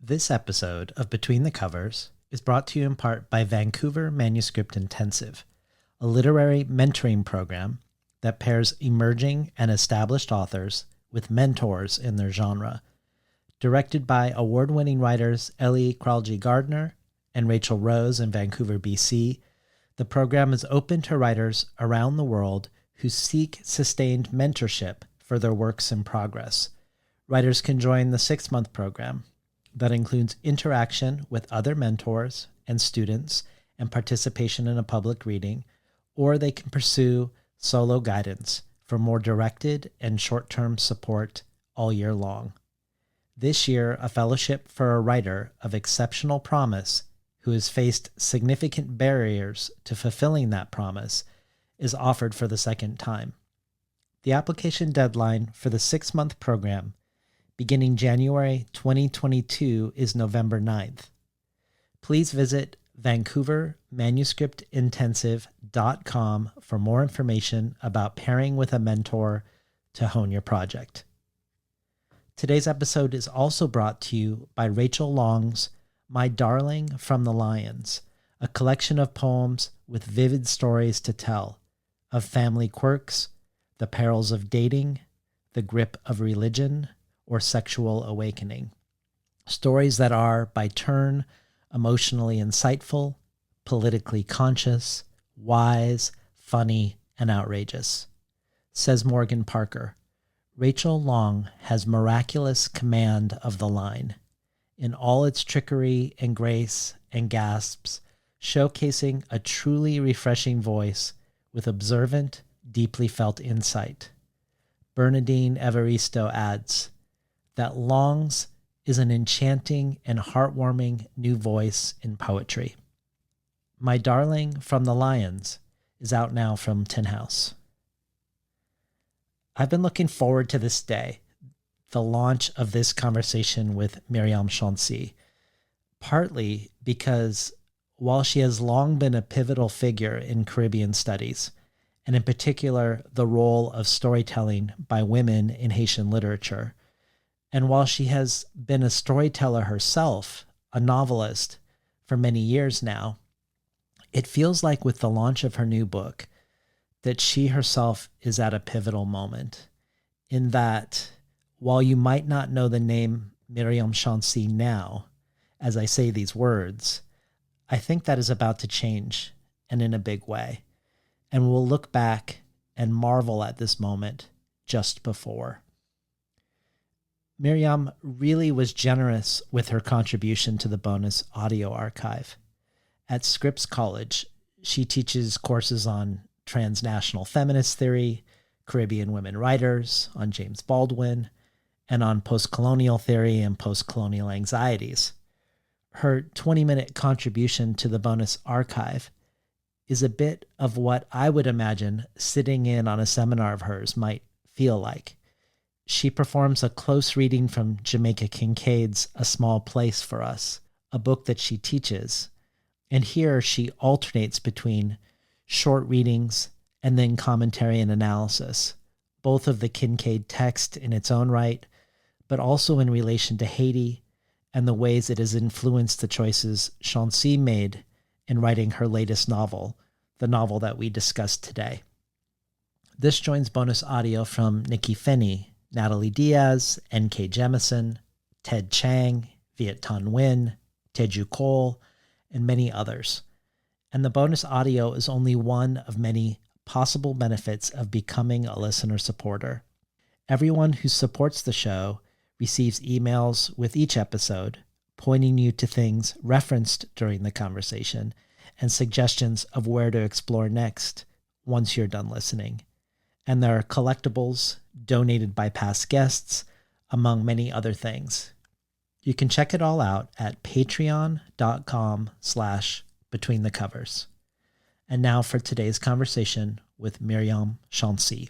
This episode of Between the Covers is brought to you in part by Vancouver Manuscript Intensive, a literary mentoring program that pairs emerging and established authors with mentors in their genre. Directed by award-winning writers Ellie Kralji-Gardner and Rachel Rose in Vancouver, BC, the program is open to writers around the world who seek sustained mentorship for their works in progress. Writers can join the 6-month program that includes interaction with other mentors and students and participation in a public reading, or they can pursue solo guidance for more directed and short-term support all year long. This year, a fellowship for a writer of exceptional promise who has faced significant barriers to fulfilling that promise is offered for the second time. The application deadline for the 6-month program beginning January 2022 is November 9th. Please visit vancouvermanuscriptintensive.com for more information about pairing with a mentor to hone your project. Today's episode is also brought to you by Rachel Long's My Darling from the Lions, a collection of poems with vivid stories to tell of family quirks, the perils of dating, the grip of religion, or sexual awakening. Stories that are, by turn, emotionally insightful, politically conscious, wise, funny, and outrageous. Says Morgan Parker, Rachel Long has miraculous command of the line, in all its trickery and grace and gasps, showcasing a truly refreshing voice with observant, deeply felt insight. Bernadine Evaristo adds, that Long's is an enchanting and heartwarming new voice in poetry. My Darling from the Lions is out now from Tin House. I've been looking forward to this day, the launch of this conversation with Myriam Chancy, partly because while she has long been a pivotal figure in Caribbean studies, and in particular the role of storytelling by women in Haitian literature, and while she has been a storyteller herself, a novelist, for many years now, it feels like with the launch of her new book that she herself is at a pivotal moment, in that while you might not know the name Myriam Chancy now, as I say these words, I think that is about to change, and in a big way. And we'll look back and marvel at this moment just before. Myriam really was generous with her contribution to the bonus audio archive. At Scripps College, she teaches courses on transnational feminist theory, Caribbean women writers, on James Baldwin, and on post-colonial theory and post-colonial anxieties. Her 20-minute contribution to the bonus archive is a bit of what I would imagine sitting in on a seminar of hers might feel like. She performs a close reading from Jamaica Kincaid's A Small Place for Us, a book that she teaches, and here she alternates between short readings and then commentary and analysis, both of the Kincaid text in its own right, but also in relation to Haiti and the ways it has influenced the choices Chancy made in writing her latest novel, the novel that we discussed today. This joins bonus audio from Nikki Finney, Natalie Diaz, N.K. Jemison, Ted Chang, Viet Thanh Nguyen, Teju Cole, and many others. And the bonus audio is only one of many possible benefits of becoming a listener supporter. Everyone who supports the show receives emails with each episode, pointing you to things referenced during the conversation and suggestions of where to explore next once you're done listening. And there are collectibles donated by past guests, among many other things. You can check it all out at patreon.com/betweenthecovers. And now for today's conversation with Myriam Chancy.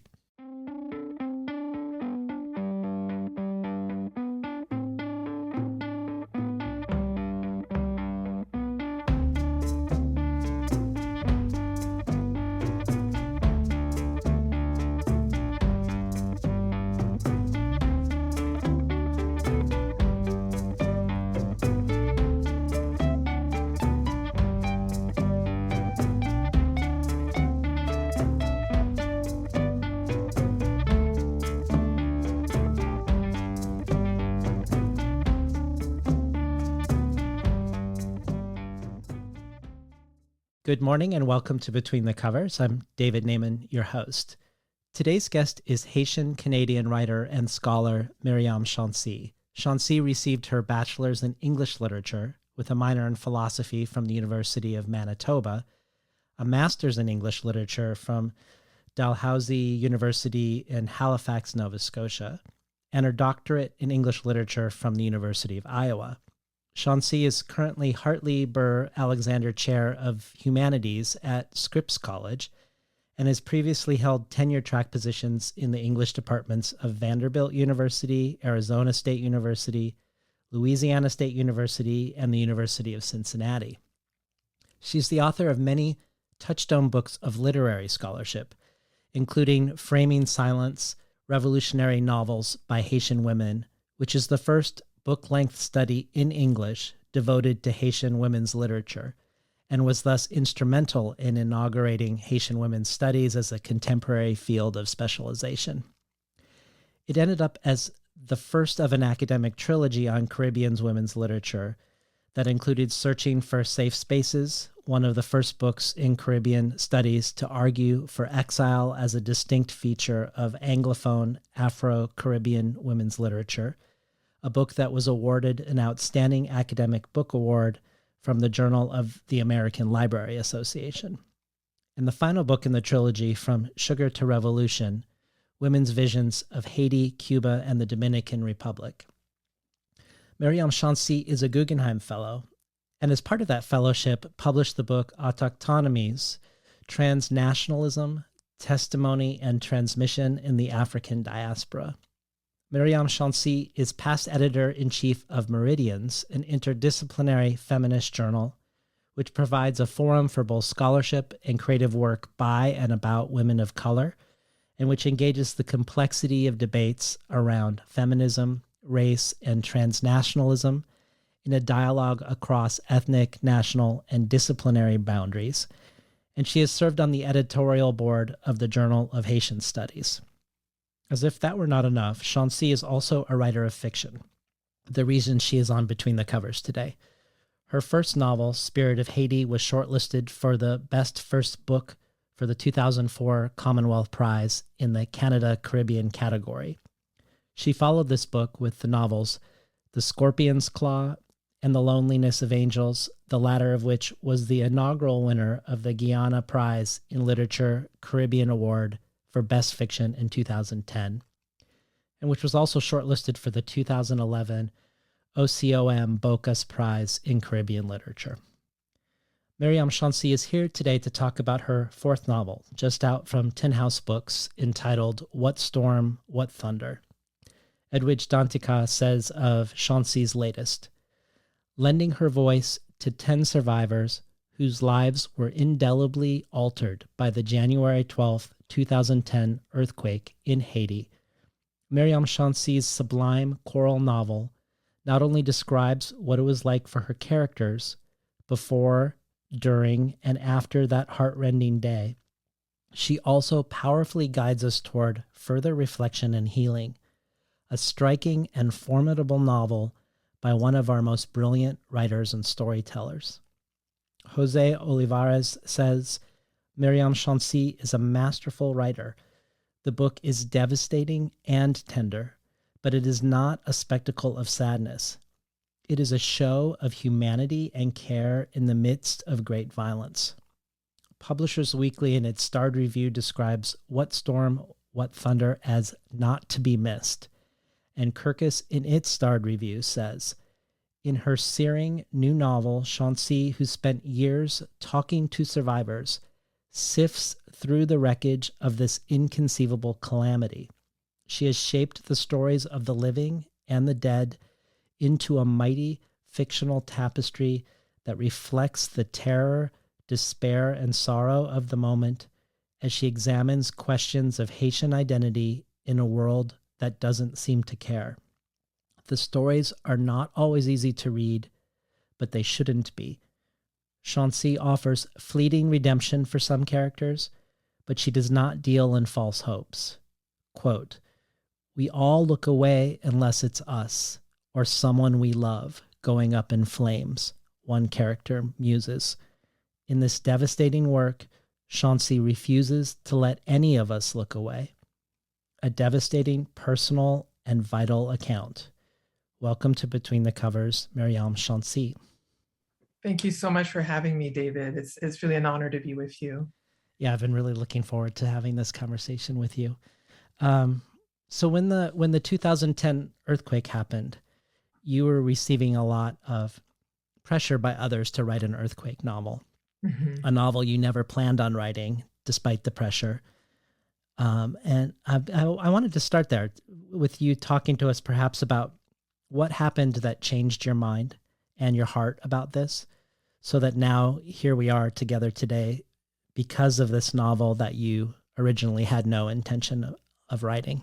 Good morning and welcome to Between the Covers. I'm David Naiman, your host. Today's guest is Haitian-Canadian writer and scholar Myriam Chancy. Chancy received her bachelor's in English literature with a minor in philosophy from the University of Manitoba, a master's in English literature from Dalhousie University in Halifax, Nova Scotia, and her doctorate in English literature from the University of Iowa. Chancy is currently Hartley Burr Alexander Chair of Humanities at Scripps College and has previously held tenure-track positions in the English departments of Vanderbilt University, Arizona State University, Louisiana State University, and the University of Cincinnati. She's the author of many touchstone books of literary scholarship, including Framing Silence, Revolutionary Novels by Haitian Women, which is the first book-length study in English devoted to Haitian women's literature, and was thus instrumental in inaugurating Haitian women's studies as a contemporary field of specialization. It ended up as the first of an academic trilogy on Caribbean's women's literature that included Searching for Safe Spaces, one of the first books in Caribbean studies to argue for exile as a distinct feature of Anglophone Afro-Caribbean women's literature, a book that was awarded an Outstanding Academic Book Award from the Journal of the American Library Association. And the final book in the trilogy, From Sugar to Revolution, Women's Visions of Haiti, Cuba, and the Dominican Republic. Myriam Chancy is a Guggenheim Fellow, and as part of that fellowship, published the book Autochtonomies, Transnationalism, Testimony, and Transmission in the African Diaspora. Myriam Chancy is past editor-in-chief of Meridians, an interdisciplinary feminist journal, which provides a forum for both scholarship and creative work by and about women of color, and which engages the complexity of debates around feminism, race, and transnationalism in a dialogue across ethnic, national, and disciplinary boundaries. And she has served on the editorial board of the Journal of Haitian Studies. As if that were not enough, Chancy is also a writer of fiction, the reason she is on Between the Covers today. Her first novel, Spirit of Haiti, was shortlisted for the Best First Book for the 2004 Commonwealth Prize in the Canada Caribbean category. She followed this book with the novels The Scorpion's Claw and The Loneliness of Angels, the latter of which was the inaugural winner of the Guyana Prize in Literature Caribbean Award for Best Fiction in 2010, and which was also shortlisted for the 2011 OCOM Bocas Prize in Caribbean Literature. Myriam Chancy is here today to talk about her fourth novel, just out from Tin House Books, entitled What Storm, What Thunder. Edwidge Danticat says of Chancy's latest, lending her voice to 10 survivors whose lives were indelibly altered by the January 12th, 2010 earthquake in Haiti, Myriam Chancy's sublime choral novel not only describes what it was like for her characters before, during, and after that heartrending day, she also powerfully guides us toward further reflection and healing, a striking and formidable novel by one of our most brilliant writers and storytellers. Jose Olivares says, Myriam Chancy is a masterful writer. The book is devastating and tender, but it is not a spectacle of sadness. It is a show of humanity and care in the midst of great violence. Publishers Weekly in its starred review describes What Storm, What Thunder as not to be missed, and Kirkus in its starred review says, in her searing new novel, Chancy, who spent years talking to survivors, sifts through the wreckage of this inconceivable calamity. She has shaped the stories of the living and the dead into a mighty fictional tapestry that reflects the terror, despair, and sorrow of the moment as she examines questions of Haitian identity in a world that doesn't seem to care. The stories are not always easy to read, but they shouldn't be. Chancy offers fleeting redemption for some characters, but she does not deal in false hopes. Quote, we all look away unless it's us or someone we love going up in flames, one character muses. In this devastating work, Chancy refuses to let any of us look away. A devastating, personal, and vital account. Welcome to Between the Covers, Myriam Chancy. Thank you so much for having me, David. It's really an honor to be with you. Yeah, I've been really looking forward to having this conversation with you. So when the 2010 earthquake happened, you were receiving a lot of pressure by others to write an earthquake novel, a novel you never planned on writing, despite the pressure. And I wanted to start there with you talking to us perhaps about what happened that changed your mind and your heart about this, so that now here we are together today because of this novel that you originally had no intention of writing.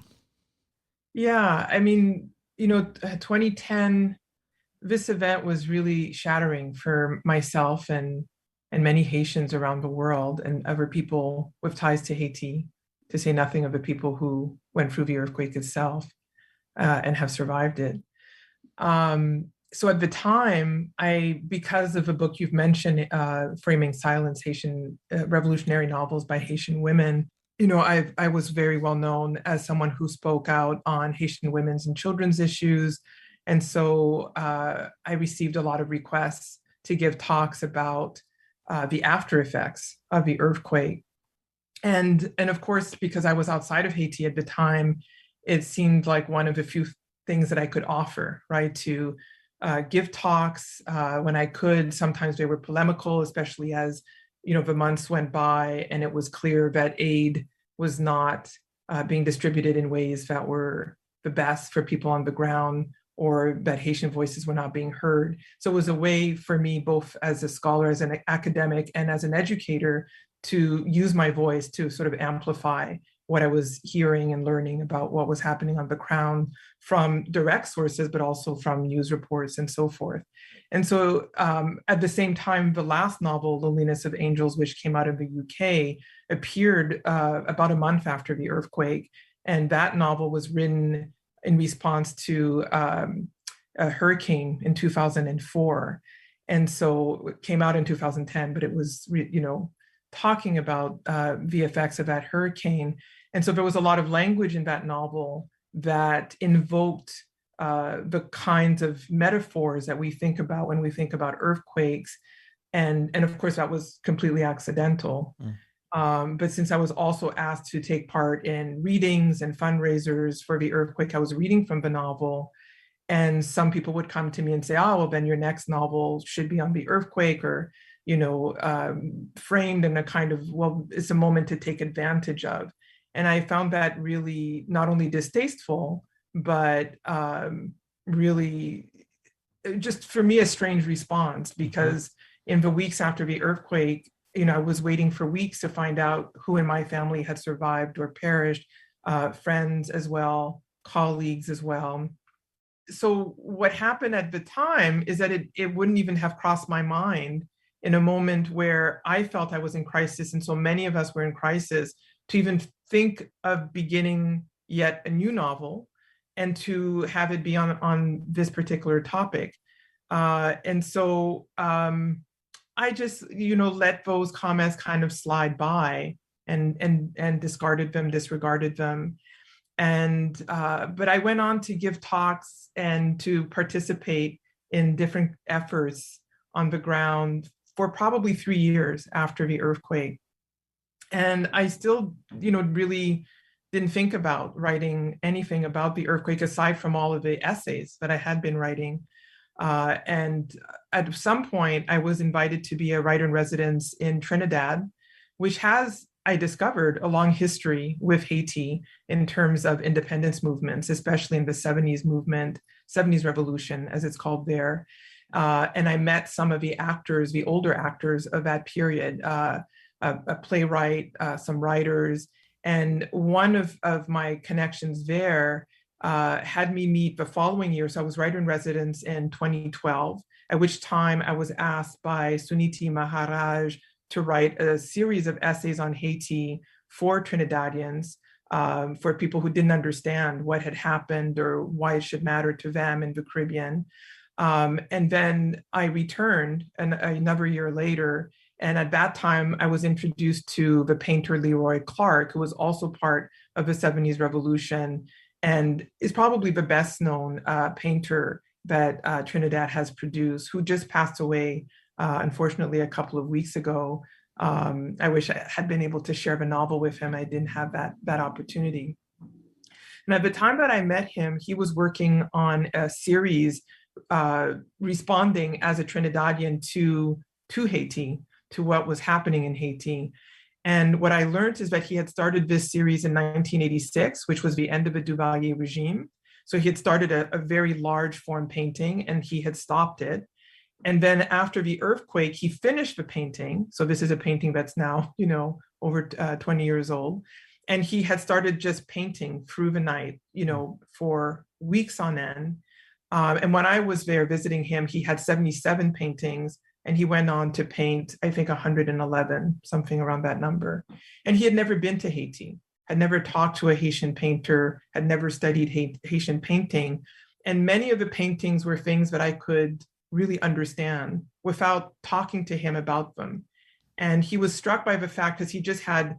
Yeah, I mean, 2010, this event was really shattering for myself and many Haitians around the world and other people with ties to Haiti, to say nothing of the people who went through the earthquake itself and have survived it. So at the time, because of a book you've mentioned, Framing Silence, Haitian revolutionary novels by Haitian women, I was very well known as someone who spoke out on Haitian women's and children's issues. And so I received a lot of requests to give talks about the after effects of the earthquake. And of course, because I was outside of Haiti at the time, it seemed like one of the few things that I could offer, right? To give talks when I could. Sometimes they were polemical, especially as the months went by and it was clear that aid was not being distributed in ways that were the best for people on the ground, or that Haitian voices were not being heard. So it was a way for me, both as a scholar, as an academic, and as an educator, to use my voice to sort of amplify what I was hearing and learning about what was happening on the ground from direct sources, but also from news reports and so forth. And so at the same time, the last novel, Loneliness of Angels, which came out of the UK, appeared about a month after the earthquake. And that novel was written in response to a hurricane in 2004. And so it came out in 2010, but it was, talking about the effects of that hurricane. And so there was a lot of language in that novel that invoked the kinds of metaphors that we think about when we think about earthquakes. And of course, that was completely accidental. But since I was also asked to take part in readings and fundraisers for the earthquake, I was reading from the novel. And some people would come to me and say, oh, well, then your next novel should be on the earthquake, or framed in a kind of, well, it's a moment to take advantage of. And I found that really not only distasteful, but really just for me a strange response, because in the weeks after the earthquake, I was waiting for weeks to find out who in my family had survived or perished, friends as well, colleagues as well. So what happened at the time is that it wouldn't even have crossed my mind in a moment where I felt I was in crisis, and so many of us were in crisis, to even think of beginning yet a new novel and to have it be on this particular topic. And so I just, let those comments kind of slide by and disregarded them. And but I went on to give talks and to participate in different efforts on the ground for probably 3 years after the earthquake. And I still, really didn't think about writing anything about the earthquake aside from all of the essays that I had been writing. And at some point, I was invited to be a writer in residence in Trinidad, which has, I discovered, a long history with Haiti in terms of independence movements, especially in the 70s movement, 70s revolution, as it's called there. And I met some of the actors, the older actors of that period, a playwright, some writers. And one of my connections there had me meet the following year. So I was writer in residence in 2012, at which time I was asked by Suniti Maharaj to write a series of essays on Haiti for Trinidadians, for people who didn't understand what had happened or why it should matter to them in the Caribbean. And then I returned another year later And at that time, I was introduced to the painter Leroy Clark, who was also part of the 70s revolution and is probably the best known painter that Trinidad has produced, who just passed away, unfortunately, a couple of weeks ago. I wish I had been able to share the novel with him. I didn't have that opportunity. And at the time that I met him, he was working on a series responding as a Trinidadian to Haiti, to what was happening in Haiti. And what I learned is that he had started this series in 1986, which was the end of the Duvalier regime. So he had started a very large form painting and he had stopped it. And then after the earthquake, he finished the painting. So this is a painting that's now, over 20 years old. And he had started just painting through the night, for weeks on end. And when I was there visiting him, he had 77 paintings and he went on to paint, I think, 111, something around that number. And he had never been to Haiti, had never talked to a Haitian painter, had never studied Haitian painting. And many of the paintings were things that I could really understand without talking to him about them. And he was struck by the fact, because he just had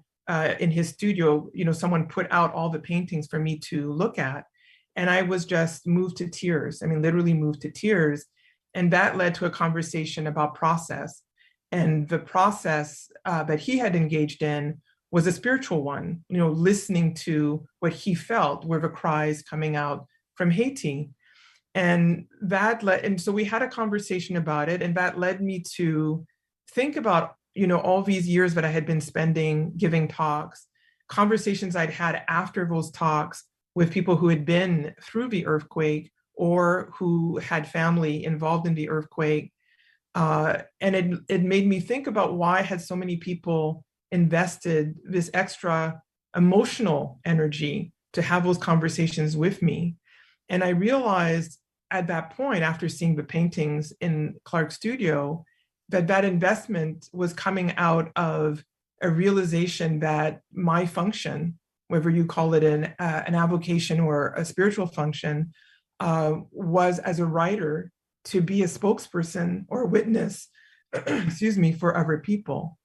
in his studio, someone put out all the paintings for me to look at. And I was just moved to tears. I mean, literally moved to tears. And that led to a conversation about process. And the process that he had engaged in was a spiritual one, listening to what he felt were the cries coming out from Haiti. And so we had a conversation about it. And that led me to think about, all these years that I had been spending giving talks, conversations I'd had after those talks with people who had been through the earthquake or who had family involved in the earthquake. And it made me think about why had so many people invested this extra emotional energy to have those conversations with me. And I realized at that point, after seeing the paintings in Clark's studio, that investment was coming out of a realization that my function, whether you call it an avocation or a spiritual function, was as a writer to be a spokesperson or a witness, excuse me, for other people.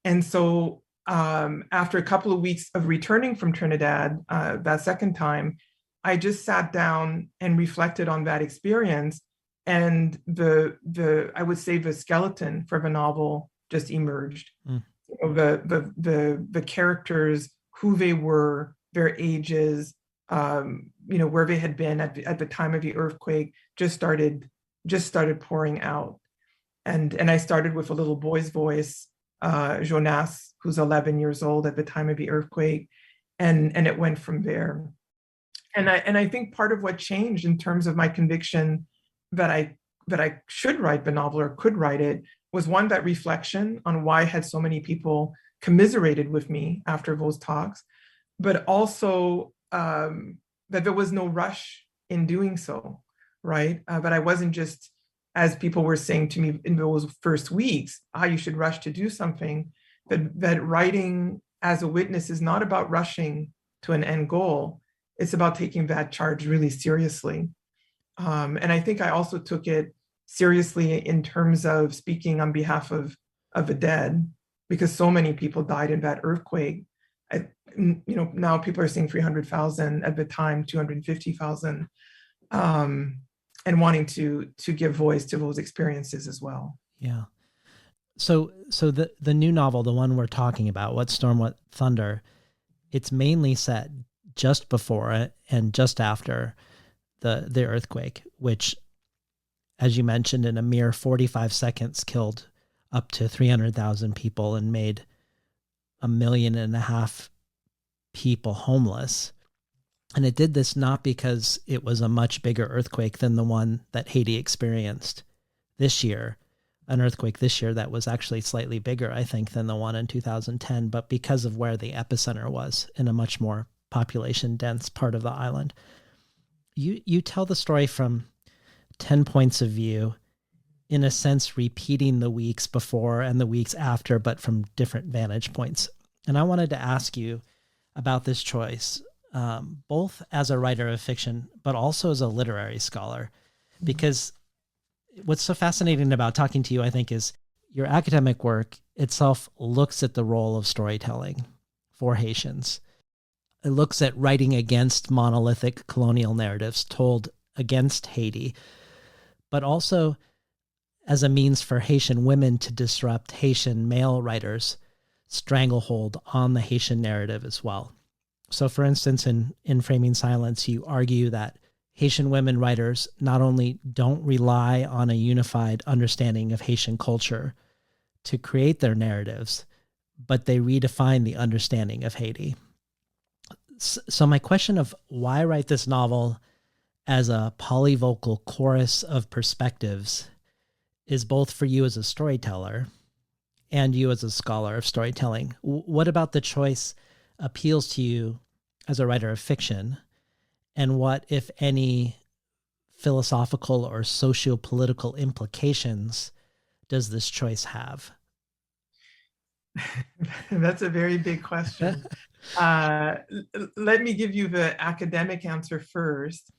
And so after a couple of weeks of returning from Trinidad, that second time, I just sat down and reflected on that experience. And I would say the skeleton for the novel just emerged. The characters, who they were, their ages, where they had been at the time of the earthquake, just started pouring out. And I started with a little boy's voice, Jonas, who's 11 years old at the time of the earthquake, and it went from there. And I think part of what changed in terms of my conviction that I should write the novel or could write it was, one, that reflection on why had so many people commiserated with me after those talks, but also that there was no rush in doing so, right? But I wasn't just, as people were saying to me in those first weeks, you should rush to do something, that writing as a witness is not about rushing to an end goal. It's about taking that charge really seriously. And I think I also took it seriously in terms of speaking on behalf of the dead, because so many people died in that earthquake. Now people are saying 300,000, at the time 250,000, and wanting to give voice to those experiences as well. Yeah. So the new novel, the one we're talking about, What Storm, What Thunder, it's mainly set just before and just after the earthquake, which, as you mentioned, in a mere 45 seconds killed up to 300,000 people and made 1.5 million people homeless. And it did this not because it was a much bigger earthquake than the one that Haiti experienced this year, an earthquake this year that was actually slightly bigger, I think, than the one in 2010, but because of where the epicenter was, in a much more population dense part of the island. You tell the story from 10 points of view, in a sense repeating the weeks before and the weeks after, but from different vantage points. And I wanted to ask you about this choice, both as a writer of fiction, but also as a literary scholar, because what's so fascinating about talking to you, I think, is your academic work itself looks at the role of storytelling for Haitians. It looks at writing against monolithic colonial narratives told against Haiti, but also as a means for Haitian women to disrupt Haitian male writers' stranglehold on the Haitian narrative as well. So, for instance, in Framing Silence, you argue that Haitian women writers not only don't rely on a unified understanding of Haitian culture to create their narratives, but they redefine the understanding of Haiti. So my question of why write this novel as a polyvocal chorus of perspectives is both for you as a storyteller and you as a scholar of storytelling. What about the choice appeals to you as a writer of fiction? And what, if any, philosophical or socio-political implications does this choice have? That's a very big question. Let me give you the academic answer first.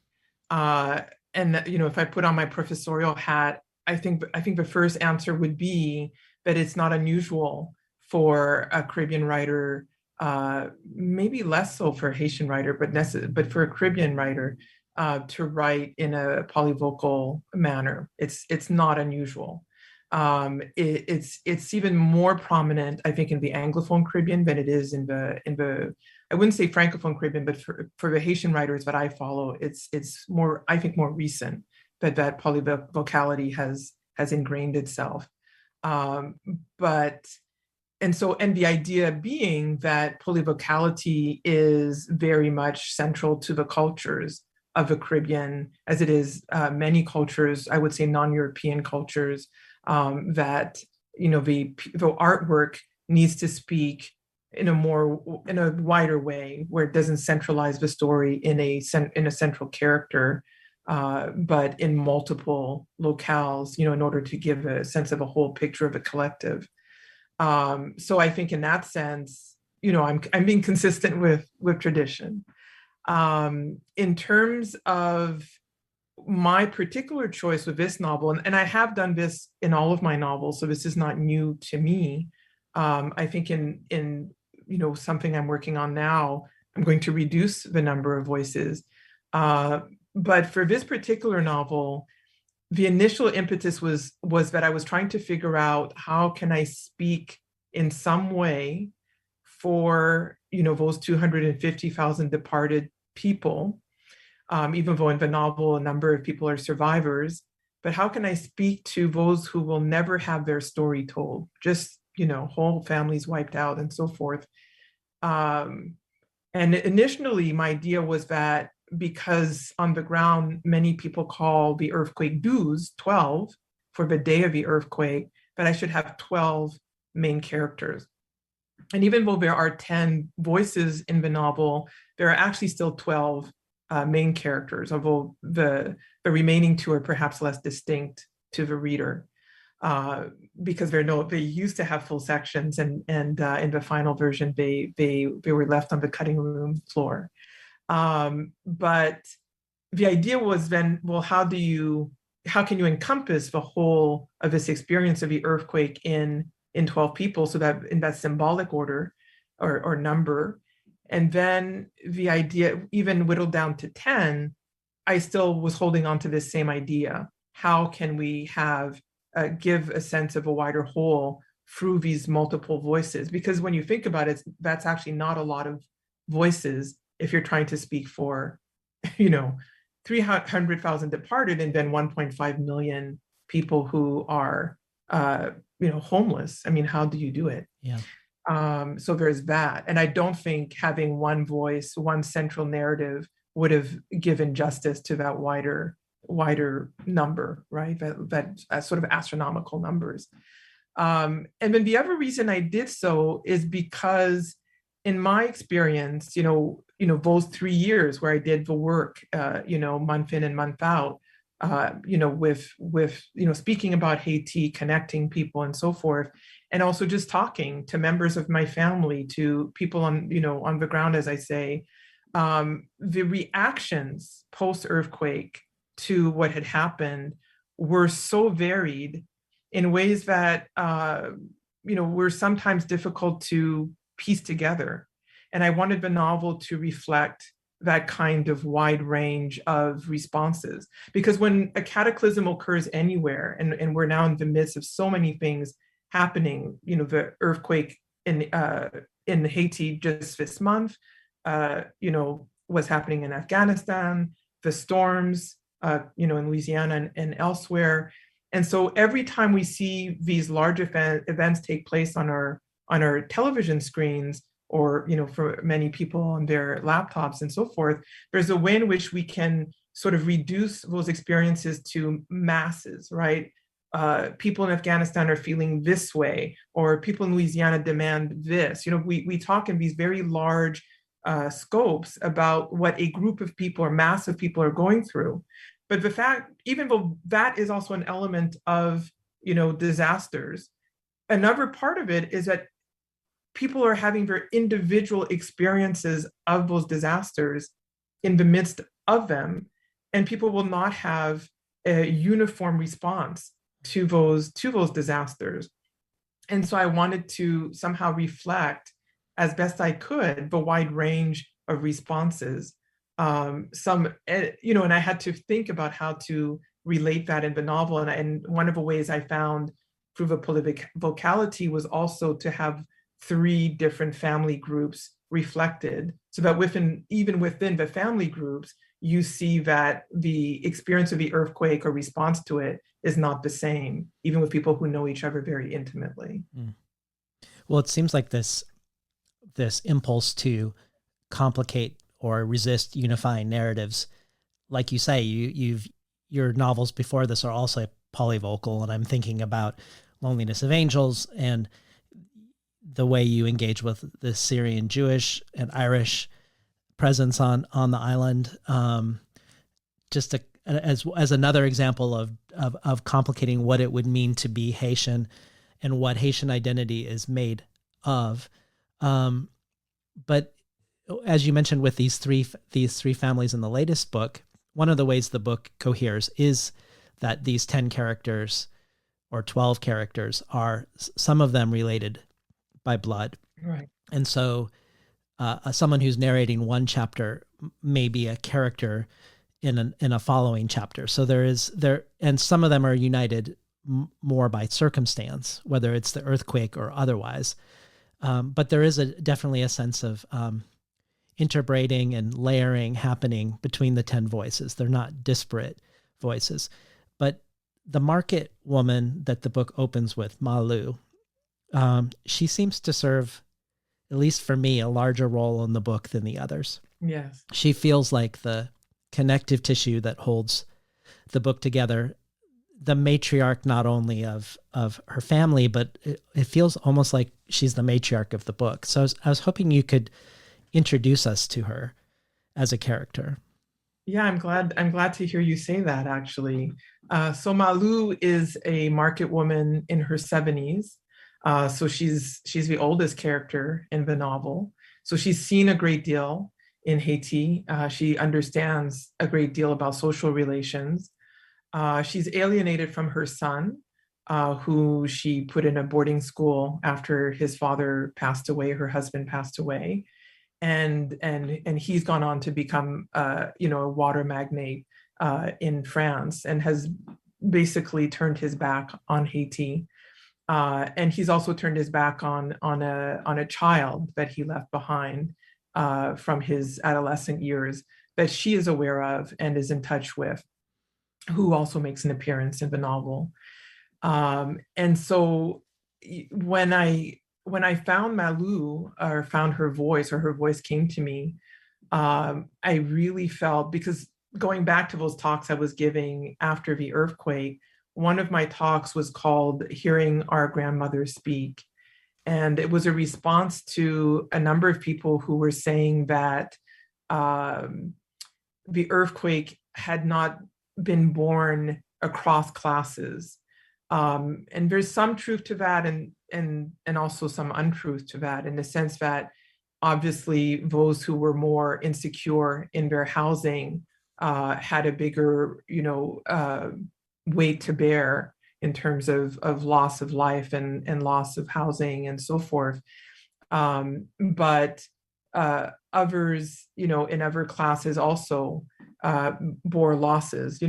And if I put on my professorial hat, I think the first answer would be that it's not unusual for a Caribbean writer, maybe less so for a Haitian writer, but for a Caribbean writer to write in a polyvocal manner. It's not unusual. It's even more prominent, I think, in the Anglophone Caribbean than it is in the I wouldn't say Francophone Caribbean, but for the Haitian writers that I follow, it's more, I think, more recent that polyvocality has ingrained itself. And the idea being that polyvocality is very much central to the cultures of the Caribbean, as it is many cultures, I would say non-European cultures, that the artwork needs to speak in a wider way, where it doesn't centralize the story in a central character, but in multiple locales, in order to give a sense of a whole picture of a collective. So I think in that sense, I'm being consistent with tradition. In terms of my particular choice with this novel, and I have done this in all of my novels, so this is not new to me. I think in something I'm working on now, I'm going to reduce the number of voices. But for this particular novel, the initial impetus was that I was trying to figure out how can I speak in some way for those 250,000 departed people, even though in the novel a number of people are survivors. But how can I speak to those who will never have their story told? Just whole families wiped out and so forth. And initially, my idea was that because on the ground, many people call the earthquake 12 for the day of the earthquake, that I should have 12 main characters. And even though there are 10 voices in the novel, there are actually still 12 main characters, although the remaining two are perhaps less distinct to the reader. Because they used to have full sections, and in the final version they were left on the cutting room floor. But the idea was then, well, how can you encompass the whole of this experience of the earthquake in 12 people, so that in that symbolic order or number? And then the idea, even whittled down to 10, I still was holding on to this same idea. How can we give a sense of a wider whole through these multiple voices? Because when you think about it, that's actually not a lot of voices if you're trying to speak for, 300,000 departed and then 1.5 million people who are, homeless. I mean, how do you do it? Yeah. So there's that. And I don't think having one voice, one central narrative would have given justice to that wider number, right? That sort of astronomical numbers. And then the other reason I did so is because in my experience, those 3 years where I did the work, month in and month out, with speaking about Haiti, connecting people and so forth, and also just talking to members of my family, to people on the ground, as I say, the reactions post-earthquake to what had happened were so varied in ways that were sometimes difficult to piece together. And I wanted the novel to reflect that kind of wide range of responses. Because when a cataclysm occurs anywhere, and we're now in the midst of so many things happening, the earthquake in Haiti just this month, what's happening in Afghanistan, the storms, in Louisiana and elsewhere. And so every time we see these large events take place on our television screens, or for many people on their laptops and so forth, there's a way in which we can sort of reduce those experiences to masses, right? People in Afghanistan are feeling this way, or people in Louisiana demand this. We talk in these very large scopes about what a group of people or mass of people are going through. But the fact, even though that is also an element of, disasters, another part of it is that people are having very individual experiences of those disasters in the midst of them, and people will not have a uniform response to those disasters. And so I wanted to somehow reflect as best I could the wide range of responses. And I had to think about how to relate that in the novel. And one of the ways I found through the polyvocality was also to have 3 different family groups reflected, so that even within the family groups, you see that the experience of the earthquake or response to it is not the same, even with people who know each other very intimately. Mm. Well, it seems like this impulse to complicate or resist unifying narratives, like you say, your novels before this are also polyvocal, and I'm thinking about Loneliness of Angels and the way you engage with the Syrian Jewish and Irish presence on the island. Just as another example of complicating what it would mean to be Haitian and what Haitian identity is made of. But as you mentioned, with these three families in the latest book, one of the ways the book coheres is that these 10 characters or 12 characters are, some of them related by blood. Right. And so someone who's narrating one chapter may be a character in a following chapter. So and some of them are united more by circumstance, whether it's the earthquake or otherwise. But there is definitely a sense of interbraiding and layering happening between the 10 voices. They're not disparate voices. But the market woman that the book opens with, Malu, she seems to serve, at least for me, a larger role in the book than the others. Yes. She feels like the connective tissue that holds the book together, the matriarch not only of her family, but it feels almost like she's the matriarch of the book. So I was hoping you could introduce us to her as a character. Yeah, I'm glad to hear you say that, actually. So Malu is a market woman in her 70s. So she's the oldest character in the novel. So she's seen a great deal in Haiti. She understands a great deal about social relations. She's alienated from her son, who she put in a boarding school after his father passed away, her husband passed away. And he's gone on to become a water magnate in France, and has basically turned his back on Haiti. And he's also turned his back on a child that he left behind from his adolescent years, that she is aware of and is in touch with, who also makes an appearance in the novel. And so when I found Malu, or found her voice, or her voice came to me, I really felt, because going back to those talks I was giving after the earthquake, one of my talks was called Hearing Our Grandmothers Speak. And it was a response to a number of people who were saying that the earthquake had not been born across classes. And there's some truth to that, and also some untruth to that, in the sense that obviously those who were more insecure in their housing had a bigger, weight to bear in terms of loss of life and loss of housing and so forth. But others, in other classes also bore losses.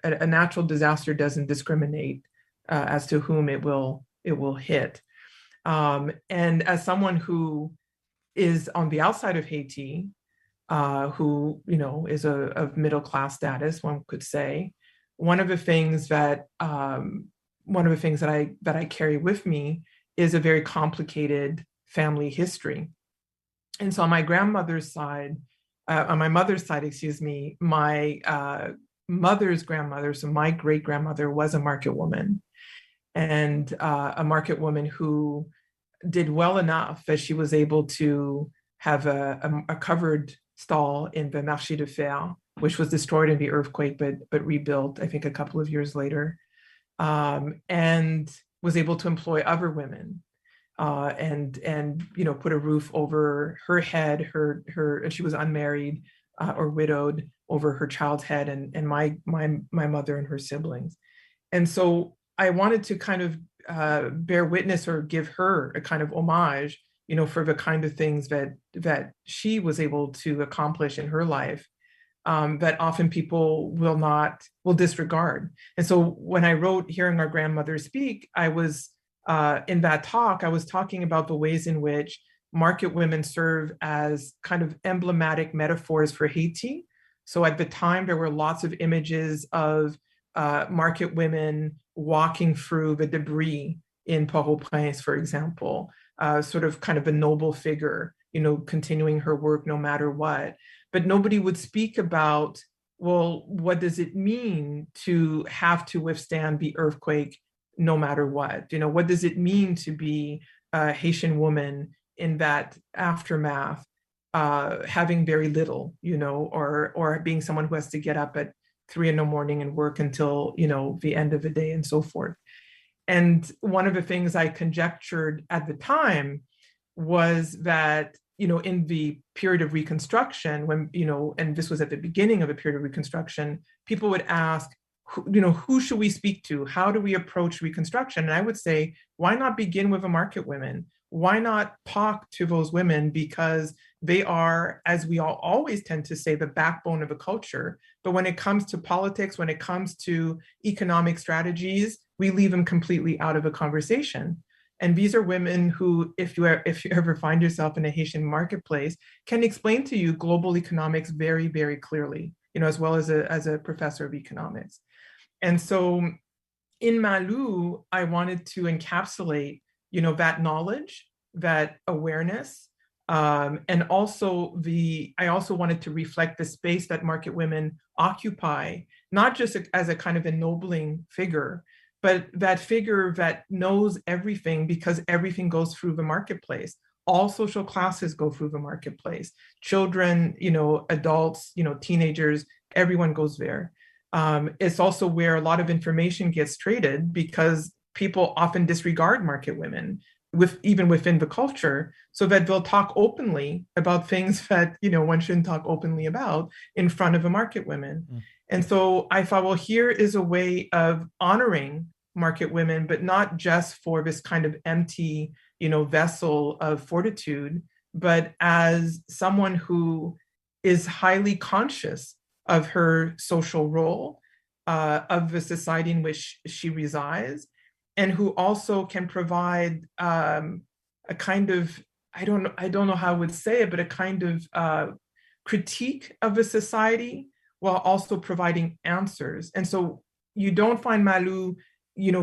A natural disaster doesn't discriminate as to whom it will hit. And as someone who is on the outside of Haiti, who is of middle class status, one could say, one of the things that I carry with me is a very complicated family history. And so on my grandmother's side, on my mother's side, excuse me, my mother's grandmother, so my great grandmother, was a market woman, and a market woman who did well enough that she was able to have a covered stall in the Marché de Fer, which was destroyed in the earthquake, but rebuilt, I think, a couple of years later, and was able to employ other women, and put a roof over her head. And she was unmarried or widowed, over her child's head, and my mother and her siblings. And so I wanted to kind of bear witness or give her a kind of homage, for the kind of things that she was able to accomplish in her life, that often people will disregard. And so when I wrote Hearing Our Grandmothers Speak, I was in that talk, I was talking about the ways in which market women serve as kind of emblematic metaphors for Haiti. So at the time, there were lots of images of market women walking through the debris in Port-au-Prince, for example, sort of kind of a noble figure, continuing her work no matter what. But nobody would speak about, well, what does it mean to have to withstand the earthquake no matter what? What does it mean to be a Haitian woman in that aftermath, having very little, or being someone who has to get up at 3 a.m. and work until, the end of the day and so forth. And one of the things I conjectured at the time was that, in the period of Reconstruction, when, and this was at the beginning of a period of Reconstruction, people would ask, who should we speak to? How do we approach Reconstruction? And I would say, why not begin with the market women? Why not talk to those women? Because they are, as we all always tend to say, the backbone of a culture. But when it comes to politics, when it comes to economic strategies, we leave them completely out of a conversation. And these are women who, if you ever find yourself in a Haitian marketplace, can explain to you global economics very, very clearly, as well as a professor of economics. And so in Malou, I wanted to encapsulate, that knowledge, that awareness, and also I also wanted to reflect the space that market women occupy, not just as a kind of ennobling figure, but that figure that knows everything, because everything goes through the marketplace. All social classes go through the marketplace. Children, adults, teenagers, everyone goes there. It's also where a lot of information gets traded, because people often disregard market women, even within the culture, so that they'll talk openly about things that one shouldn't talk openly about in front of a market women. Mm. And so I thought, well, here is a way of honoring market women, but not just for this kind of empty, vessel of fortitude, but as someone who is highly conscious of her social role, of the society in which she resides, and who also can provide a kind of, I don't know how I would say it, but a kind of critique of the society while also providing answers. And so you don't find Malou,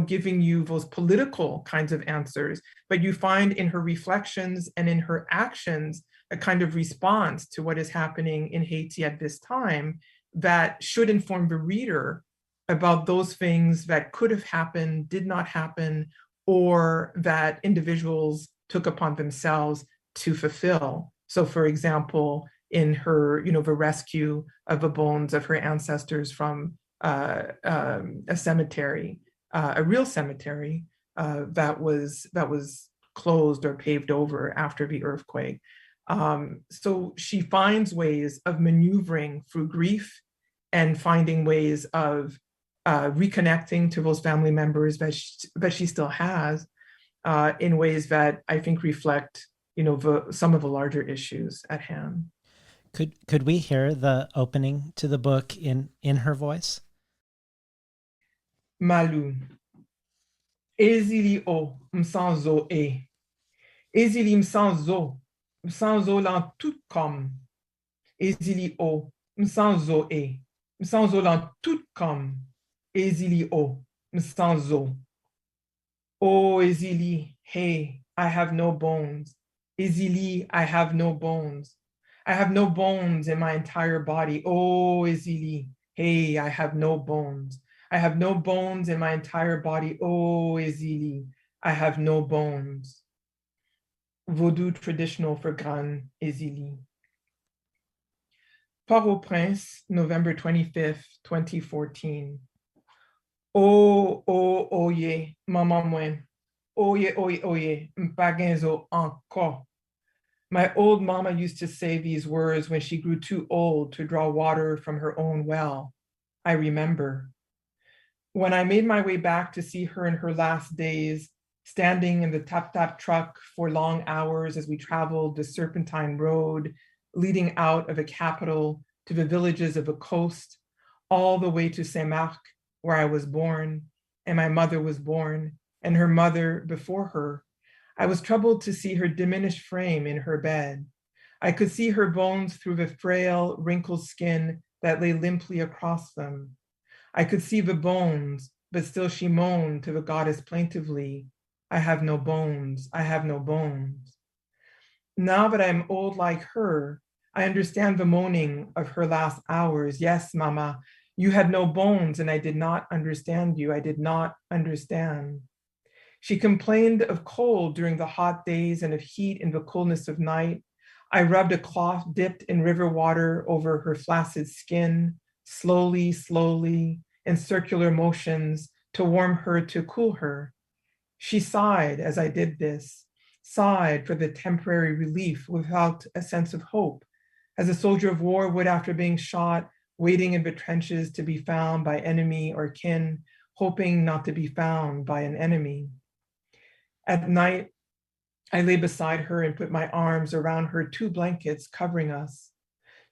giving you those political kinds of answers, but you find in her reflections and in her actions a kind of response to what is happening in Haiti at this time that should inform the reader about those things that could have happened, did not happen, or that individuals took upon themselves to fulfill. So, for example, in her, the rescue of the bones of her ancestors from a cemetery, a real cemetery that was closed or paved over after the earthquake. So she finds ways of maneuvering through grief and finding ways of reconnecting to those family members that she still has in ways that I think reflect, some of the larger issues at hand. Could we hear the opening to the book in her voice? Malu. Ezili o msanzo e. Ezili msanzo lan tout comme. Ezili o msanzo e. Msanzo lan tout comme. Ezili o msanzo. Oh, Ezili, hey, I have no bones. Ezili, I have no bones. I have no bones in my entire body. Oh, Ezili, hey, I have no bones. I have no bones in my entire body. Oh, Ezili, I have no bones. Vodou traditional for Gran Ezili. Port-au-Prince, November 25th, 2014. Oh, oh, oye, maman mwen. Oye, oye, oye, mpagenzo encore. My old mama used to say these words when she grew too old to draw water from her own well. I remember. When I made my way back to see her in her last days, standing in the tap-tap truck for long hours as we traveled the serpentine road leading out of the capital to the villages of the coast, all the way to Saint-Marc, where I was born, and my mother was born, and her mother before her, I was troubled to see her diminished frame in her bed. I could see her bones through the frail, wrinkled skin that lay limply across them. I could see the bones, but still she moaned to the goddess plaintively, I have no bones, I have no bones. Now that I'm old like her, I understand the moaning of her last hours. Yes, Mama, you had no bones, and I did not understand you. I did not understand. She complained of cold during the hot days and of heat in the coolness of night. I rubbed a cloth dipped in river water over her flaccid skin, slowly, slowly, in circular motions to warm her, to cool her. She sighed as I did this, sighed for the temporary relief without a sense of hope, as a soldier of war would after being shot, waiting in the trenches to be found by enemy or kin, hoping not to be found by an enemy. At night, I lay beside her and put my arms around her two blankets covering us.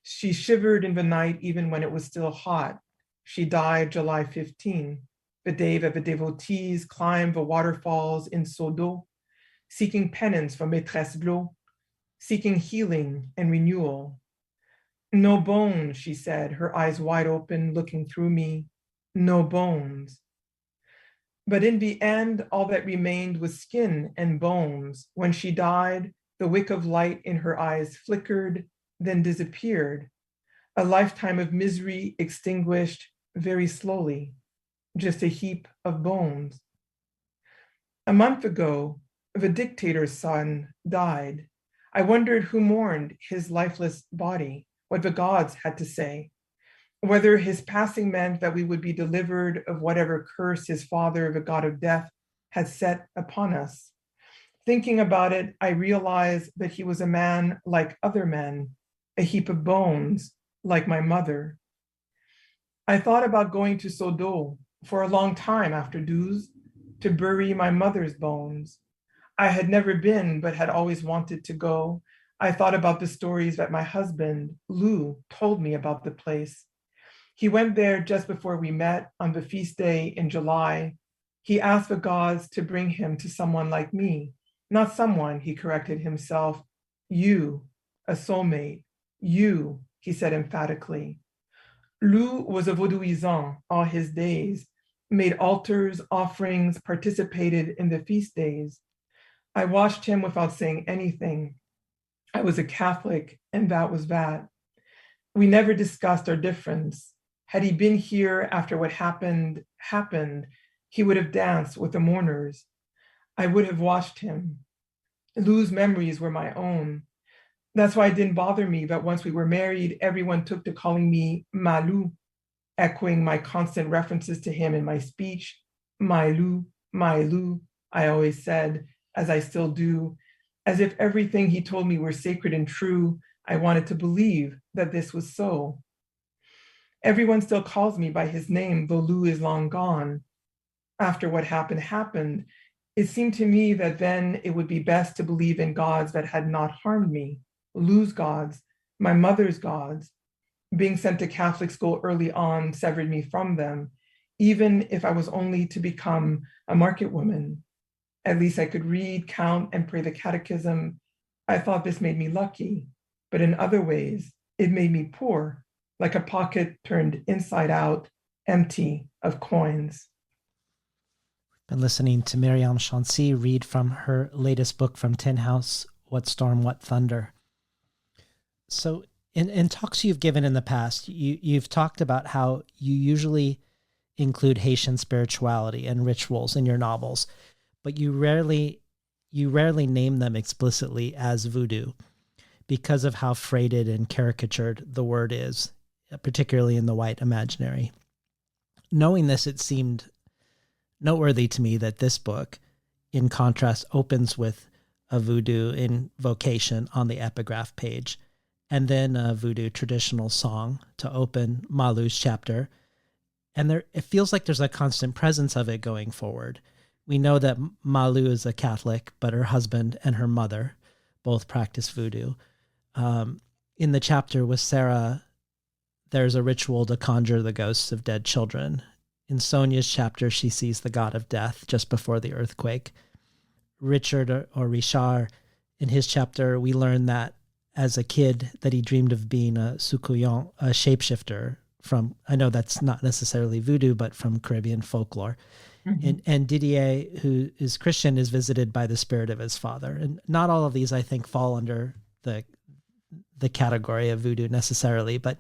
She shivered in the night even when it was still hot. She died July 15, the day that the devotees climbed the waterfalls in Sodo, seeking penance for Maîtresse Blot, seeking healing and renewal. No bones, she said, her eyes wide open, looking through me. No bones. But in the end, all that remained was skin and bones. When she died, the wick of light in her eyes flickered, then disappeared. A lifetime of misery extinguished very slowly, just a heap of bones. A month ago, the dictator's son died. I wondered who mourned his lifeless body, what the gods had to say, whether his passing meant that we would be delivered of whatever curse his father, the god of death, had set upon us. Thinking about it, I realized that he was a man like other men, a heap of bones, like my mother. I thought about going to Sodo for a long time after Douze to bury my mother's bones. I had never been, but had always wanted to go. I thought about the stories that my husband, Lou, told me about the place. He went there just before we met on the feast day in July. He asked the gods to bring him to someone like me. Not someone, he corrected himself. You, a soulmate. You, he said emphatically. Lou was a vaudouisant all his days, made altars, offerings, participated in the feast days. I watched him without saying anything. I was a Catholic, and that was that. We never discussed our difference. Had he been here after what happened, he would have danced with the mourners. I would have watched him. Lou's memories were my own. That's why it didn't bother me that once we were married, everyone took to calling me Malou, echoing my constant references to him in my speech. My Lou, I always said, as I still do, as if everything he told me were sacred and true. I wanted to believe that this was so. everyone still calls me by his name, though Lou is long gone. After what happened, it seemed to me that then it would be best to believe in gods that had not harmed me, Lou's gods, my mother's gods. Being sent to Catholic school early on severed me from them, even if I was only to become a market woman. At least I could read, count, and pray the catechism. I thought this made me lucky, but in other ways, it made me poor, like a pocket turned inside out, empty of coins. Been listening to Myriam Chancy read from her latest book from Tin House, What Storm, What Thunder. So in talks you've given in the past, you've talked about how you usually include Haitian spirituality and rituals in your novels, but you rarely name them explicitly as voodoo because of how freighted and caricatured the word is, particularly in the white imaginary. Knowing this, it seemed noteworthy to me that this book, in contrast, opens with a voodoo invocation on the epigraph page, and then a voodoo traditional song to open Malu's chapter. And it feels like there's a constant presence of it going forward. We know that Malu is a Catholic, but her husband and her mother both practice voodoo. In the chapter with Sarah, there's a ritual to conjure the ghosts of dead children. In Sonia's chapter, she sees the god of death just before the earthquake. Richard, or Richard, in his chapter, we learn that as a kid that he dreamed of being a sukuyon, a shapeshifter from, I know that's not necessarily voodoo, but from Caribbean folklore. Mm-hmm. And Didier, who is Christian, is visited by the spirit of his father. And not all of these, I think, fall under the category of voodoo necessarily, but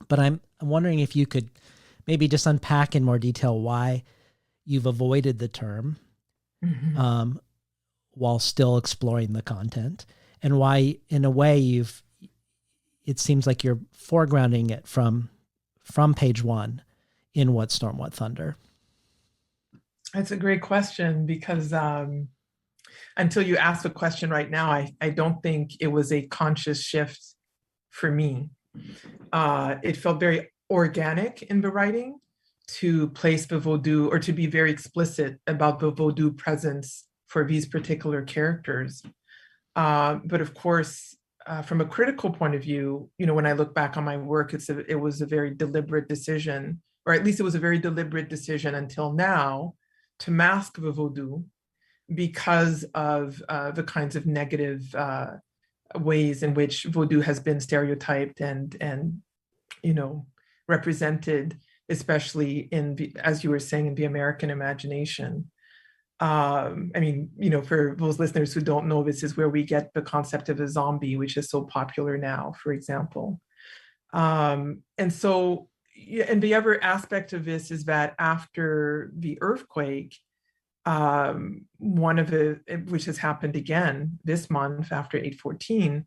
I'm wondering if you could maybe just unpack in more detail why you've avoided the term, mm-hmm. While still exploring the content, and why, in a way, it seems like you're foregrounding it from page one in What Storm, What Thunder. That's a great question, because until you ask the question right now, I don't think it was a conscious shift for me. It felt very organic in the writing to place the vaudou, or to be very explicit about the vaudou presence for these particular characters. But of course, from a critical point of view, when I look back on my work, it was a very deliberate decision, or at least it was a very deliberate decision until now, to mask the vaudou because of the kinds of negative ways in which vaudou has been stereotyped and represented, especially as you were saying, in the American imagination. For those listeners who don't know, this is where we get the concept of a zombie, which is so popular now, for example. And the other aspect of this is that after the earthquake, which has happened again this month after 8/14,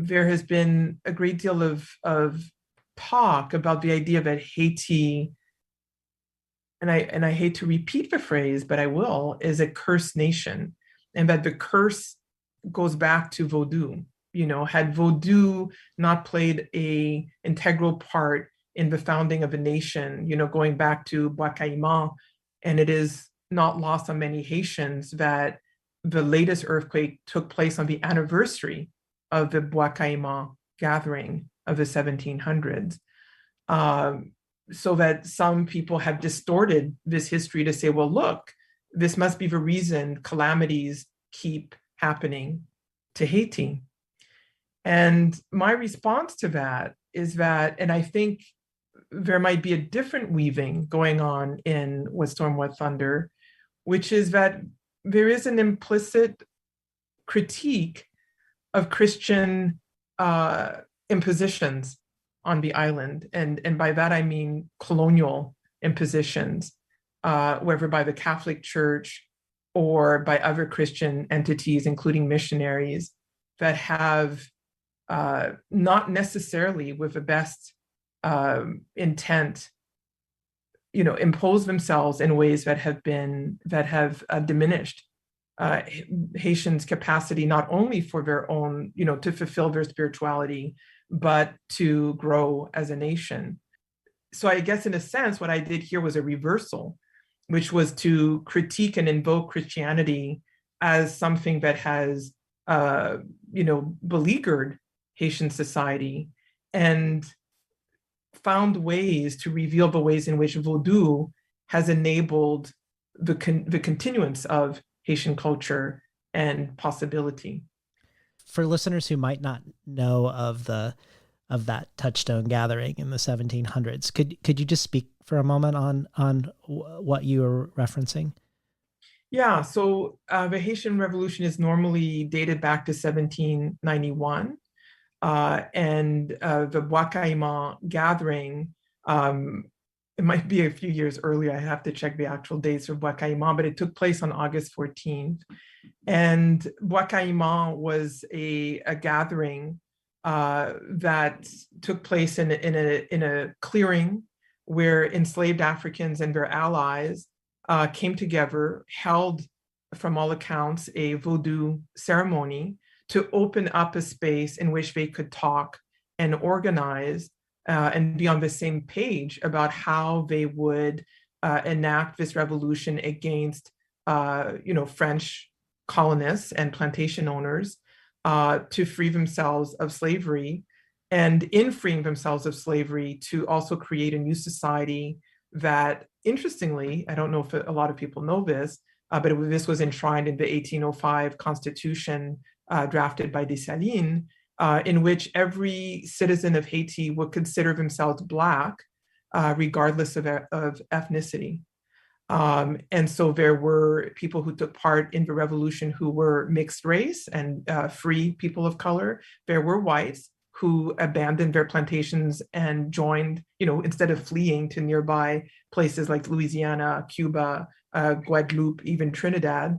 there has been a great deal of talk about the idea that Haiti, and I hate to repeat the phrase, but I will, is a cursed nation, and that the curse goes back to vaudou. Had vaudou not played a integral part in the founding of a nation, going back to Bois Caïman, and it is not lost on many Haitians that the latest earthquake took place on the anniversary of the Bois Caïman gathering of the 1700s. So that some people have distorted this history to say, well, look, this must be the reason calamities keep happening to Haiti. And my response to that is that, and I think there might be a different weaving going on in What Storm, What Thunder, which is that there is an implicit critique of Christian impositions on the island. And by that, I mean colonial impositions, whether by the Catholic Church or by other Christian entities, including missionaries, that have not necessarily with the best intent, imposed themselves in ways that have diminished Haitians' capacity not only for their own, to fulfill their spirituality, but to grow as a nation. so I guess in a sense, what I did here was a reversal, which was to critique and invoke Christianity as something that has, beleaguered Haitian society, and found ways to reveal the ways in which Vodou has enabled the continuance of Haitian culture and possibility. For listeners who might not know of that touchstone gathering in the 1700s, could you just speak for a moment on what you were referencing? Yeah, so the Haitian Revolution is normally dated back to 1791. And the Bois gathering, it might be a few years earlier. I have to check the actual dates of Bois, but it took place on August 14th. And Bois was a gathering that took place in a clearing where enslaved Africans and their allies came together, held, from all accounts, a Vodou ceremony to open up a space in which they could talk and organize and be on the same page about how they would enact this revolution against, French colonists and plantation owners to free themselves of slavery, and in freeing themselves of slavery, to also create a new society that, interestingly, I don't know if a lot of people know this, but this was enshrined in the 1805 Constitution drafted by Dessalines, in which every citizen of Haiti would consider themselves Black, regardless of ethnicity. And so there were people who took part in the revolution who were mixed race and free people of color. There were whites who abandoned their plantations and joined, instead of fleeing to nearby places like Louisiana, Cuba, Guadeloupe, even Trinidad,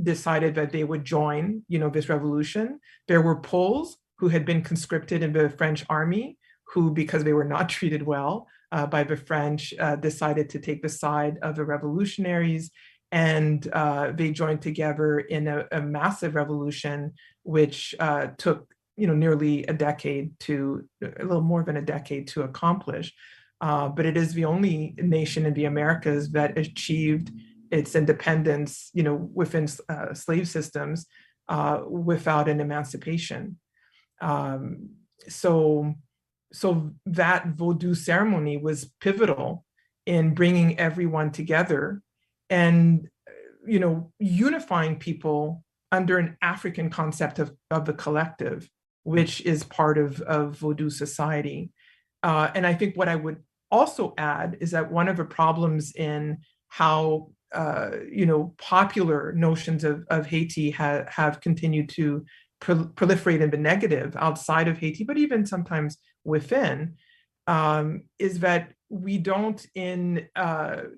decided that they would join, this revolution. There were Poles who had been conscripted in the French army, who, because they were not treated well by the French, decided to take the side of the revolutionaries. And they joined together in a massive revolution, which took, nearly a little more than a decade to accomplish. But it is the only nation in the Americas that achieved its independence, within slave systems, without an emancipation. So that Vodou ceremony was pivotal in bringing everyone together and, unifying people under an African concept of the collective, which is part of Vodou society. And I think what I would also add is that one of the problems in how popular notions of Haiti have continued to proliferate in the negative outside of Haiti, but even sometimes within, is that we don't, in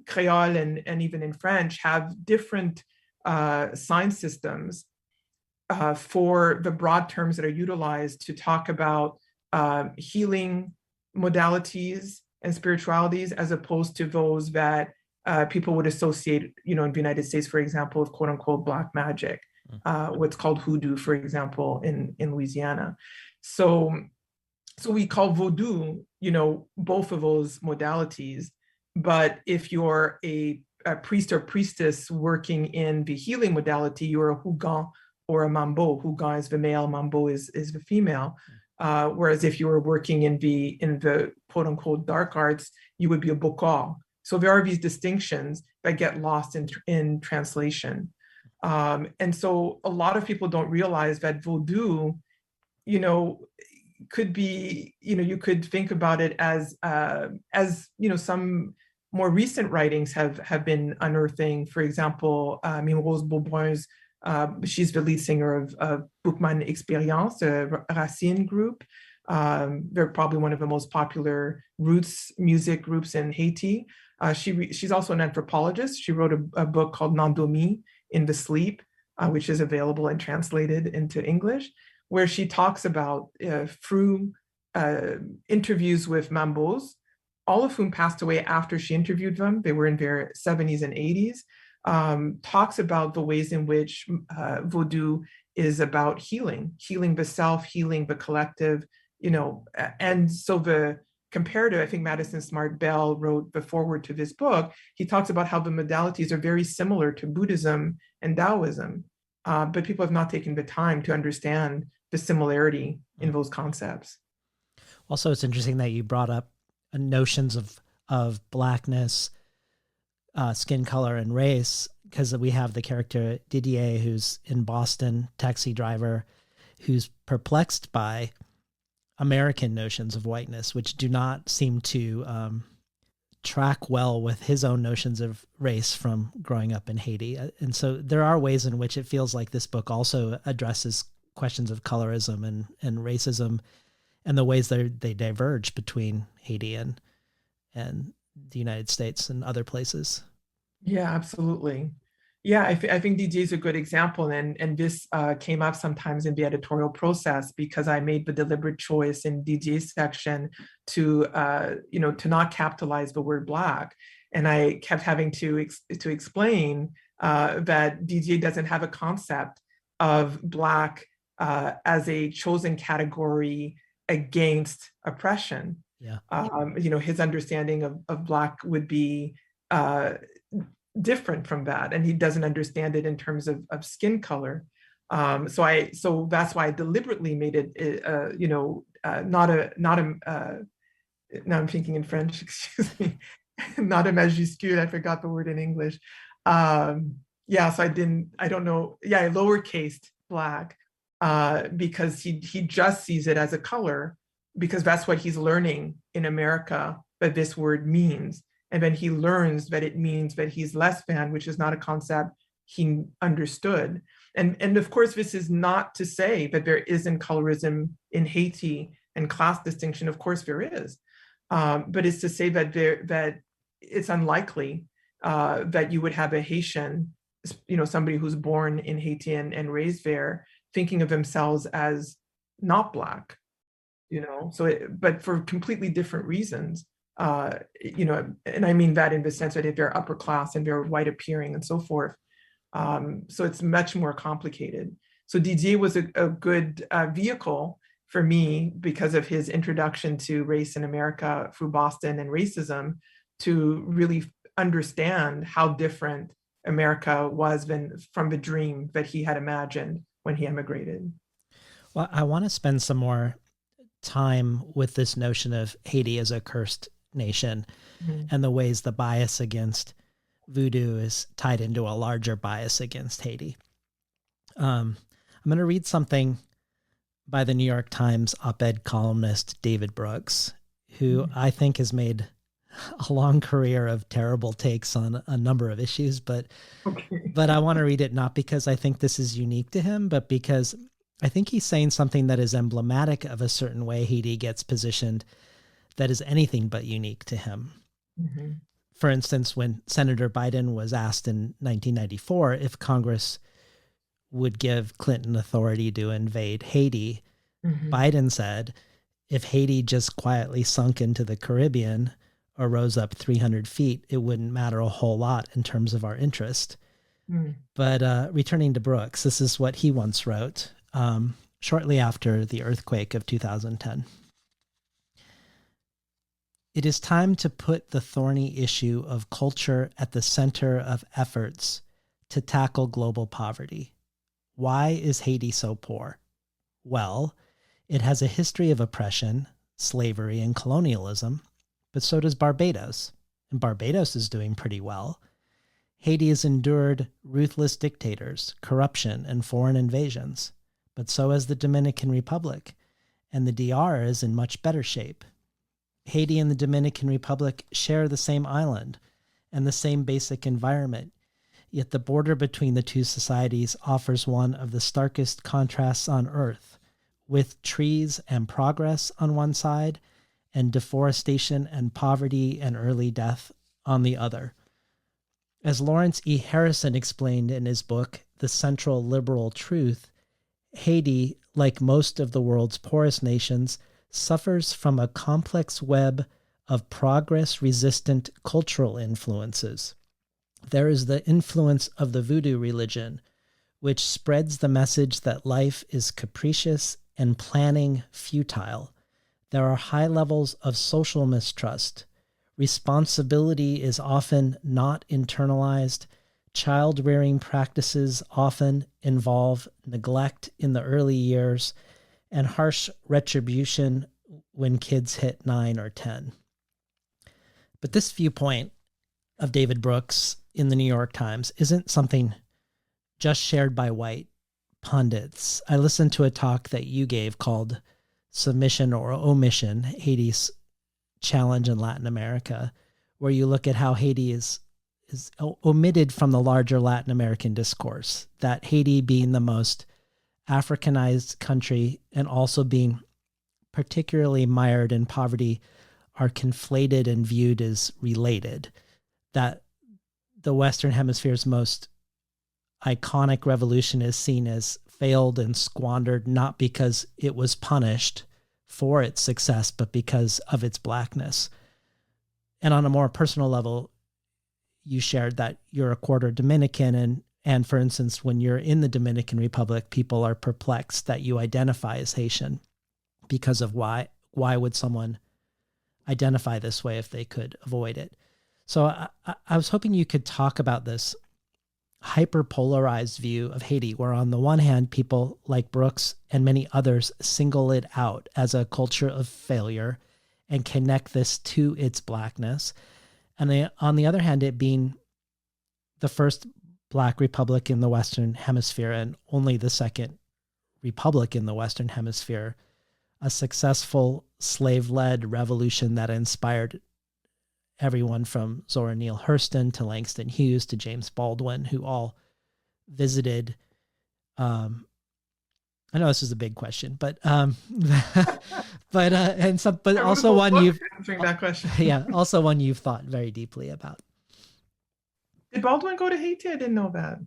Creole and even in French, have different sign systems for the broad terms that are utilized to talk about healing modalities and spiritualities, as opposed to those that people would associate, in the United States, for example, with quote unquote Black magic, what's called hoodoo, for example, in Louisiana. So we call Vodou, both of those modalities. But if you're a priest or priestess working in the healing modality, you're a Hougan or a Mambo. Hougan is the male, Mambo is the female. Whereas if you were working in the quote unquote dark arts, you would be a Bokor. So there are these distinctions that get lost in translation. And so a lot of people don't realize that Vodou, could be, you could think about it as some more recent writings have been unearthing. For example, Rose Beaubrun's, she's the lead singer of Boukman Experience, a Racine group. They're probably one of the most popular roots music groups in Haiti. She's also an anthropologist. She wrote a book called Nandomi, In the Sleep, which is available and translated into English, where she talks about, through interviews with Mambos, all of whom passed away after she interviewed them. They were in their 70s and 80s. Talks about the ways in which Vodou is about healing the self, healing the collective, and so comparative, I think Madison Smart Bell wrote the foreword to this book. He talks about how the modalities are very similar to Buddhism and Taoism, but people have not taken the time to understand the similarity in those concepts. Also, it's interesting that you brought up notions of blackness, skin color, and race, because we have the character Didier, who's in Boston, taxi driver, who's perplexed by American notions of whiteness, which do not seem to track well with his own notions of race from growing up in Haiti. And so there are ways in which it feels like this book also addresses questions of colorism and racism and the ways they diverge between Haiti and the United States and other places. Yeah, absolutely. Yeah, I think DJ is a good example, and this came up sometimes in the editorial process because I made the deliberate choice in DJ's section to to not capitalize the word Black, and I kept having to explain that DJ doesn't have a concept of Black as a chosen category against oppression. Yeah. His understanding of Black would be different from that, and he doesn't understand it in terms of skin color. So that's why I deliberately made it not a now I'm thinking in French, excuse me, not a majuscule, I forgot the word in English. So I don't know, lowercase Black, because he just sees it as a color, because that's what he's learning in America that this word means. And then he learns that it means that he's less than, which is not a concept he understood. And of course, this is not to say that there isn't colorism in Haiti and class distinction. Of course, there is. But it's to say that it's unlikely that you would have a Haitian, somebody who's born in Haiti and raised there, thinking of themselves as not Black, but for completely different reasons. And I mean that in the sense that if they're upper class and they're white appearing and so forth. So it's much more complicated. So Didier was a good vehicle for me because of his introduction to race in America through Boston and racism, to really understand how different America was from the dream that he had imagined when he emigrated. Well, I want to spend some more time with this notion of Haiti as a cursed nation, and the ways the bias against voodoo is tied into a larger bias against Haiti. I'm going to read something by the New York Times op-ed columnist David Brooks, who I think has made a long career of terrible takes on a number of issues, but I want to read it not because I think this is unique to him, but because I think he's saying something that is emblematic of a certain way Haiti gets positioned that is anything but unique to him. Mm-hmm. For instance, when Senator Biden was asked in 1994 if Congress would give Clinton authority to invade Haiti, Biden said, if Haiti just quietly sunk into the Caribbean or rose up 300 feet, it wouldn't matter a whole lot in terms of our interest. But returning to Brooks, this is what he once wrote shortly after the earthquake of 2010. It is time to put the thorny issue of culture at the center of efforts to tackle global poverty. Why is Haiti so poor? Well, it has a history of oppression, slavery, and colonialism, but so does Barbados, and Barbados is doing pretty well. Haiti has endured ruthless dictators, corruption, and foreign invasions, but so has the Dominican Republic, and the DR is in much better shape. Haiti and the Dominican Republic share the same island and the same basic environment, yet the border between the two societies offers one of the starkest contrasts on earth, with trees and progress on one side and deforestation and poverty and early death on the other. As Lawrence E. Harrison explained in his book, The Central Liberal Truth, Haiti, like most of the world's poorest nations, suffers from a complex web of progress-resistant cultural influences. There is the influence of the voodoo religion, which spreads the message that life is capricious and planning futile. There are high levels of social mistrust. Responsibility is often not internalized. Child-rearing practices often involve neglect in the early years and harsh retribution when kids hit 9 or 10. But this viewpoint of David Brooks in the New York Times isn't something just shared by white pundits. I listened to a talk that you gave called Submission or Omission, Haiti's Challenge in Latin America, where you look at how Haiti is omitted from the larger Latin American discourse, that Haiti being the most Africanized country and also being particularly mired in poverty are conflated and viewed as related, that the Western Hemisphere's most iconic revolution is seen as failed and squandered, not because it was punished for its success, but because of its blackness. And on a more personal level, you shared that you're a quarter Dominican, and for instance, when you're in the Dominican Republic, people are perplexed that you identify as Haitian because of why would someone identify this way if they could avoid it. So I was hoping you could talk about this hyperpolarized view of Haiti, where on the one hand, people like Brooks and many others single it out as a culture of failure and connect this to its blackness. And on the other hand, it being the first Black republic in the Western Hemisphere and only the second republic in the Western Hemisphere, a successful slave-led revolution that inspired everyone from Zora Neale Hurston to Langston Hughes to James Baldwin, who all visited. I know this is a big question, but but also one you've answering that question. Yeah, also one you've thought very deeply about. Did Baldwin go to Haiti? I didn't know that.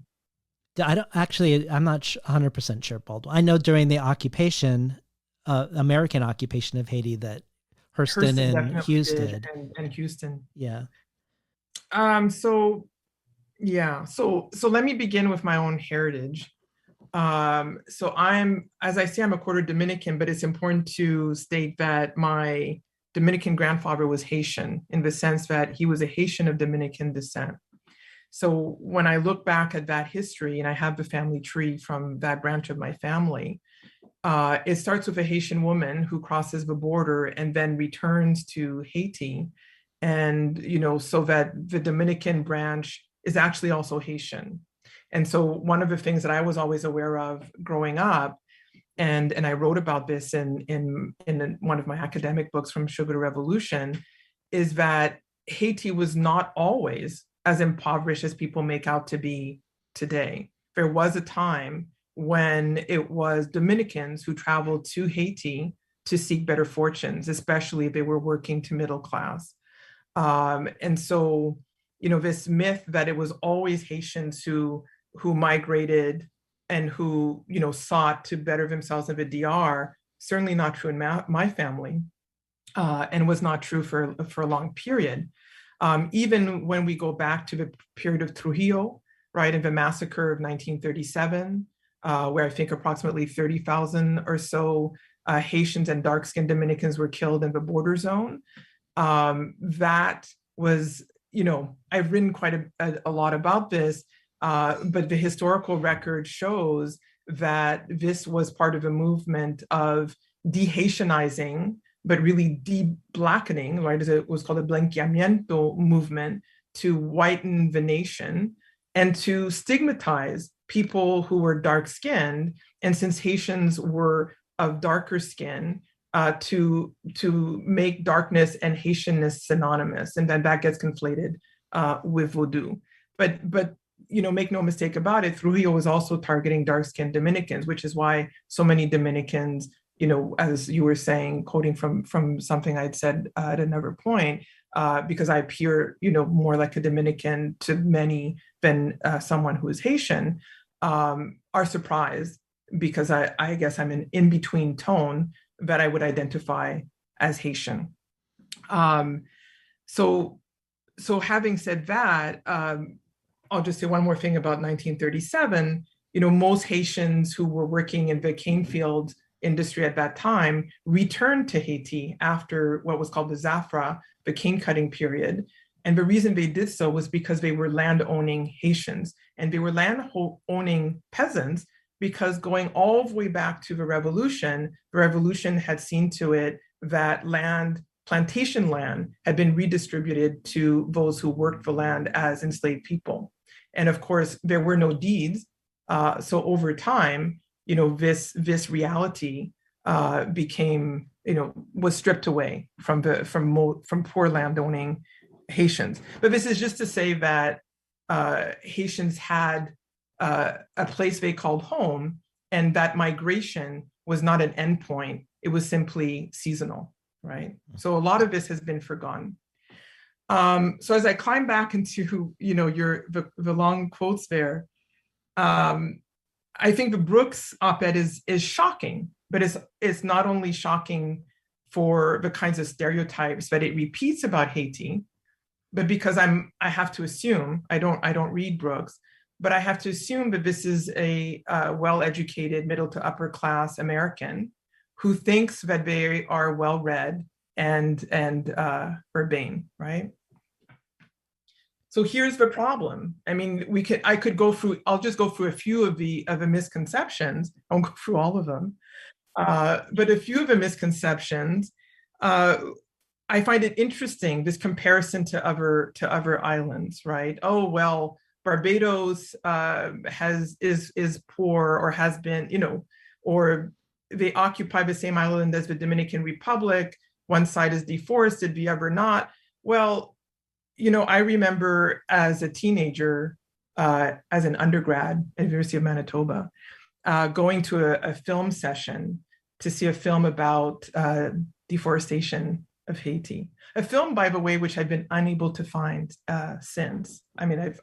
I'm not 100% sure Baldwin. I know during the occupation, American occupation of Haiti, that Hurston and Hughes did. And Houston. Yeah. So let me begin with my own heritage. So as I say, I'm a quarter Dominican, but it's important to state that my Dominican grandfather was Haitian in the sense that he was a Haitian of Dominican descent. So when I look back at that history, and I have the family tree from that branch of my family, it starts with a Haitian woman who crosses the border and then returns to Haiti. And, so that the Dominican branch is actually also Haitian. And so one of the things that I was always aware of growing up, and I wrote about this in one of my academic books from Sugar Revolution, is that Haiti was not always as impoverished as people make out to be today. There was a time when it was Dominicans who traveled to Haiti to seek better fortunes, especially if they were working to middle class. And so, this myth that it was always Haitians who migrated and who, sought to better themselves in the DR, certainly not true in my family, and was not true for a long period. Even when we go back to the period of Trujillo, right, in the massacre of 1937, where I think approximately 30,000 or so Haitians and dark-skinned Dominicans were killed in the border zone. That was, I've written quite a lot about this, but the historical record shows that this was part of a movement of de-Haitianizing, but really de-blackening, right, as it was called a blanqueamiento movement, to whiten the nation and to stigmatize people who were dark-skinned. And since Haitians were of darker skin, to make darkness and Haitianness synonymous, and then that gets conflated with Vodou. But make no mistake about it, Trujillo was also targeting dark-skinned Dominicans, which is why so many Dominicans, as you were saying, quoting from something I'd said at another point, because I appear, more like a Dominican to many than someone who is Haitian, are surprised because I guess I'm an in-between tone that I would identify as Haitian. So having said that, I'll just say one more thing about 1937. Most Haitians who were working in the cane fields industry at that time returned to Haiti after what was called the Zafra, the cane cutting period. And the reason they did so was because they were land-owning Haitians, and they were land-owning peasants because going all the way back to the revolution had seen to it that plantation land had been redistributed to those who worked the land as enslaved people. And of course, there were no deeds. So over time, this reality became, was stripped away from poor landowning Haitians. But this is just to say that Haitians had a place they called home, and that migration was not an endpoint. It was simply seasonal, right? So a lot of this has been forgotten. So as I climb back into, the long quotes there, I think the Brooks op-ed is shocking, but it's not only shocking for the kinds of stereotypes that it repeats about Haiti, but because I have to assume, I don't read Brooks, but I have to assume that this is a well-educated middle to upper class American who thinks that they are well-read and urbane, right? So here's the problem. I mean, I'll just go through a few of the misconceptions. I won't go through all of them, but a few of the misconceptions. I find it interesting, this comparison to other islands, right? Oh, well, Barbados is poor, or has been, or they occupy the same island as the Dominican Republic. One side is deforested, the other not. Well, I remember as a teenager, as an undergrad at the University of Manitoba, going to a film session to see a film about deforestation of Haiti. A film, by the way, which I've been unable to find since. I mean,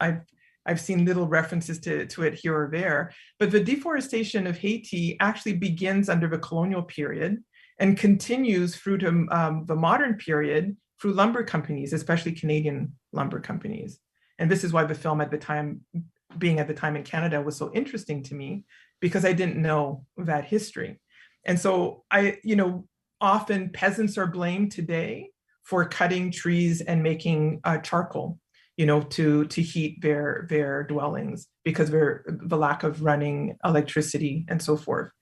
I've seen little references to it here or there, but the deforestation of Haiti actually begins under the colonial period and continues through to the modern period through lumber companies, especially Canadian lumber companies. And this is why the film being at the time in Canada was so interesting to me, because I didn't know that history. And so often peasants are blamed today for cutting trees and making charcoal, to heat their dwellings because of the lack of running electricity and so forth.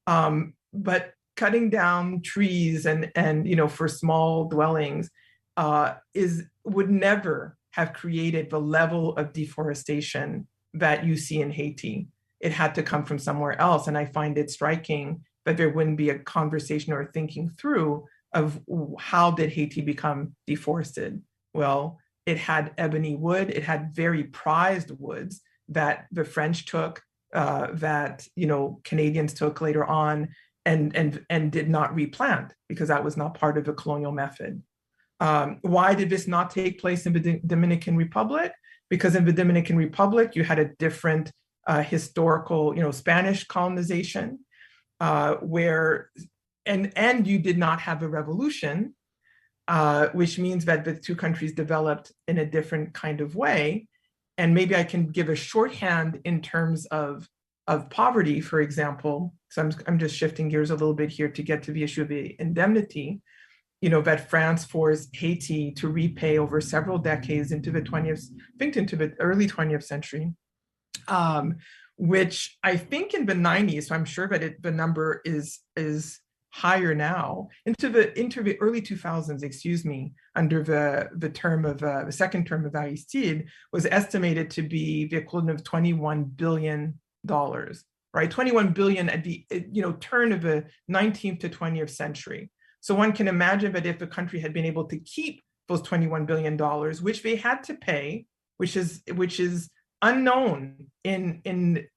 But cutting down trees and for small dwellings would never have created the level of deforestation that you see in Haiti. It had to come from somewhere else. And I find it striking that there wouldn't be a conversation or thinking through of how did Haiti become deforested? Well, it had ebony wood, it had very prized woods that the French took, that Canadians took later on, and did not replant because that was not part of the colonial method. Why did this not take place in the Dominican Republic? Because in the Dominican Republic, you had a different historical, Spanish colonization, where you did not have a revolution, which means that the two countries developed in a different kind of way. And maybe I can give a shorthand in terms of poverty, for example. So I'm just shifting gears a little bit here to get to the issue of the indemnity. That France forced Haiti to repay over several decades into the early 20th century, which I think in the 90s, so I'm sure that the number is higher now, into the early 2000s, under the second term of Aristide, was estimated to be the equivalent of $21 billion, right? 21 billion at the turn of the 19th to 20th century. So one can imagine that if the country had been able to keep those $21 billion, which they had to pay, which is unknown in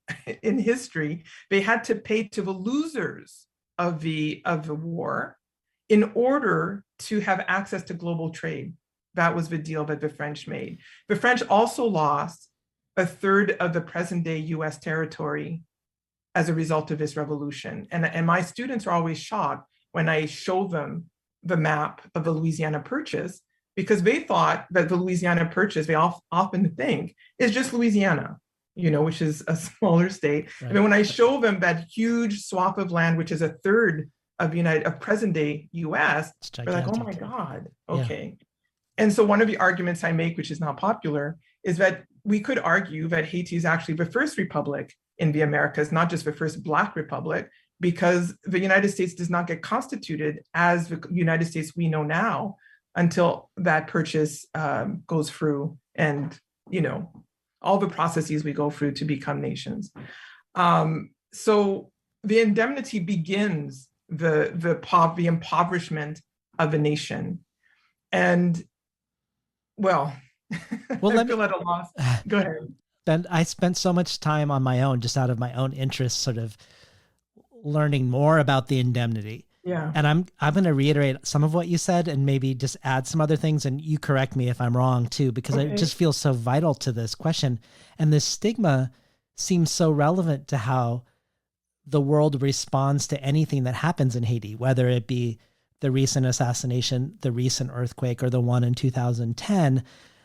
history, they had to pay to the losers of the war in order to have access to global trade. That was the deal that the French made. The French also lost a third of the present-day US territory as a result of this revolution. And my students are always shocked when I show them the map of the Louisiana Purchase, because they thought that the Louisiana Purchase, they often think, is just Louisiana. which is a smaller state. Right. I mean, when I show them that huge swath of land, which is a third of present day US, they're like, oh my God, okay. Yeah. And so one of the arguments I make, which is not popular, is that we could argue that Haiti is actually the first republic in the Americas, not just the first Black republic, because the United States does not get constituted as the United States we know now until that purchase goes through, and all the processes we go through to become nations. So the indemnity begins the impoverishment of a nation. And well, I feel at a loss. Go ahead. Then I spent so much time on my own, just out of my own interest, sort of learning more about the indemnity. Yeah. And I'm going to reiterate some of what you said and maybe just add some other things. And you correct me if I'm wrong too, because it just feels so vital to this question. And this stigma seems so relevant to how the world responds to anything that happens in Haiti, whether it be the recent assassination, the recent earthquake, or the one in 2010.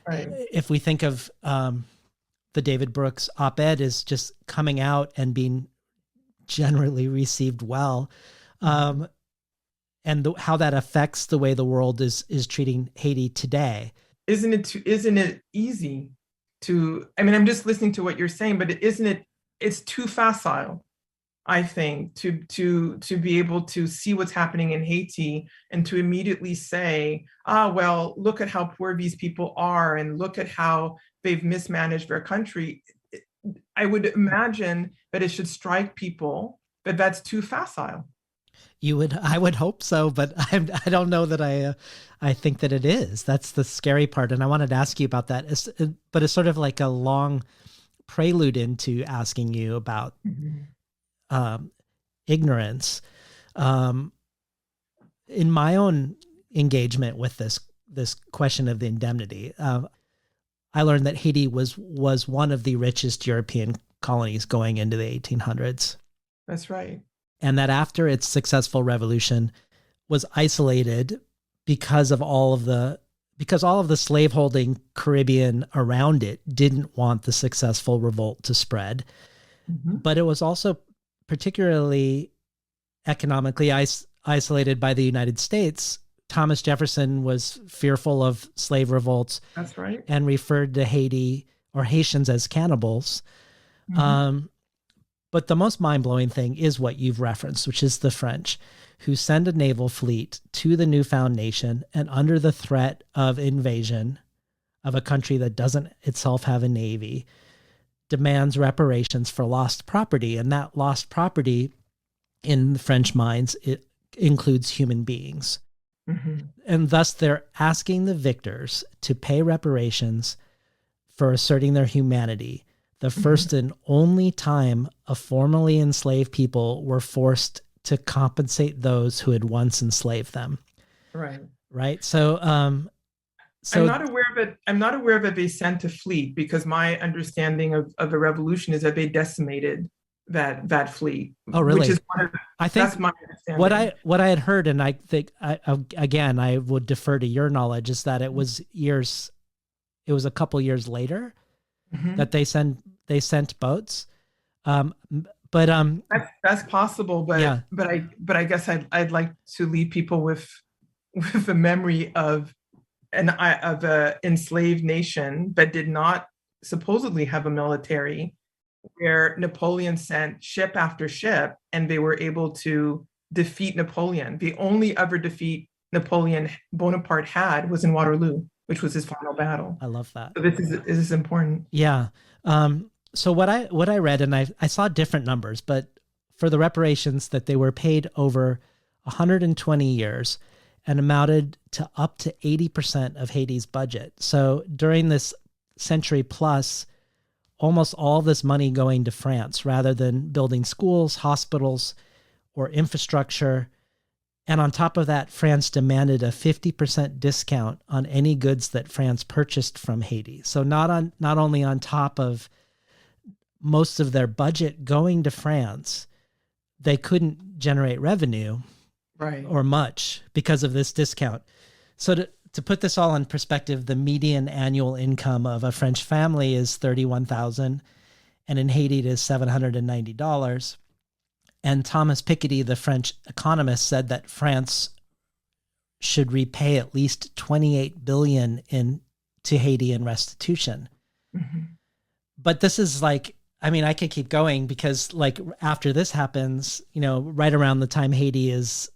Right. If we think of the David Brooks op-ed is just coming out and being generally received well, and how that affects the way the world is treating Haiti today. Isn't it easy to, I mean, I'm just listening to what you're saying, but it's too facile, I think, to be able to see what's happening in Haiti and to immediately say, well, look at how poor these people are and look at how they've mismanaged their country. I would imagine that it should strike people that that's too facile. I would hope so, but I don't know that I think that it is. That's the scary part. And I wanted to ask you about that, but it's sort of like a long prelude into asking you about ignorance. In my own engagement with this question of the indemnity, I learned that Haiti was one of the richest European colonies going into the 1800s. That's right. And that after its successful revolution was isolated because all of the slaveholding Caribbean around it didn't want the successful revolt to spread. Mm-hmm. But it was also particularly economically isolated by the United States. Thomas Jefferson was fearful of slave revolts. That's right. And referred to Haiti or Haitians as cannibals. Mm-hmm. But the most mind-blowing thing is what you've referenced, which is the French, who send a naval fleet to the newfound nation and under the threat of invasion of a country that doesn't itself have a navy, demands reparations for lost property. And that lost property, in the French minds, it includes human beings. Mm-hmm. And thus they're asking the victors to pay reparations for asserting their humanity. The first and only time a formerly enslaved people were forced to compensate those who had once enslaved them. Right. Right. So I'm not aware that they sent a fleet, because my understanding of the revolution is that they decimated that fleet. Oh, really? Which is that's my understanding. What I had heard, and I think I would defer to your knowledge, is that it was a couple years later that they sent boats. But that's possible. But yeah. but I guess I'd like to leave people with the memory of an enslaved nation that did not supposedly have a military, where Napoleon sent ship after ship and they were able to defeat Napoleon. The only other defeat Napoleon Bonaparte had was in Waterloo, which was his final battle. I love that. So this is important. Yeah. So what I read, and I saw different numbers, but for the reparations, that they were paid over 120 years and amounted to up to 80% of Haiti's budget. So during this century plus, almost all this money going to France rather than building schools, hospitals, or infrastructure. And on top of that, France demanded a 50% discount on any goods that France purchased from Haiti. So not only on top of most of their budget going to France, they couldn't generate revenue, right, or much, because of this discount. So to put this all in perspective, the median annual income of a French family is $31,000, and in Haiti it is $790. And Thomas Piketty, the French economist, said that France should repay at least 28 billion to Haiti in restitution. Mm-hmm. But this is like, I mean, I could keep going because like after this happens, right around the time Haiti is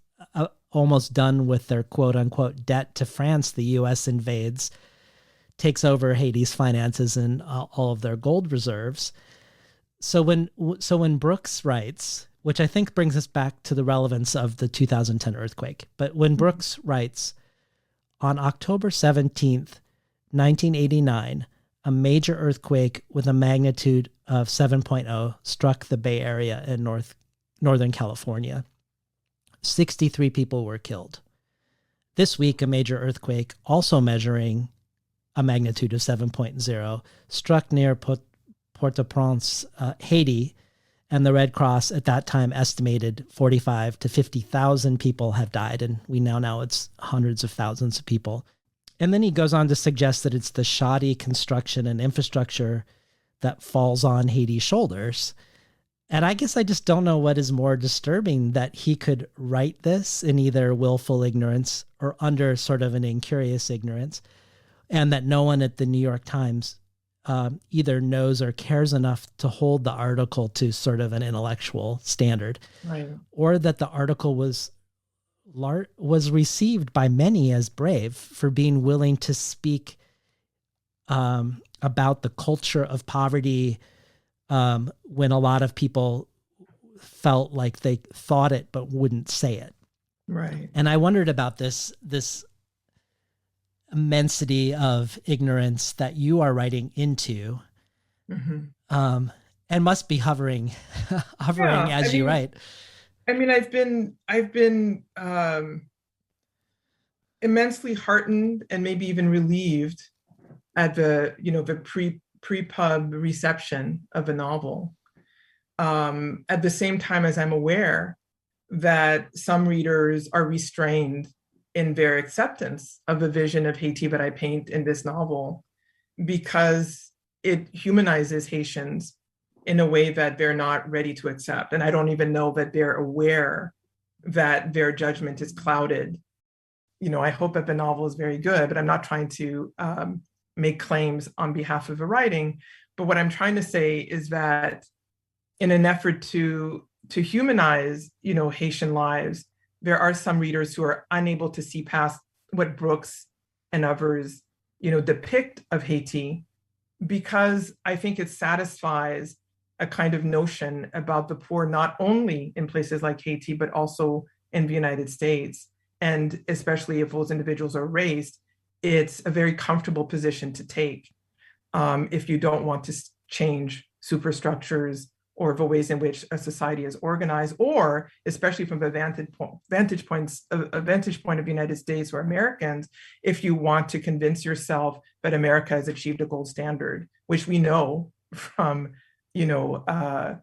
almost done with their quote unquote debt to France, the US invades, takes over Haiti's finances and all of their gold reserves. So when Brooks writes, which I think brings us back to the relevance of the 2010 earthquake, but when Brooks writes, on October 17th, 1989, a major earthquake with a magnitude of 7.0 struck the Bay Area in Northern California. 63 people were killed. This week, a major earthquake, also measuring a magnitude of 7.0, struck near Port-au-Prince, Haiti, and the Red Cross at that time estimated 45 to 50,000 people have died, and we now know it's hundreds of thousands of people. And then he goes on to suggest that it's the shoddy construction and infrastructure that falls on Haiti's shoulders. And I guess I just don't know what is more disturbing, that he could write this in either willful ignorance or under sort of an incurious ignorance, and that no one at the New York Times either knows or cares enough to hold the article to sort of an intellectual standard, Right. or that the article was received by many as brave for being willing to speak about the culture of poverty when a lot of people felt like they thought it but wouldn't say it. Right. And I wondered about this immensity of ignorance that you are writing into, Mm-hmm. and must be hovering as you write. I mean, I've been immensely heartened and maybe even relieved at the pre-pub reception of a novel. At the same time as I'm aware that some readers are restrained in their acceptance of the vision of Haiti that I paint in this novel, because it humanizes Haitians in a way that they're not ready to accept. And I don't even know that they're aware that their judgment is clouded. I hope that the novel is very good, but I'm not trying to make claims on behalf of the writing. But what I'm trying to say is that in an effort to humanize, Haitian lives, there are some readers who are unable to see past what Brooks and others, depict of Haiti, because I think it satisfies a kind of notion about the poor, not only in places like Haiti, but also in the United States. And especially if those individuals are raised, it's a very comfortable position to take if you don't want to change superstructures or the ways in which a society is organized, or especially from the vantage point of the United States or Americans, if you want to convince yourself that America has achieved a gold standard, which we know from the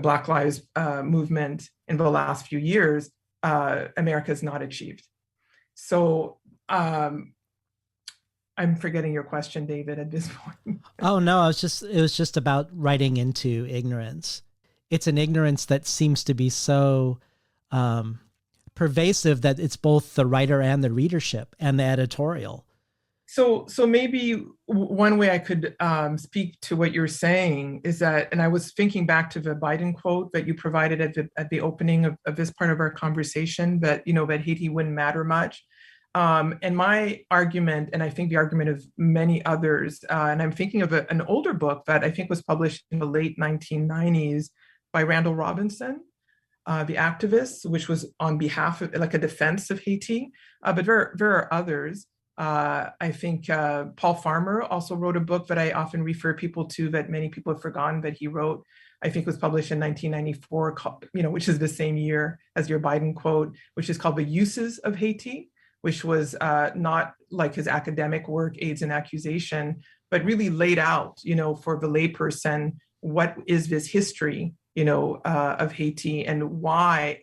Black Lives movement in the last few years, America has not achieved. So I'm forgetting your question, David, at this point. Oh no, it was just about writing into ignorance. It's an ignorance that seems to be so pervasive that it's both the writer and the readership and the editorial. So maybe one way I could speak to what you're saying is that, and I was thinking back to the Biden quote that you provided at the opening of this part of our conversation, that that Haiti wouldn't matter much. And my argument, and I think the argument of many others, and I'm thinking of an older book that I think was published in the late 1990s by Randall Robinson, the activist, which was on behalf of, like, a defense of Haiti. But there are others. I think Paul Farmer also wrote a book that I often refer people to, that many people have forgotten that he wrote. I think was published in 1994, which is the same year as your Biden quote, which is called The Uses of Haiti, which was not like his academic work, AIDS and Accusation, but really laid out, for the layperson, what is this history, of Haiti, and why,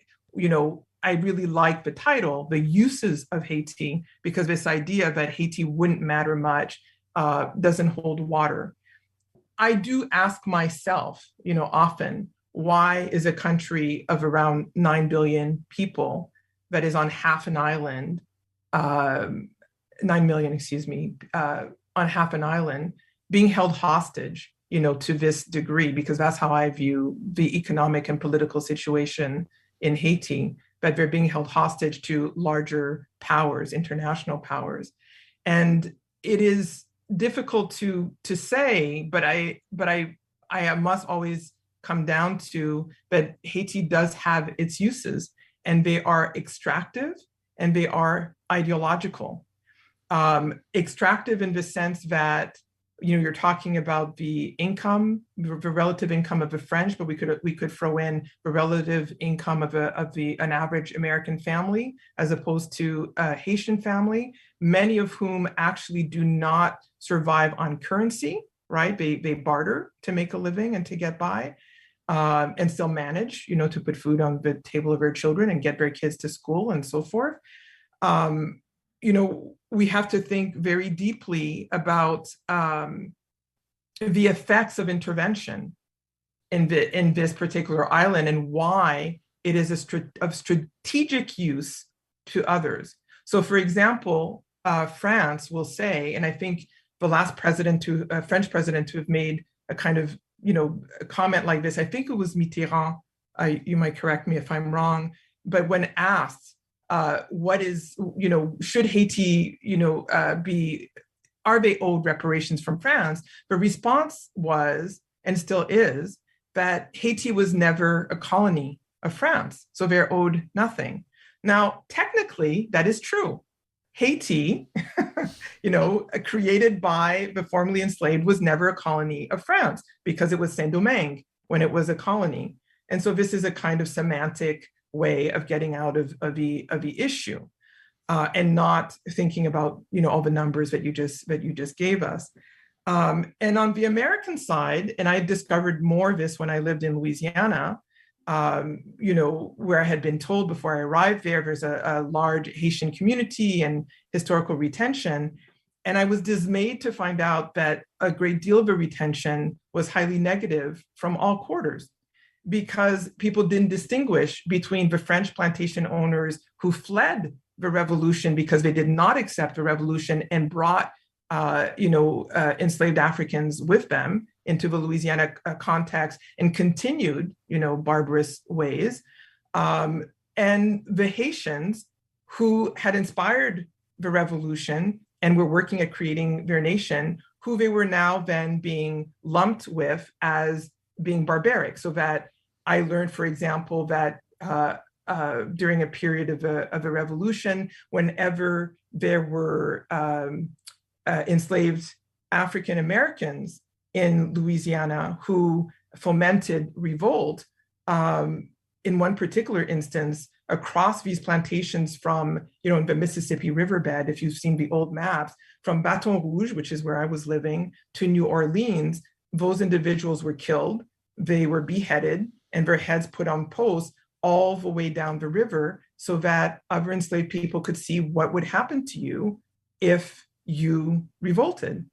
I really like the title, The Uses of Haiti, because this idea that Haiti wouldn't matter much doesn't hold water. I do ask myself, often, why is a country of around 9 billion people that is on half an island, 9 million, excuse me, on half an island, being held hostage, to this degree, because that's how I view the economic and political situation in Haiti, that they're being held hostage to larger powers, international powers. And it is difficult to say, but I must always come down to that Haiti does have its uses, and they are extractive and they are ideological. Extractive in the sense that you're talking about the income, the relative income of the French, but we could throw in the relative income of an average American family as opposed to a Haitian family, many of whom actually do not survive on currency, right? They barter to make a living and to get by, and still manage, to put food on the table of their children and get their kids to school and so forth. We have to think very deeply about the effects of intervention in this particular island and why it is of strategic use to others. So, for example, France will say, and I think the last French president to have made a kind of, a comment like this, I think it was Mitterrand, you might correct me if I'm wrong, but when asked, what is, should Haiti, are they owed reparations from France? The response was, and still is, that Haiti was never a colony of France, so they're owed nothing. Now, technically, that is true. Haiti, created by the formerly enslaved, was never a colony of France because it was Saint-Domingue when it was a colony. And so this is a kind of semantic way of getting out of the issue, and not thinking about all the numbers that you just gave us. And on the American side, and I discovered more of this when I lived in Louisiana, where I had been told before I arrived there's a large Haitian community and historical retention. And I was dismayed to find out that a great deal of the retention was highly negative from all quarters, because people didn't distinguish between the French plantation owners who fled the revolution because they did not accept the revolution and brought enslaved Africans with them into the Louisiana context and continued, barbarous ways. And the Haitians who had inspired the revolution and were working at creating their nation, who they were now then being lumped with as being barbaric. So that I learned, for example, that during a period of a revolution, whenever there were enslaved African Americans in Louisiana who fomented revolt, in one particular instance, across these plantations from, in the Mississippi riverbed, if you've seen the old maps, from Baton Rouge, which is where I was living, to New Orleans, those individuals were killed, they were beheaded, and their heads put on posts all the way down the river so that other enslaved people could see what would happen to you if you revolted.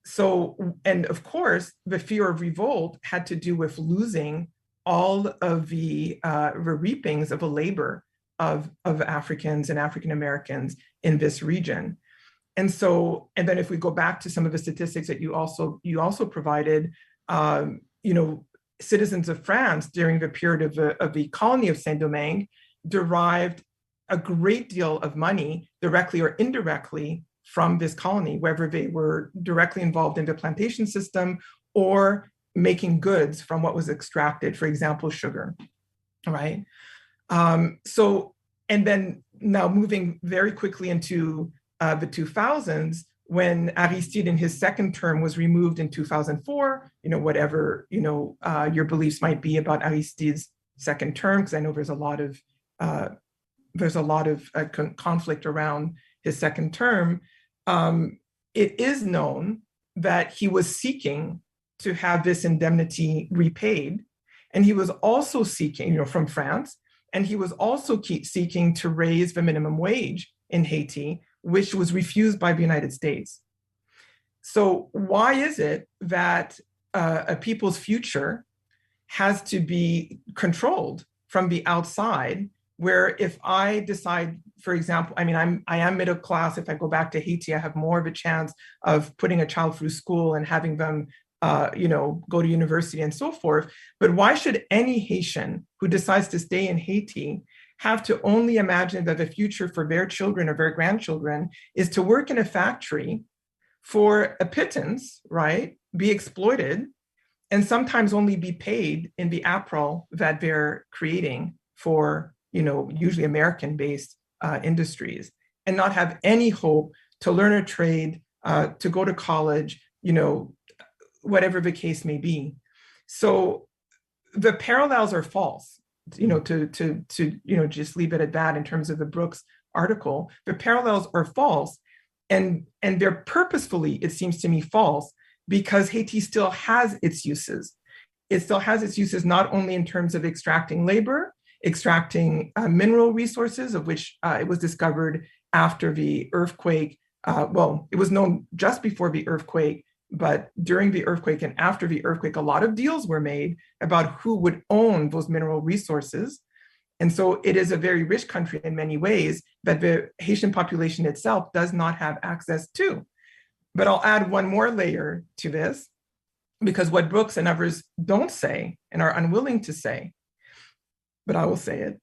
So, and of course, the fear of revolt had to do with losing all of the reapings of the labor of Africans and African Americans in this region. And so, and then if we go back to some of the statistics that you also provided, citizens of France during the period of the colony of Saint-Domingue derived a great deal of money, directly or indirectly, from this colony, whether they were directly involved in the plantation system or making goods from what was extracted, for example, sugar, right? So, and then now moving very quickly into the 2000s, when Aristide in his second term was removed in 2004, whatever, your beliefs might be about Aristide's second term, because I know there's a lot of conflict around his second term. It is known that he was seeking to have this indemnity repaid. And he was also seeking, from France, and he was also seeking to raise the minimum wage in Haiti, which was refused by the United States. So why is it that a people's future has to be controlled from the outside, where if I decide, for example, I mean, I am middle class. If I go back to Haiti, I have more of a chance of putting a child through school and having them, go to university and so forth. But why should any Haitian who decides to stay in Haiti have to only imagine that the future for their children or their grandchildren is to work in a factory for a pittance, right? Be exploited, and sometimes only be paid in the apparel that they're creating for, usually American-based industries, and not have any hope to learn a trade, to go to college, whatever the case may be. So the parallels are false, to just leave it at that in terms of the Brooks article. The parallels are false, and they're purposefully, it seems to me, false, because Haiti still has its uses. It still has its uses not only in terms of extracting labor, extracting mineral resources, of which it was discovered after the earthquake. It was known just before the earthquake, but during the earthquake and after the earthquake, a lot of deals were made about who would own those mineral resources. And so it is a very rich country in many ways that the Haitian population itself does not have access to. But I'll add one more layer to this, because what Brooks and others don't say and are unwilling to say, but I will say it,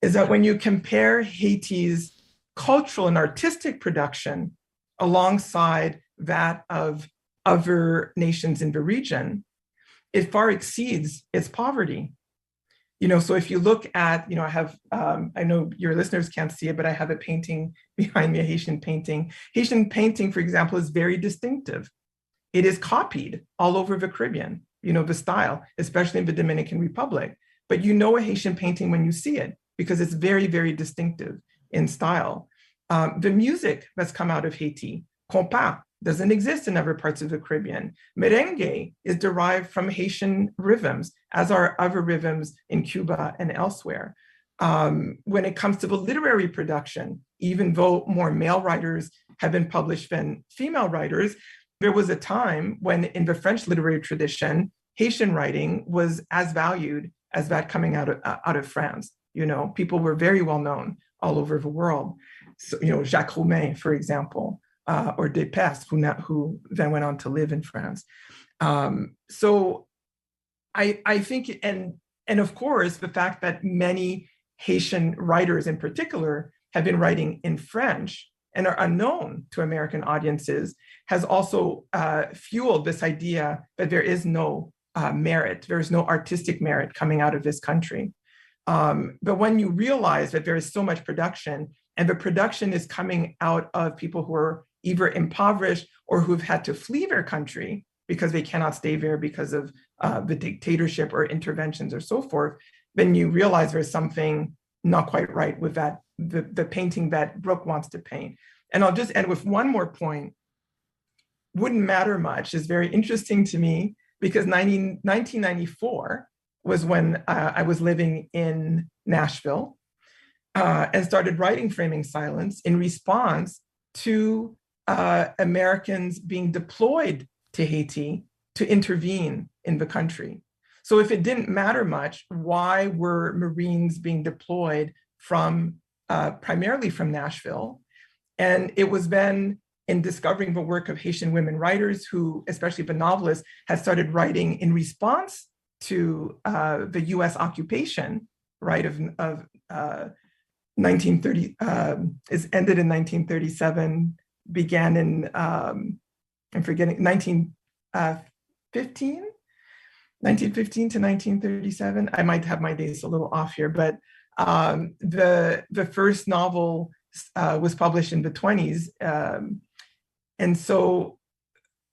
is that when you compare Haiti's cultural and artistic production alongside that of other nations in the region, it far exceeds its poverty. So if you look at, I have, I know your listeners can't see it, but I have a painting behind me, a Haitian painting. Haitian painting, for example, is very distinctive. It is copied all over the Caribbean, the style, especially in the Dominican Republic. But a Haitian painting when you see it, because it's very, very distinctive in style. The music that's come out of Haiti, compas, doesn't exist in other parts of the Caribbean. Merengue is derived from Haitian rhythms, as are other rhythms in Cuba and elsewhere. When it comes to the literary production, even though more male writers have been published than female writers, there was a time when in the French literary tradition, Haitian writing was as valued as that coming out of France. People were very well known all over the world. So, Jacques Roumain, for example, or Despès, who then went on to live in France. So I think, and of course, the fact that many Haitian writers in particular have been writing in French and are unknown to American audiences has also fueled this idea that there is no merit, there is no artistic merit coming out of this country. But when you realize that there is so much production, and the production is coming out of people who are either impoverished or who've had to flee their country because they cannot stay there because of the dictatorship or interventions or so forth, then you realize there's something not quite right with that, the painting that Brooke wants to paint. And I'll just end with one more point. Wouldn't matter much is very interesting to me, because 1994 was when I was living in Nashville and started writing Framing Silence in response to Americans being deployed to Haiti to intervene in the country. So if it didn't matter much, why were Marines being deployed primarily from Nashville? And it was then in discovering the work of Haitian women writers who, especially the novelists, had started writing in response to the US occupation, right, of 1930, is ended in 1937, began in, I'm forgetting, 1915 to 1937. I might have my days a little off here, but the first novel was published in the 20s. And so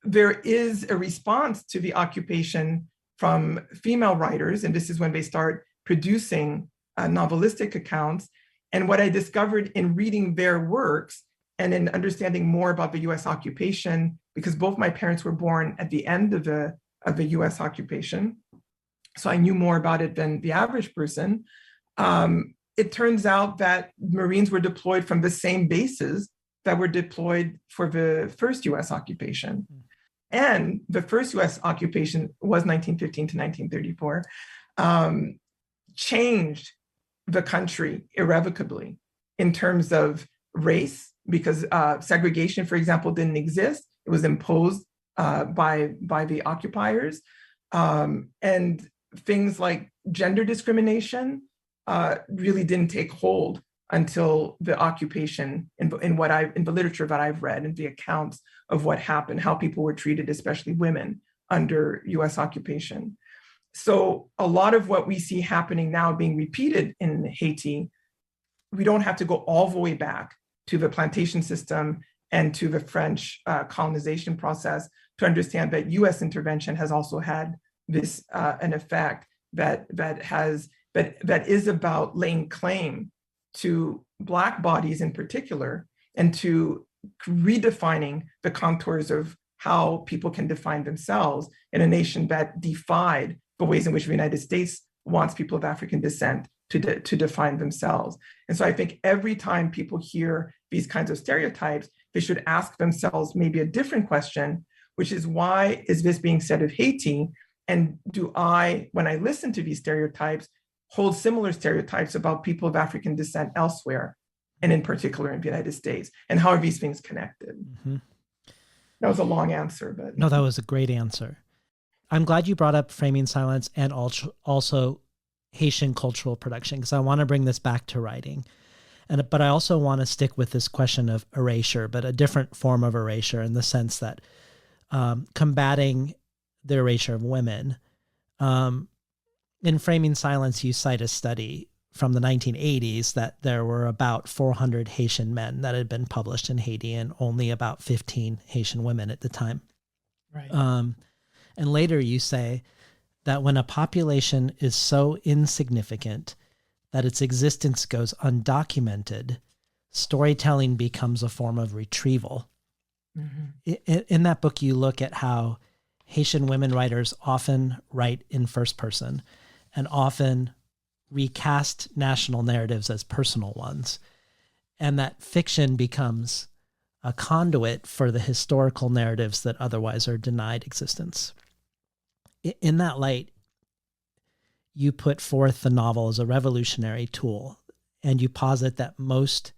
there is a response to the occupation from female writers, and this is when they start producing novelistic accounts. And what I discovered in reading their works and in understanding more about the US occupation, because both my parents were born at the end of the US occupation, so I knew more about it than the average person. It turns out that Marines were deployed from the same bases that were deployed for the first US occupation. And the first US occupation was 1915 to 1934, changed the country irrevocably in terms of race, because segregation, for example, didn't exist. It was imposed by the occupiers. And things like gender discrimination really didn't take hold until the occupation, in the literature that I've read, and the accounts of what happened, how people were treated, especially women, under US occupation. So a lot of what we see happening now being repeated in Haiti, we don't have to go all the way back to the plantation system and to the French colonization process to understand that US intervention has also had this an effect that is about laying claim to Black bodies in particular, and to redefining the contours of how people can define themselves in a nation that defied the ways in which the United States wants people of African descent to define themselves. And so I think every time people hear these kinds of stereotypes, they should ask themselves maybe a different question, which is, why is this being said of Haiti? And do I, when I listen to these stereotypes, hold similar stereotypes about people of African descent elsewhere, and in particular in the United States? And how are these things connected? Mm-hmm. That was a long answer, but no, that was a great answer. I'm glad you brought up framing silence and also Haitian cultural production, because I want to bring this back to writing. But I also want to stick with this question of erasure, but a different form of erasure, in the sense that combating the erasure of women. In Framing Silence, you cite a study from the 1980s that there were about 400 Haitian men that had been published in Haiti, and only about 15 Haitian women at the time. Right. And later you say that when a population is so insignificant that its existence goes undocumented, storytelling becomes a form of retrieval. Mm-hmm. In that book, you look at how Haitian women writers often write in first person and often recast national narratives as personal ones, and that fiction becomes a conduit for the historical narratives that otherwise are denied existence. In that light, you put forth the novel as a revolutionary tool, and you posit that most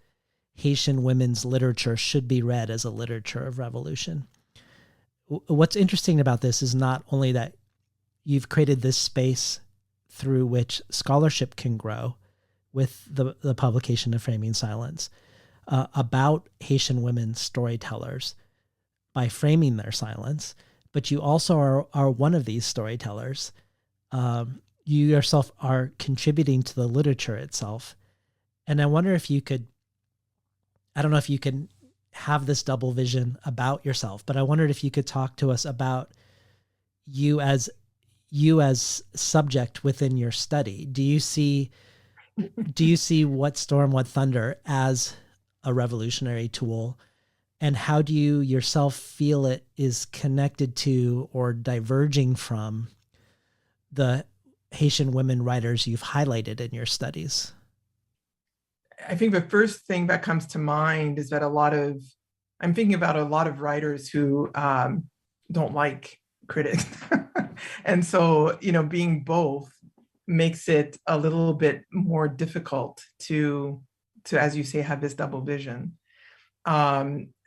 Haitian women's literature should be read as a literature of revolution. What's interesting about this is not only that you've created this space through which scholarship can grow with the publication of Framing Silence about Haitian women storytellers by framing their silence, but you also are one of these storytellers. You yourself are contributing to the literature itself. And I wonder if you could, I don't know if you can have this double vision about yourself, but I wondered if you could talk to us about you as subject within your study. Do you see What Storm, What Thunder as a revolutionary tool? And how do you yourself feel it is connected to or diverging from the Haitian women writers you've highlighted in your studies? I think the first thing that comes to mind is that I'm thinking about a lot of writers who don't like critics. And so, being both makes it a little bit more difficult to, as you say, have this double vision.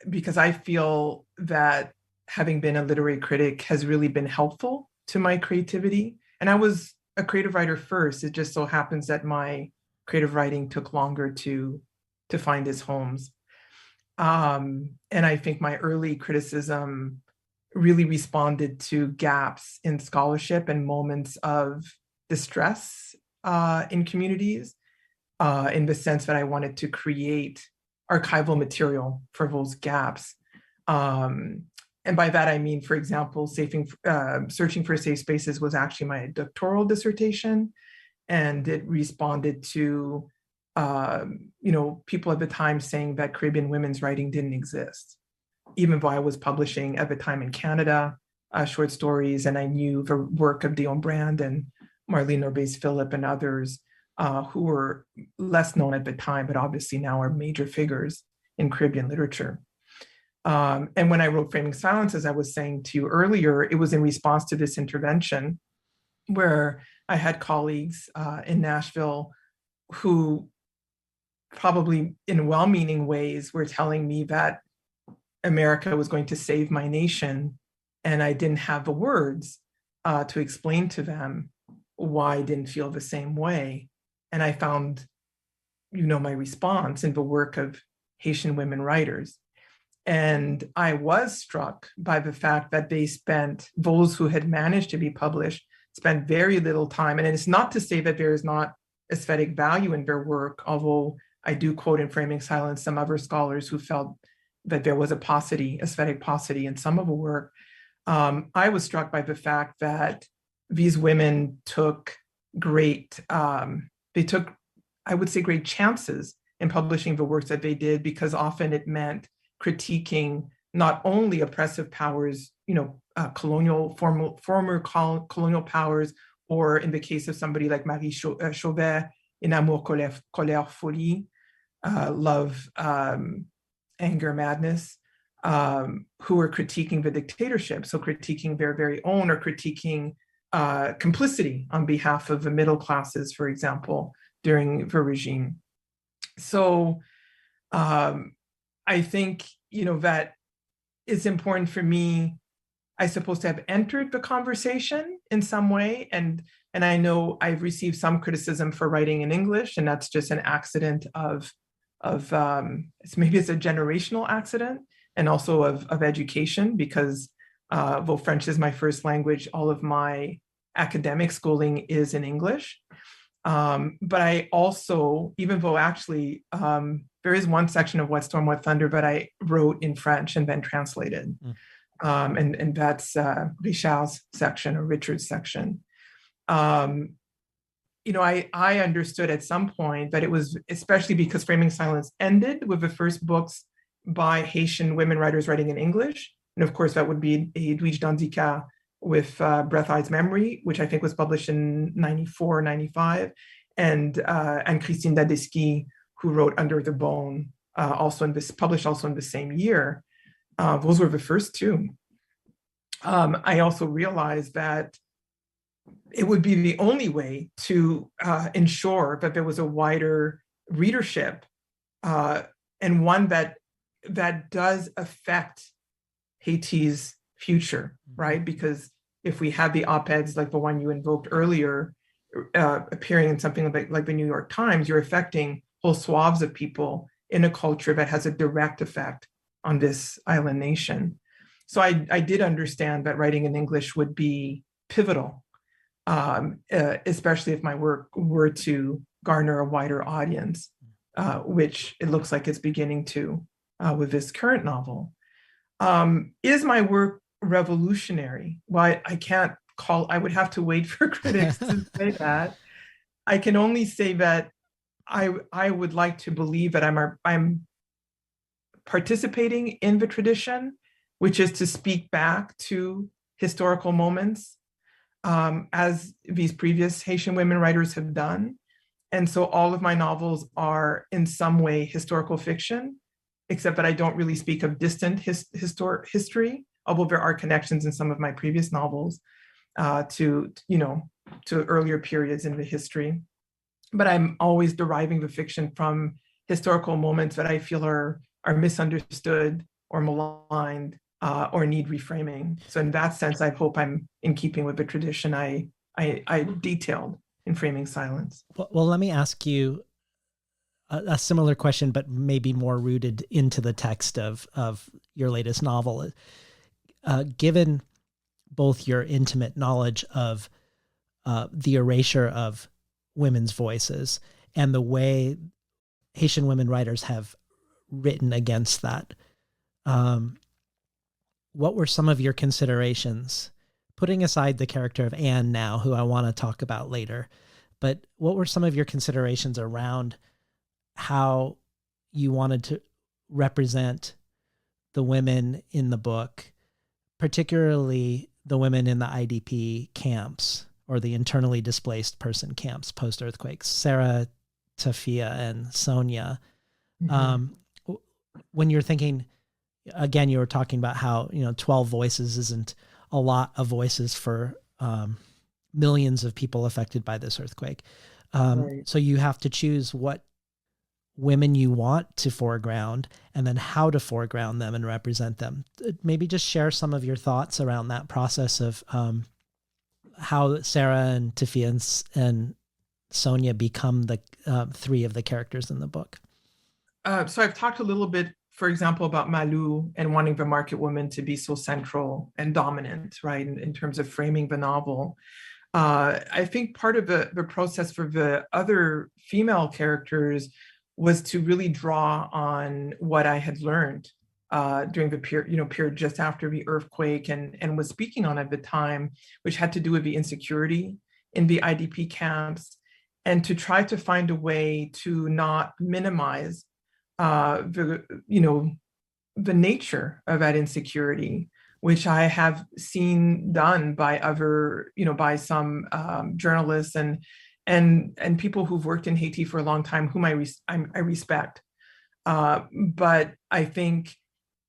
Because I feel that having been a literary critic has really been helpful to my creativity. And I was a creative writer first. It just so happens that my creative writing took longer to find its homes. And I think my early criticism really responded to gaps in scholarship and moments of distress in communities, in the sense that I wanted to create archival material for those gaps. And by that, I mean, for example, Searching for Safe Spaces was actually my doctoral dissertation, and it responded to people at the time saying that Caribbean women's writing didn't exist, even though I was publishing at the time in Canada short stories, and I knew the work of Dion Brand and Marlene Orbez-Philip and others who were less known at the time, but obviously now are major figures in Caribbean literature. And when I wrote Framing Silence, as I was saying to you earlier, it was in response to this intervention where I had colleagues in Nashville who probably in well-meaning ways were telling me that America was going to save my nation, and I didn't have the words to explain to them why I didn't feel the same way. And I found, my response in the work of Haitian women writers. And I was struck by the fact that those who had managed to be published, spent very little time. And it's not to say that there is not aesthetic value in their work, although I do quote in Framing Silence some other scholars who felt that there was a aesthetic paucity in some of the work. I was struck by the fact that these women took great chances in publishing the works that they did, because often it meant critiquing not only oppressive powers, former colonial powers, or in the case of somebody like Marie Chauvet in Amour, Colère, Folie, Love, Anger, Madness, who were critiquing the dictatorship, so critiquing their very own, or critiquing complicity on behalf of the middle classes, for example, during the regime. So I think, that it's important for me, I suppose, to have entered the conversation in some way. And I know I've received some criticism for writing in English, and that's just an accident of maybe it's a generational accident, and also of education, because though French is my first language, all of my academic schooling is in English. But I also, even though actually there is one section of What Storm, What Thunder, but I wrote in French and then translated. And that's Richard's section, or Richard's section. I understood at some point that it was, especially because Framing Silence ended with the first books by Haitian women writers writing in English. And of course, that would be Edwige Dandica with Breath, Eyes, Memory, which I think was published in 94, 95, and Christine Dadeschi, who wrote Under the Bone, published also in the same year. Those were the first two. I also realized that it would be the only way to ensure that there was a wider readership, and one that does affect Haiti's future, right? Because if we had the op-eds like the one you invoked earlier, appearing in something like the New York Times, you're affecting whole swaths of people in a culture that has a direct effect on this island nation. So I did understand that writing in English would be pivotal, especially if my work were to garner a wider audience, which it looks like it's beginning to with this current novel. Is my work revolutionary? Well, I would have to wait for critics to say that. I can only say that I would like to believe that I'm participating in the tradition, which is to speak back to historical moments, as these previous Haitian women writers have done. And so all of my novels are in some way historical fiction, except that I don't really speak of distant history, although there are connections in some of my previous novels to earlier periods in the history. But I'm always deriving the fiction from historical moments that I feel are misunderstood or maligned or need reframing. So in that sense, I hope I'm in keeping with the tradition I detailed in Framing Silence. Well, let me ask you a similar question, but maybe more rooted into the text of your latest novel. Given both your intimate knowledge of the erasure of women's voices and the way Haitian women writers have written against that, what were some of your considerations, putting aside the character of Anne now, who I want to talk about later, but what were some of your considerations around how you wanted to represent the women in the book, particularly the women in the IDP camps or the internally displaced person camps post-earthquakes, Sarah, Tafia, and Sonia? Mm-hmm. When you're thinking, again, you were talking about how, 12 voices isn't a lot of voices for millions of people affected by this earthquake. Right. So you have to choose what women you want to foreground and then how to foreground them and represent them. Maybe just share some of your thoughts around that process of how Sarah and Tiffia and Sonia become the three of the characters in the book. So I've talked a little bit, for example, about Malou and wanting the market woman to be so central and dominant, right, in terms of framing the novel. I think part of the process for the other female characters was to really draw on what I had learned during the period just after the earthquake and was speaking on at the time, which had to do with the insecurity in the IDP camps, and to try to find a way to not minimize the nature of that insecurity, which I have seen done by other, by some journalists and people who've worked in Haiti for a long time, whom I respect. But I think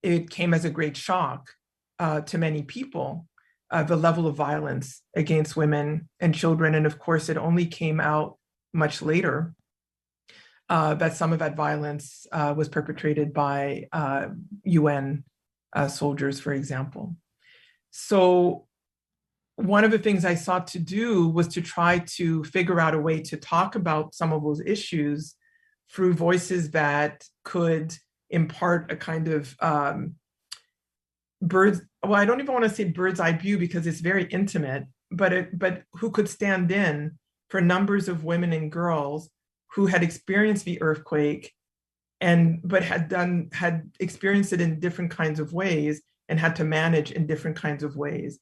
it came as a great shock to many people, the level of violence against women and children. And of course, it only came out much later that some of that violence was perpetrated by UN soldiers, for example. So one of the things I sought to do was to try to figure out a way to talk about some of those issues through voices that could impart a kind of I don't even want to say bird's eye view because it's very intimate, but who could stand in for numbers of women and girls who had experienced the earthquake but had experienced it in different kinds of ways and had to manage in different kinds of ways.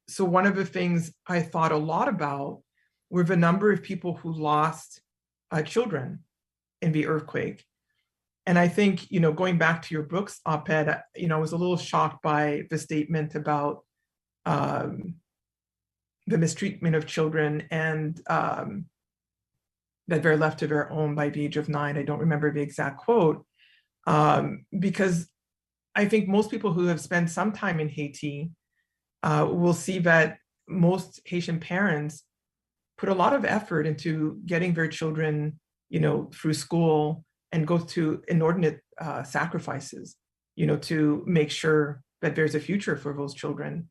So one of the things I thought a lot about were the number of people who lost children in the earthquake. And I think, going back to your book's op-ed, I was a little shocked by the statement about the mistreatment of children and that they're left to their own by the age of 9. I don't remember the exact quote, because I think most people who have spent some time in Haiti will see that most Haitian parents put a lot of effort into getting their children, through school and go to inordinate sacrifices, to make sure that there's a future for those children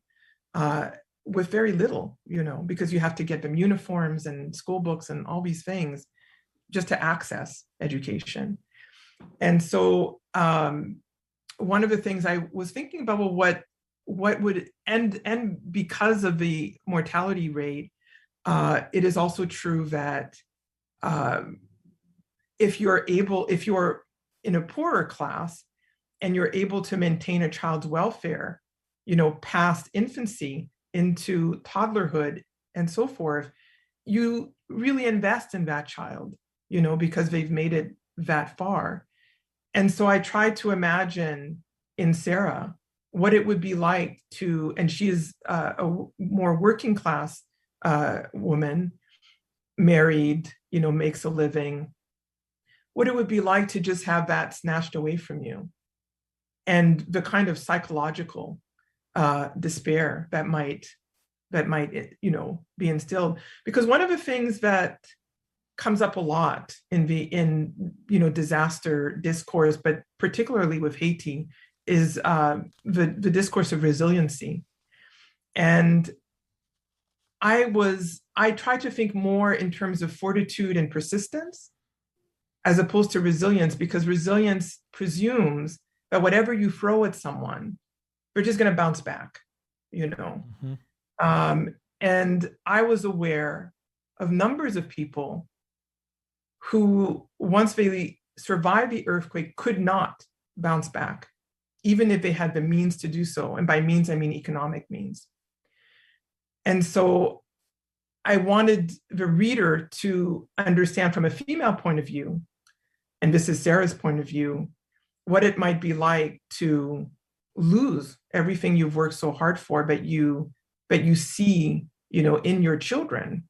with very little, because you have to get them uniforms and school books and all these things just to access education. And so one of the things I was thinking about, well, what would, and because of the mortality rate, it is also true that if you're in a poorer class and you're able to maintain a child's welfare, past infancy into toddlerhood and so forth, you really invest in that child, because they've made it that far. And so I tried to imagine in Sarah what it would be like to, and she is a more working class woman, married, makes a living, what it would be like to just have that snatched away from you, and the kind of psychological despair that might be instilled. Because one of the things that comes up a lot in disaster discourse, but particularly with Haiti, is the discourse of resiliency. And I try to think more in terms of fortitude and persistence as opposed to resilience, because resilience presumes that whatever you throw at someone, they're just going to bounce back, Mm-hmm. And I was aware of numbers of people who, once they survived the earthquake, could not bounce back, even if they had the means to do so. And by means, I mean economic means. And so I wanted the reader to understand from a female point of view, and this is Sarah's point of view, what it might be like to lose everything you've worked so hard for, but you see, in your children,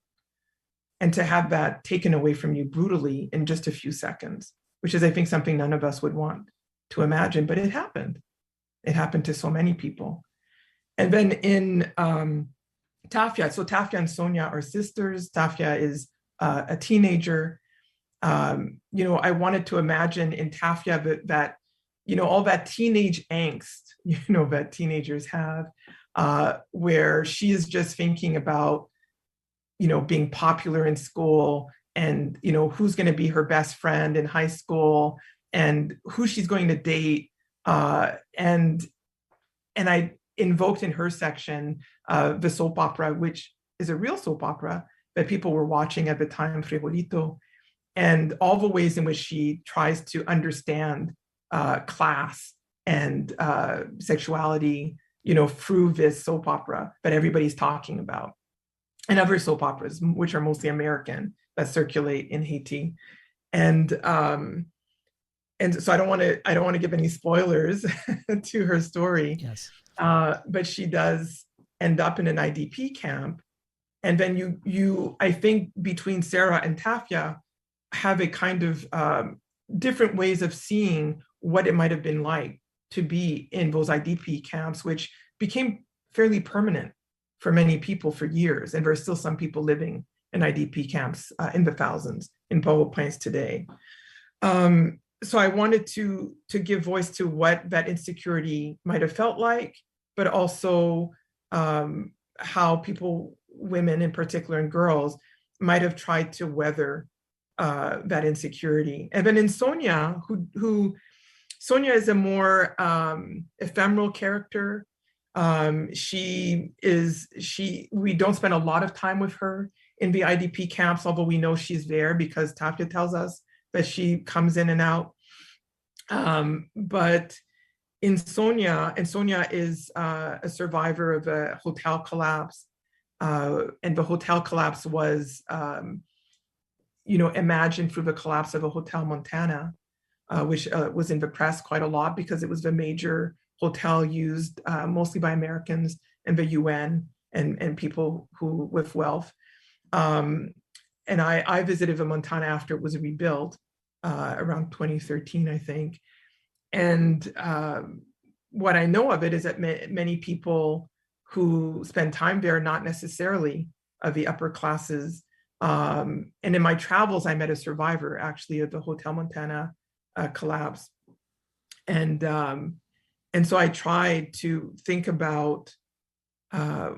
and to have that taken away from you brutally in just a few seconds, which is, I think, something none of us would want. to imagine, but it happened. It happened to so many people. And then in Tafia, so Tafia and Sonia are sisters. Tafia is a teenager. I wanted to imagine in Tafia that all that teenage angst, that teenagers have, where she is just thinking about, being popular in school and, who's going to be her best friend in high school and who she's going to date. And I invoked in her section the soap opera, which is a real soap opera that people were watching at the time, Frijolito, and all the ways in which she tries to understand class and sexuality, through this soap opera that everybody's talking about, and other soap operas, which are mostly American, that circulate in Haiti. And so I don't want to give any spoilers to her story. Yes. But she does end up in an IDP camp. And then you I think between Sarah and Tafia have a kind of different ways of seeing what it might have been like to be in those IDP camps, which became fairly permanent for many people for years. And there are still some people living in IDP camps in the thousands in Port-au-Prince today. So I wanted to give voice to what that insecurity might have felt like, but also how people, women in particular and girls, might have tried to weather that insecurity. And then in Sonia, Sonia is a more ephemeral character. We don't spend a lot of time with her in the IDP camps, although we know she's there because Tafia tells us that she comes in and out. But in Sonia, and Sonia is a survivor of a hotel collapse, and the hotel collapse was, imagined through the collapse of a Hotel Montana, which was in the press quite a lot because it was the major hotel used mostly by Americans and the UN and people who with wealth. And I visited the Montana after it was rebuilt around 2013, I think. And what I know of it is that many people who spend time there are not necessarily of the upper classes. And in my travels, I met a survivor actually of the Hotel Montana collapse. And so I tried to think about, I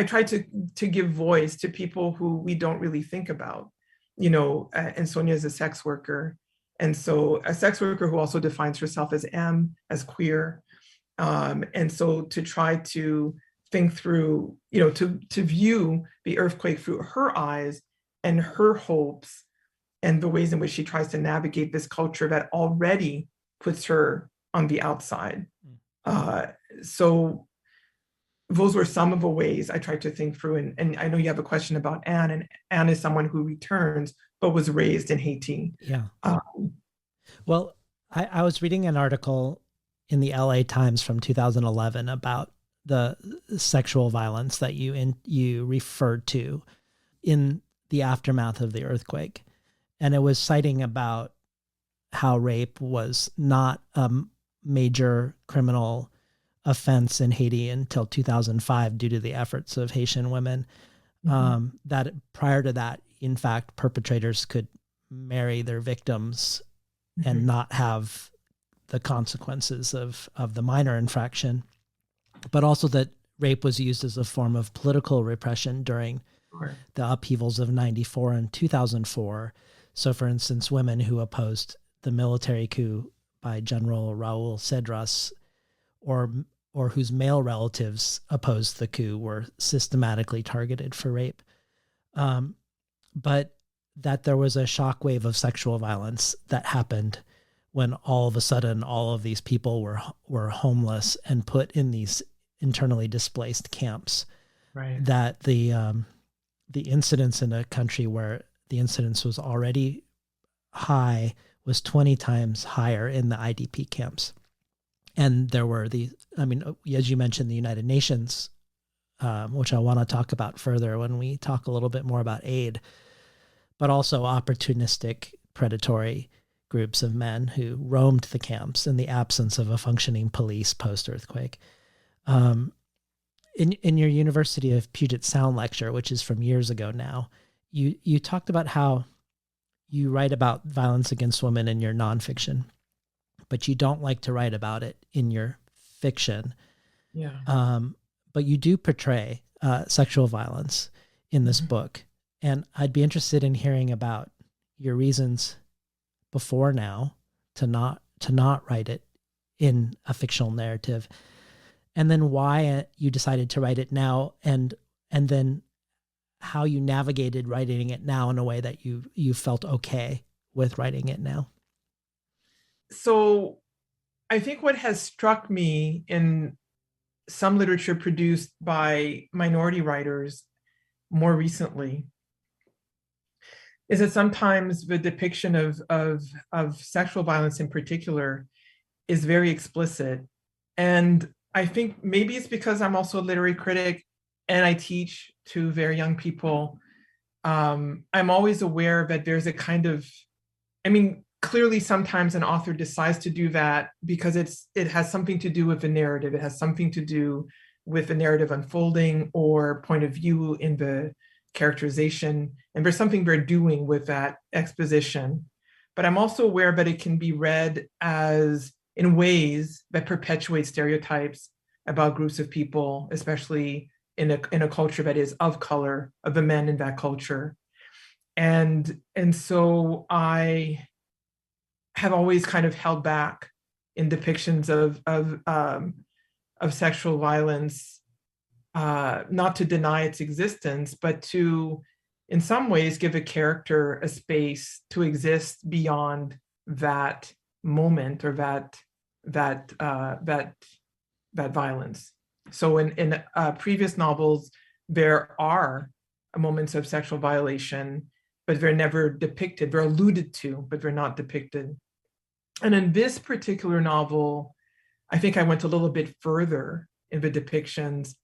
tried to give voice to people who we don't really think about, and Sonia is a sex worker. And so a sex worker who also defines herself as as queer. And so to try to think through, to view the earthquake through her eyes and her hopes and the ways in which she tries to navigate this culture that already puts her on the outside. So those were some of the ways I tried to think through. And I know you have a question about Anne, and Anne is someone who returns, but was raised in Haiti. Yeah. Well, I was reading an article in the LA Times from 2011 about the sexual violence that you referred to in the aftermath of the earthquake. And it was citing about how rape was not a major criminal offense in Haiti until 2005 due to the efforts of Haitian women. Mm-hmm. That prior to that, in fact, perpetrators could marry their victims mm-hmm. and not have the consequences of the minor infraction, but also that rape was used as a form of political repression during the upheavals of 94 and 2004. So, for instance, women who opposed the military coup by General Raul Cedras or whose male relatives opposed the coup were systematically targeted for rape. But that there was a shockwave of sexual violence that happened when all of a sudden all of these people were homeless and put in these internally displaced camps. Right. That the incidence in a country where the incidence was already high was 20 times higher in the IDP camps. And there were as you mentioned, the United Nations, which I want to talk about further when we talk a little bit more about aid, but also opportunistic predatory groups of men who roamed the camps in the absence of a functioning police post-earthquake. In your University of Puget Sound lecture, which is from years ago now, you talked about how you write about violence against women in your nonfiction, but you don't like to write about it in your fiction. Yeah. But you do portray sexual violence in this book. And I'd be interested in hearing about your reasons before now to not write it in a fictional narrative, and then why you decided to write it now, and then how you navigated writing it now in a way that you felt okay with writing it now. So I think what has struck me in some literature produced by minority writers more recently is that sometimes the depiction of sexual violence in particular is very explicit. And I think maybe it's because I'm also a literary critic and I teach to very young people. I'm always aware that there's a kind of, clearly sometimes an author decides to do that because it has something to do with the narrative. It has something to do with the narrative unfolding or point of view in the characterization. And there's something they're doing with that exposition. But I'm also aware that it can be read as in ways that perpetuate stereotypes about groups of people, especially in a culture that is of color, of the men in that culture. And so I have always kind of held back in depictions of sexual violence, not to deny its existence, but to, in some ways, give a character a space to exist beyond that moment or that violence. So in previous novels, there are moments of sexual violation, but they're never depicted. They're alluded to, but they're not depicted. And in this particular novel, I think I went a little bit further in the depictions,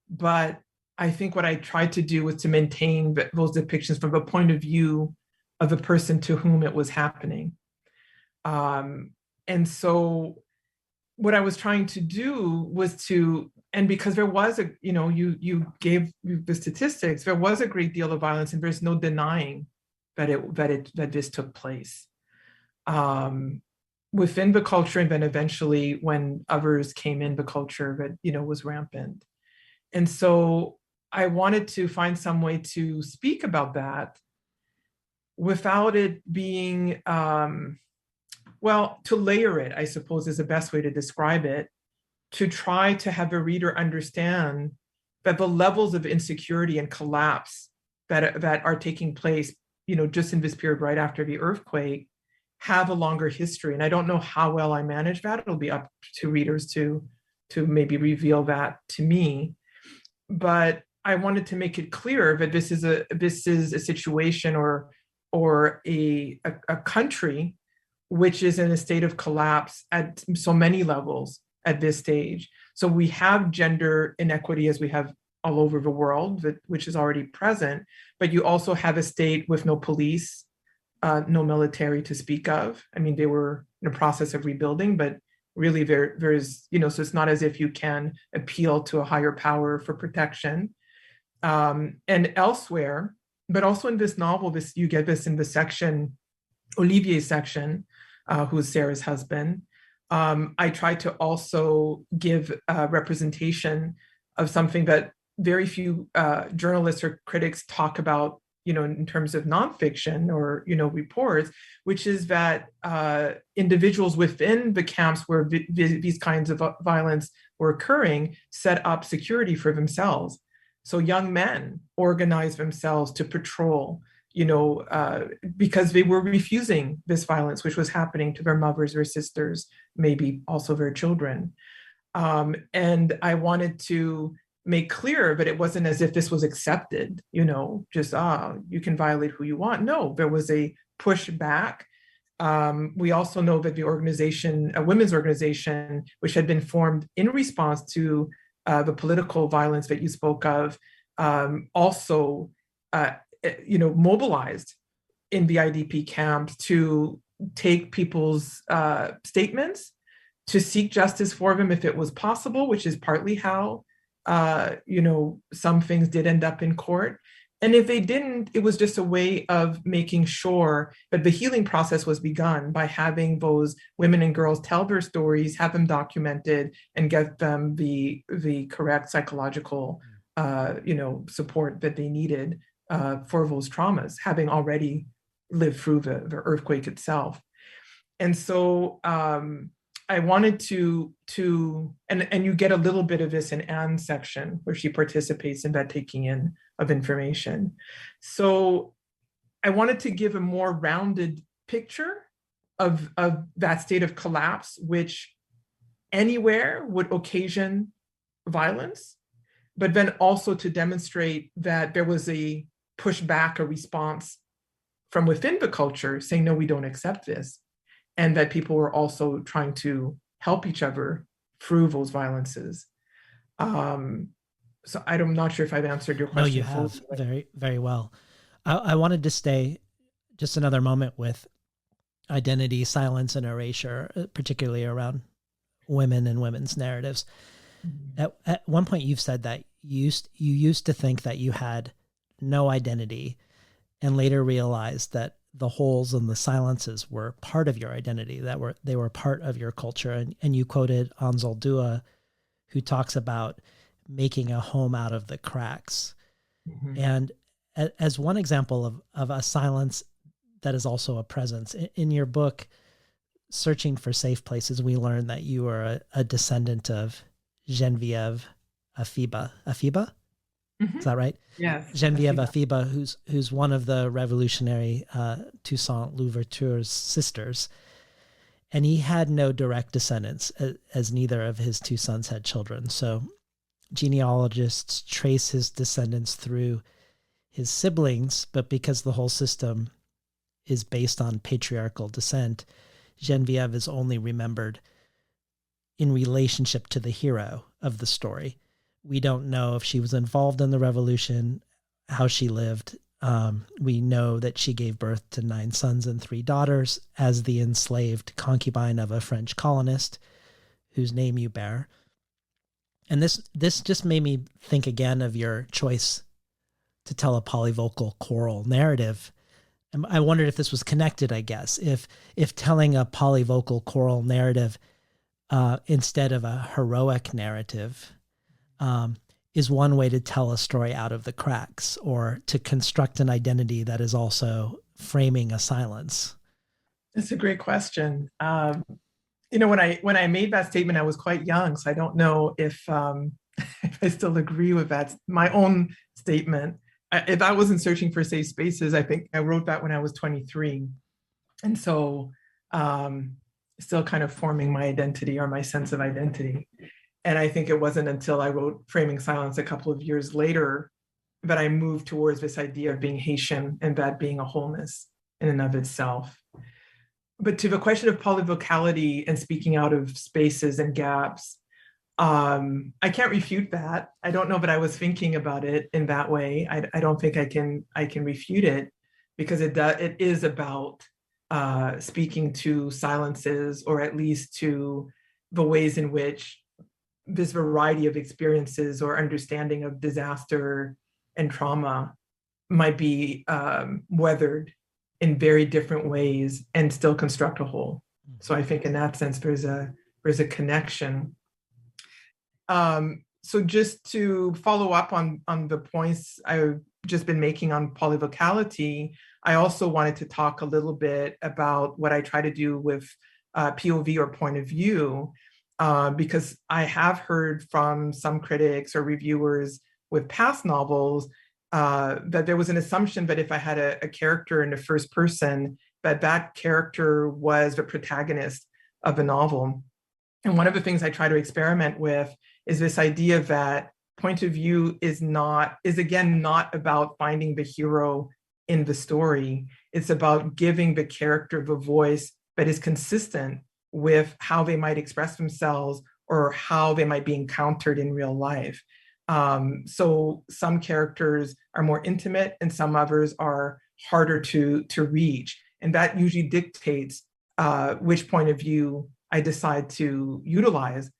but I think what I tried to do was to maintain those depictions from the point of view of the person to whom it was happening. And so what I was trying to do was to, and because there was you gave the statistics, there was a great deal of violence, and there's no denying that this took place within the culture, and then eventually when others came in the culture, that was rampant. And so I wanted to find some way to speak about that without it being to layer it, I suppose, is the best way to describe it, to try to have a reader understand that the levels of insecurity and collapse that are taking place, just in this period right after the earthquake, have a longer history. And I don't know how well I manage that. It'll be up to readers to maybe reveal that to me. But I wanted to make it clear that this is a situation or a country which is in a state of collapse at so many levels at this stage. So we have gender inequity as we have all over the world, which is already present, but you also have a state with no police, no military to speak of. They were in a process of rebuilding, but really there's, so it's not as if you can appeal to a higher power for protection. And elsewhere, but also in this novel, you get this in the section, Olivier's section, who's Sarah's husband. I tried to also give a representation of something that very few journalists or critics talk about, in terms of nonfiction or, reports, which is that individuals within the camps where these kinds of violence were occurring set up security for themselves. So young men organized themselves to patrol, because they were refusing this violence, which was happening to their mothers, their sisters, maybe also their children. And I wanted to make clear that it wasn't as if this was accepted, just, you can violate who you want. No, there was a pushback. We also know that the organization, a women's organization, which had been formed in response to the political violence that you spoke of, also mobilized in the IDP camps to take people's statements to seek justice for them if it was possible, which is partly how, some things did end up in court. And if they didn't, it was just a way of making sure that the healing process was begun by having those women and girls tell their stories, have them documented, and get them the correct psychological, support that they needed for those traumas, having already lived through the earthquake itself. And so I wanted to and you get a little bit of this in Anne's section where she participates in that taking in of information. So I wanted to give a more rounded picture of that state of collapse, which anywhere would occasion violence, but then also to demonstrate that there was a pushback, a response from within the culture saying, no, we don't accept this. And that people were also trying to help each other through those violences. So I'm not sure if I've answered your question. No, you have very, very well. I wanted to stay just another moment with identity, silence, and erasure, particularly around women and women's narratives. Mm-hmm. At one point, you've said that you used to think that you had no identity, and later realized that the holes and the silences were part of your identity, they were part of your culture. And you quoted Ansel Dua, who talks about making a home out of the cracks. Mm-hmm. And as one example of a silence that is also a presence, in your book, Searching for Safe Places, we learned that you are a descendant of Geneviève Afiba. Afiba? Mm-hmm. Is that right? Yes. Geneviève Afiba, who's one of the revolutionary Toussaint Louverture's sisters. And he had no direct descendants, as neither of his two sons had children. So genealogists trace his descendants through his siblings, but because the whole system is based on patriarchal descent, Geneviève is only remembered in relationship to the hero of the story. We don't know if she was involved in the revolution, how she lived. We know that she gave birth to 9 sons and 3 daughters as the enslaved concubine of a French colonist whose name you bear. And this just made me think again of your choice to tell a polyvocal choral narrative. And I wondered if this was connected, I guess, if telling a polyvocal choral narrative instead of a heroic narrative is one way to tell a story out of the cracks, or to construct an identity that is also framing a silence. That's a great question. When I made that statement, I was quite young, so I don't know if if I still agree with that. My own statement. If I wasn't searching for safe spaces, I think I wrote that when I was 23, and so still kind of forming my identity or my sense of identity. And I think it wasn't until I wrote Framing Silence a couple of years later that I moved towards this idea of being Haitian and that being a wholeness in and of itself. But to the question of polyvocality and speaking out of spaces and gaps, I can't refute that. I don't know that I was thinking about it in that way. I don't think I can refute it, because it is about speaking to silences, or at least to the ways in which this variety of experiences or understanding of disaster and trauma might be weathered in very different ways and still construct a whole. So I think in that sense, there's a connection. So just to follow up on the points I've just been making on polyvocality, I also wanted to talk a little bit about what I try to do with POV, or point of view, because I have heard from some critics or reviewers with past novels that there was an assumption that if I had a character in the first person, that character was the protagonist of a novel. And one of the things I try to experiment with is this idea that point of view is again not about finding the hero in the story. It's about giving the character the voice that is consistent with how they might express themselves or how they might be encountered in real life. So some characters are more intimate and some others are harder to reach. And that usually dictates which point of view I decide to utilize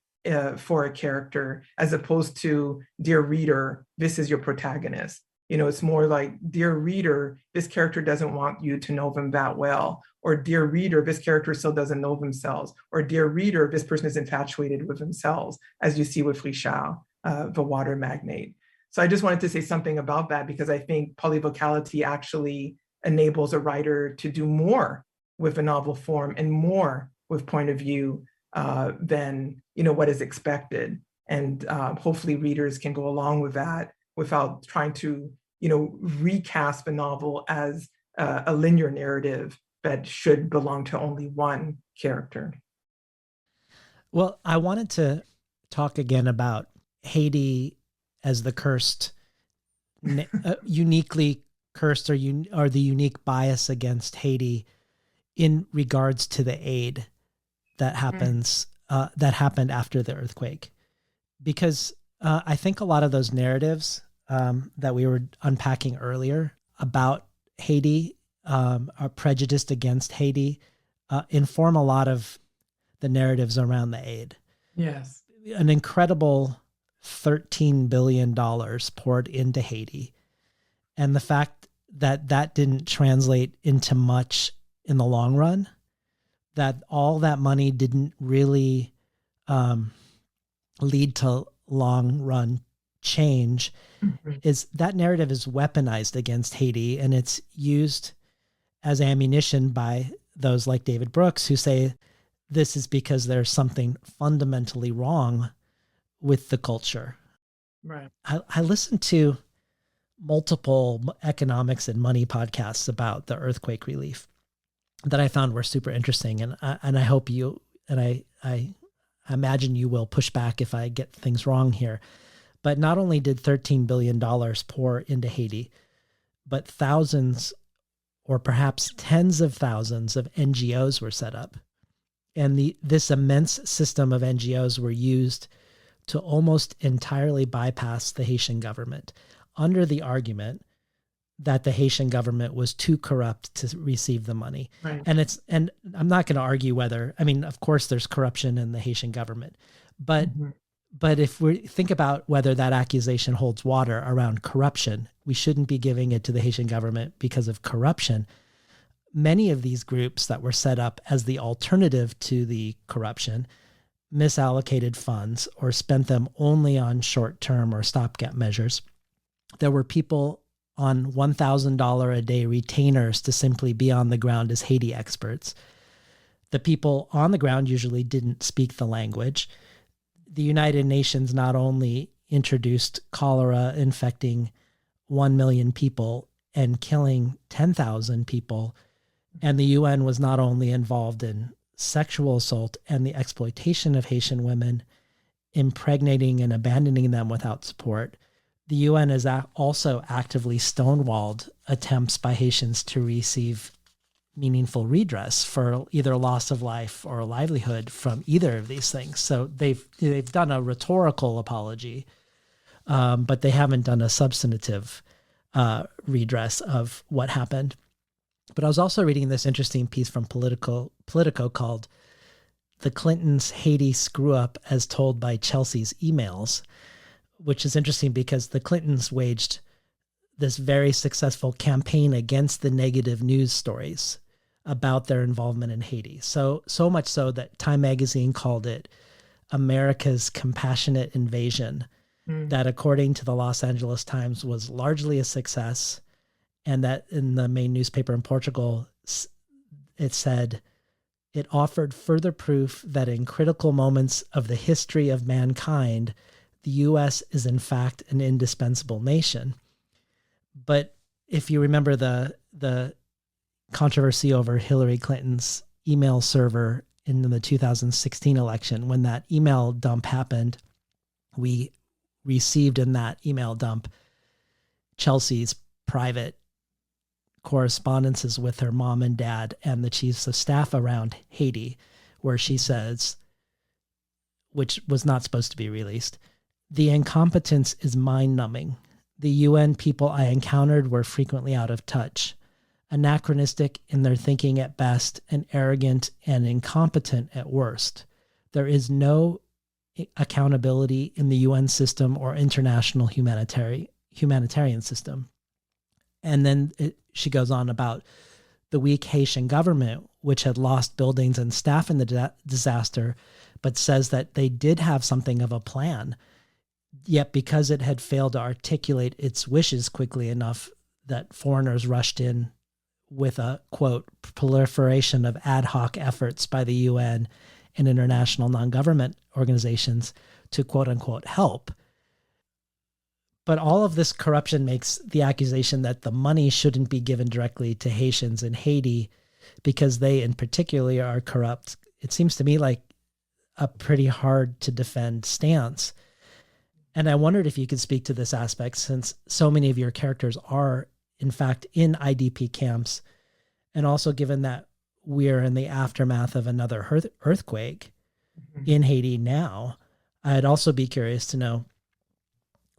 for a character, as opposed to, dear reader, this is your protagonist. It's more like, dear reader, this character doesn't want you to know them that well. Or, dear reader, this character still doesn't know themselves. Or, dear reader, this person is infatuated with themselves, as you see with Richard, the water magnate. So I just wanted to say something about that, because I think polyvocality actually enables a writer to do more with a novel form and more with point of view than what is expected. And hopefully readers can go along with that without trying to recast the novel as a linear narrative that should belong to only one character. Well, I wanted to talk again about Haiti as the cursed, uniquely cursed, or the unique bias against Haiti in regards to the aid that happens, that happened after the earthquake. Because I think a lot of those narratives that we were unpacking earlier about Haiti, are prejudiced against Haiti, inform a lot of the narratives around the aid. Yes. An incredible $13 billion poured into Haiti. And the fact that that didn't translate into much in the long run, that all that money didn't really lead to long run change, is that narrative is weaponized against Haiti, and it's used as ammunition by those like David Brooks, who say this is because there's something fundamentally wrong with the culture. Right. I listened to multiple economics and money podcasts about the earthquake relief that I found were super interesting. And I hope you, and I imagine you will push back if I get things wrong here. But not only did $13 billion pour into Haiti, but thousands or perhaps tens of thousands of NGOs were set up. And this immense system of NGOs were used to almost entirely bypass the Haitian government, under the argument that the Haitian government was too corrupt to receive the money. Right. And I'm not going to argue whether, I mean, of course there's corruption in the Haitian government, but if we think about whether that accusation holds water around corruption, we shouldn't be giving it to the Haitian government because of corruption. Many of these groups that were set up as the alternative to the corruption misallocated funds or spent them only on short-term or stopgap measures. There were people on $1,000 a day retainers to simply be on the ground as Haiti experts. The people on the ground usually didn't speak the language. The United Nations not only introduced cholera infecting 1 million people and killing 10,000 people, and the UN was not only involved in sexual assault and the exploitation of Haitian women, impregnating and abandoning them without support, the UN has also actively stonewalled attempts by Haitians to receive meaningful redress for either loss of life or livelihood from either of these things. So they've done a rhetorical apology, but they haven't done a substantive redress of what happened. But I was also reading this interesting piece from Politico called "The Clintons' Haiti Screw Up as Told by Chelsea's Emails," which is interesting because the Clintons waged this very successful campaign against the negative news stories about their involvement in Haiti. So much so that Time magazine called it America's compassionate invasion, that according to the Los Angeles Times was largely a success, and that in the main newspaper in Portugal, it said it offered further proof that in critical moments of the history of mankind, the U.S. is in fact an indispensable nation. But if you remember the controversy over Hillary Clinton's email server in the 2016 election, when that email dump happened, we received in that email dump Chelsea's private correspondences with her mom and dad and the chiefs of staff around Haiti, where she says, which was not supposed to be released, "The incompetence is mind-numbing. The UN people I encountered were frequently out of touch. anachronistic in their thinking at best, and arrogant and incompetent at worst. There is no accountability in the UN system or international humanitarian system. And then she goes on about the weak Haitian government, which had lost buildings and staff in the disaster, but says that they did have something of a plan. Yet because it had failed to articulate its wishes quickly enough, that foreigners rushed in with a, quote, proliferation of ad hoc efforts by the UN and international non-government organizations to, quote unquote, help. But all of this corruption makes the accusation that the money shouldn't be given directly to Haitians in Haiti because they in particular are corrupt. It seems to me like a pretty hard to defend stance. And I wondered if you could speak to this aspect, since so many of your characters are, in fact, in IDP camps, and also given that we're in the aftermath of another earthquake in Haiti now, I'd also be curious to know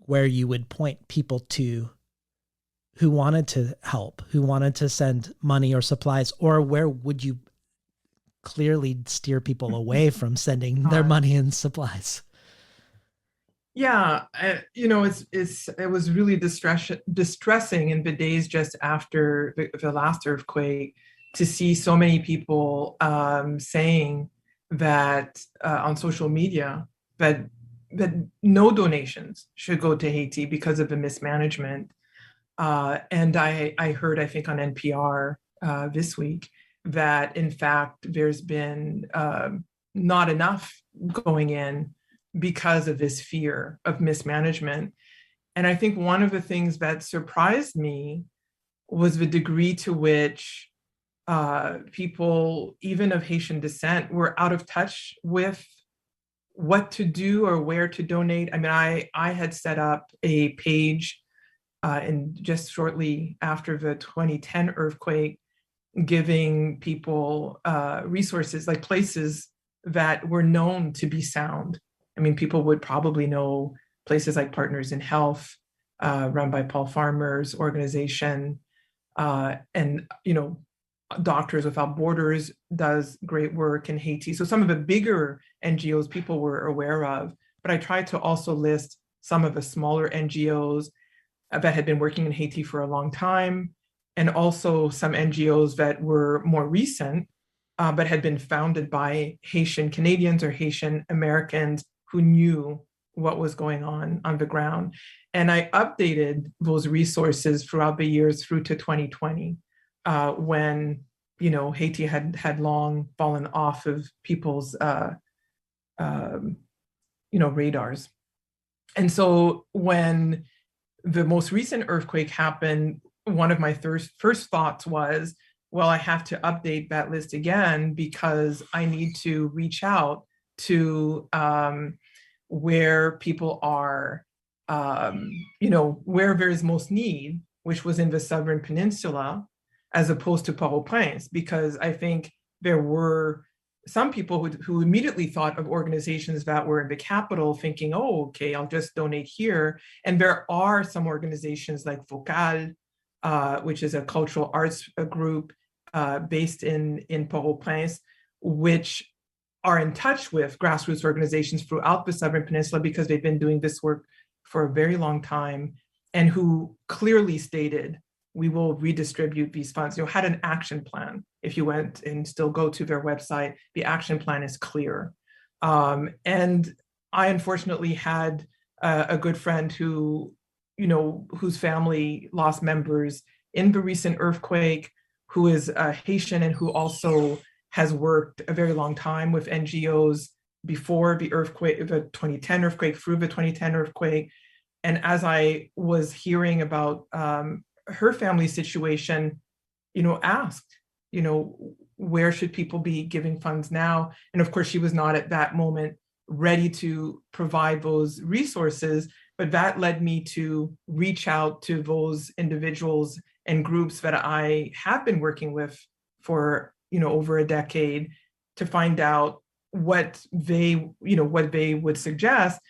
where you would point people to who wanted to help, who wanted to send money or supplies, or where would you clearly steer people away from sending their money and supplies? Yeah, it was really distressing in the days just after the last earthquake to see so many people saying that on social media that no donations should go to Haiti because of the mismanagement. And I heard, I think on NPR this week, that in fact there's been not enough going in because of this fear of mismanagement. And I think one of the things that surprised me was the degree to which people, even of Haitian descent, were out of touch with what to do or where to donate. I mean, I had set up a page and just shortly after the 2010 earthquake, giving people resources like places that were known to be sound. I mean, people would probably know places like Partners in Health, run by Paul Farmer's organization, and Doctors Without Borders does great work in Haiti. So some of the bigger NGOs people were aware of, but I tried to also list some of the smaller NGOs that had been working in Haiti for a long time, and also some NGOs that were more recent, but had been founded by Haitian Canadians or Haitian Americans who knew what was going on the ground. And I updated those resources throughout the years through to 2020, when Haiti had long fallen off of people's radars. And so when the most recent earthquake happened, one of my first thoughts was, well, I have to update that list again because I need to reach out to where people are, where there is most need, which was in the Southern Peninsula, as opposed to Port-au-Prince, because I think there were some people who immediately thought of organizations that were in the capital thinking, oh, okay, I'll just donate here. And there are some organizations like Vocal, which is a cultural arts group based in Port-au-Prince, which are in touch with grassroots organizations throughout the Southern Peninsula because they've been doing this work for a very long time, and who clearly stated, we will redistribute these funds, had an action plan. If you went and still go to their website, the action plan is clear. And I unfortunately had a good friend who, whose family lost members in the recent earthquake, who is Haitian and who also has worked a very long time with NGOs before the earthquake, the 2010 earthquake, through the 2010 earthquake. And as I was hearing about her family situation, asked, where should people be giving funds now? And of course, she was not at that moment ready to provide those resources, but that led me to reach out to those individuals and groups that I have been working with for, over a decade, to find out what they would suggest.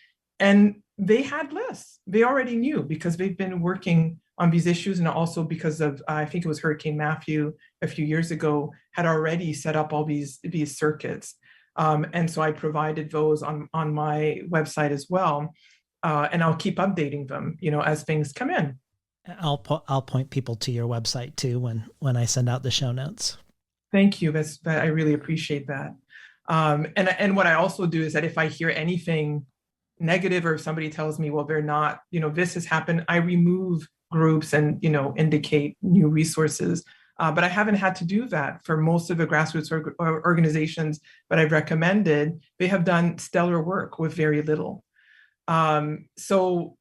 And they had lists. They already knew because they've been working on these issues, and also because of I think it was Hurricane Matthew a few years ago had already set up all these circuits, and so I provided those on my website as well, and I'll keep updating them, as things come in. I'll point people to your website too when I send out the show notes. Thank you. I really appreciate that. And what I also do is that if I hear anything negative, or if somebody tells me, well, they're not, this has happened, I remove groups and, indicate new resources. But I haven't had to do that for most of the grassroots organizations that I've recommended. They have done stellar work with very little. So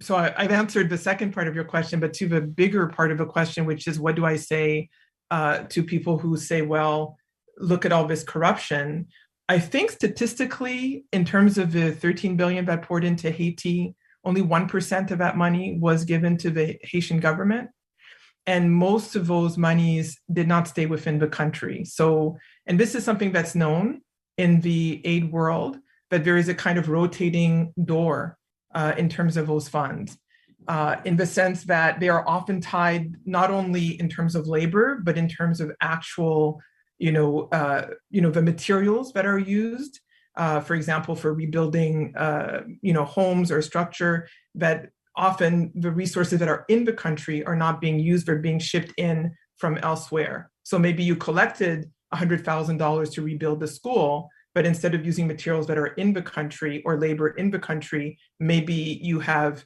I've answered the second part of your question, but to the bigger part of the question, which is what do I say to people who say, well, look at all this corruption. I think statistically, in terms of the 13 billion that poured into Haiti, only 1% of that money was given to the Haitian government. And most of those monies did not stay within the country. So, and this is something that's known in the aid world, that there is a kind of rotating door in terms of those funds, in the sense that they are often tied not only in terms of labor, but in terms of actual, the materials that are used, for example, for rebuilding, homes or structure, that often the resources that are in the country are not being used, they're being shipped in from elsewhere. So maybe you collected $100,000 to rebuild the school, but instead of using materials that are in the country or labor in the country, maybe you have,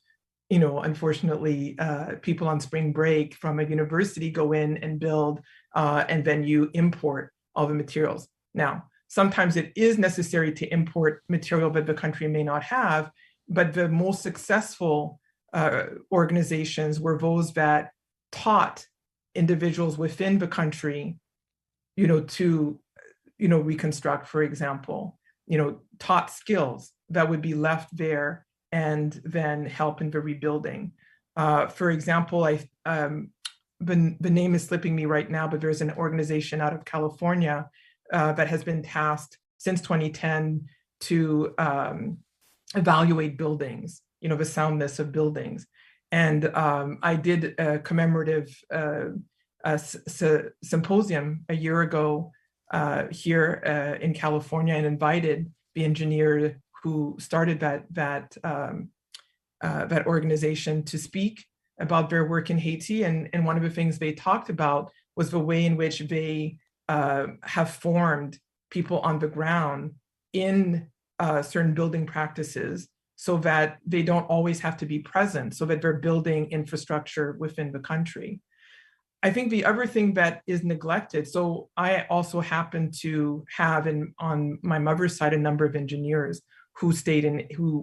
unfortunately, people on spring break from a university go in and build, and then you import all the materials. Now, sometimes it is necessary to import material that the country may not have, but the most successful organizations were those that taught individuals within the country, to, reconstruct, for example, taught skills that would be left there and then help in the rebuilding. For example, the name is slipping me right now, but there's an organization out of California that has been tasked since 2010 to evaluate buildings, the soundness of buildings. And I did a commemorative symposium a year ago here in California, and invited the engineer who started that organization to speak about their work in Haiti. And one of the things they talked about was the way in which they have formed people on the ground in certain building practices, so that they don't always have to be present, so that they're building infrastructure within the country. I think the other thing that is neglected, so I also happen to have on my mother's side a number of engineers who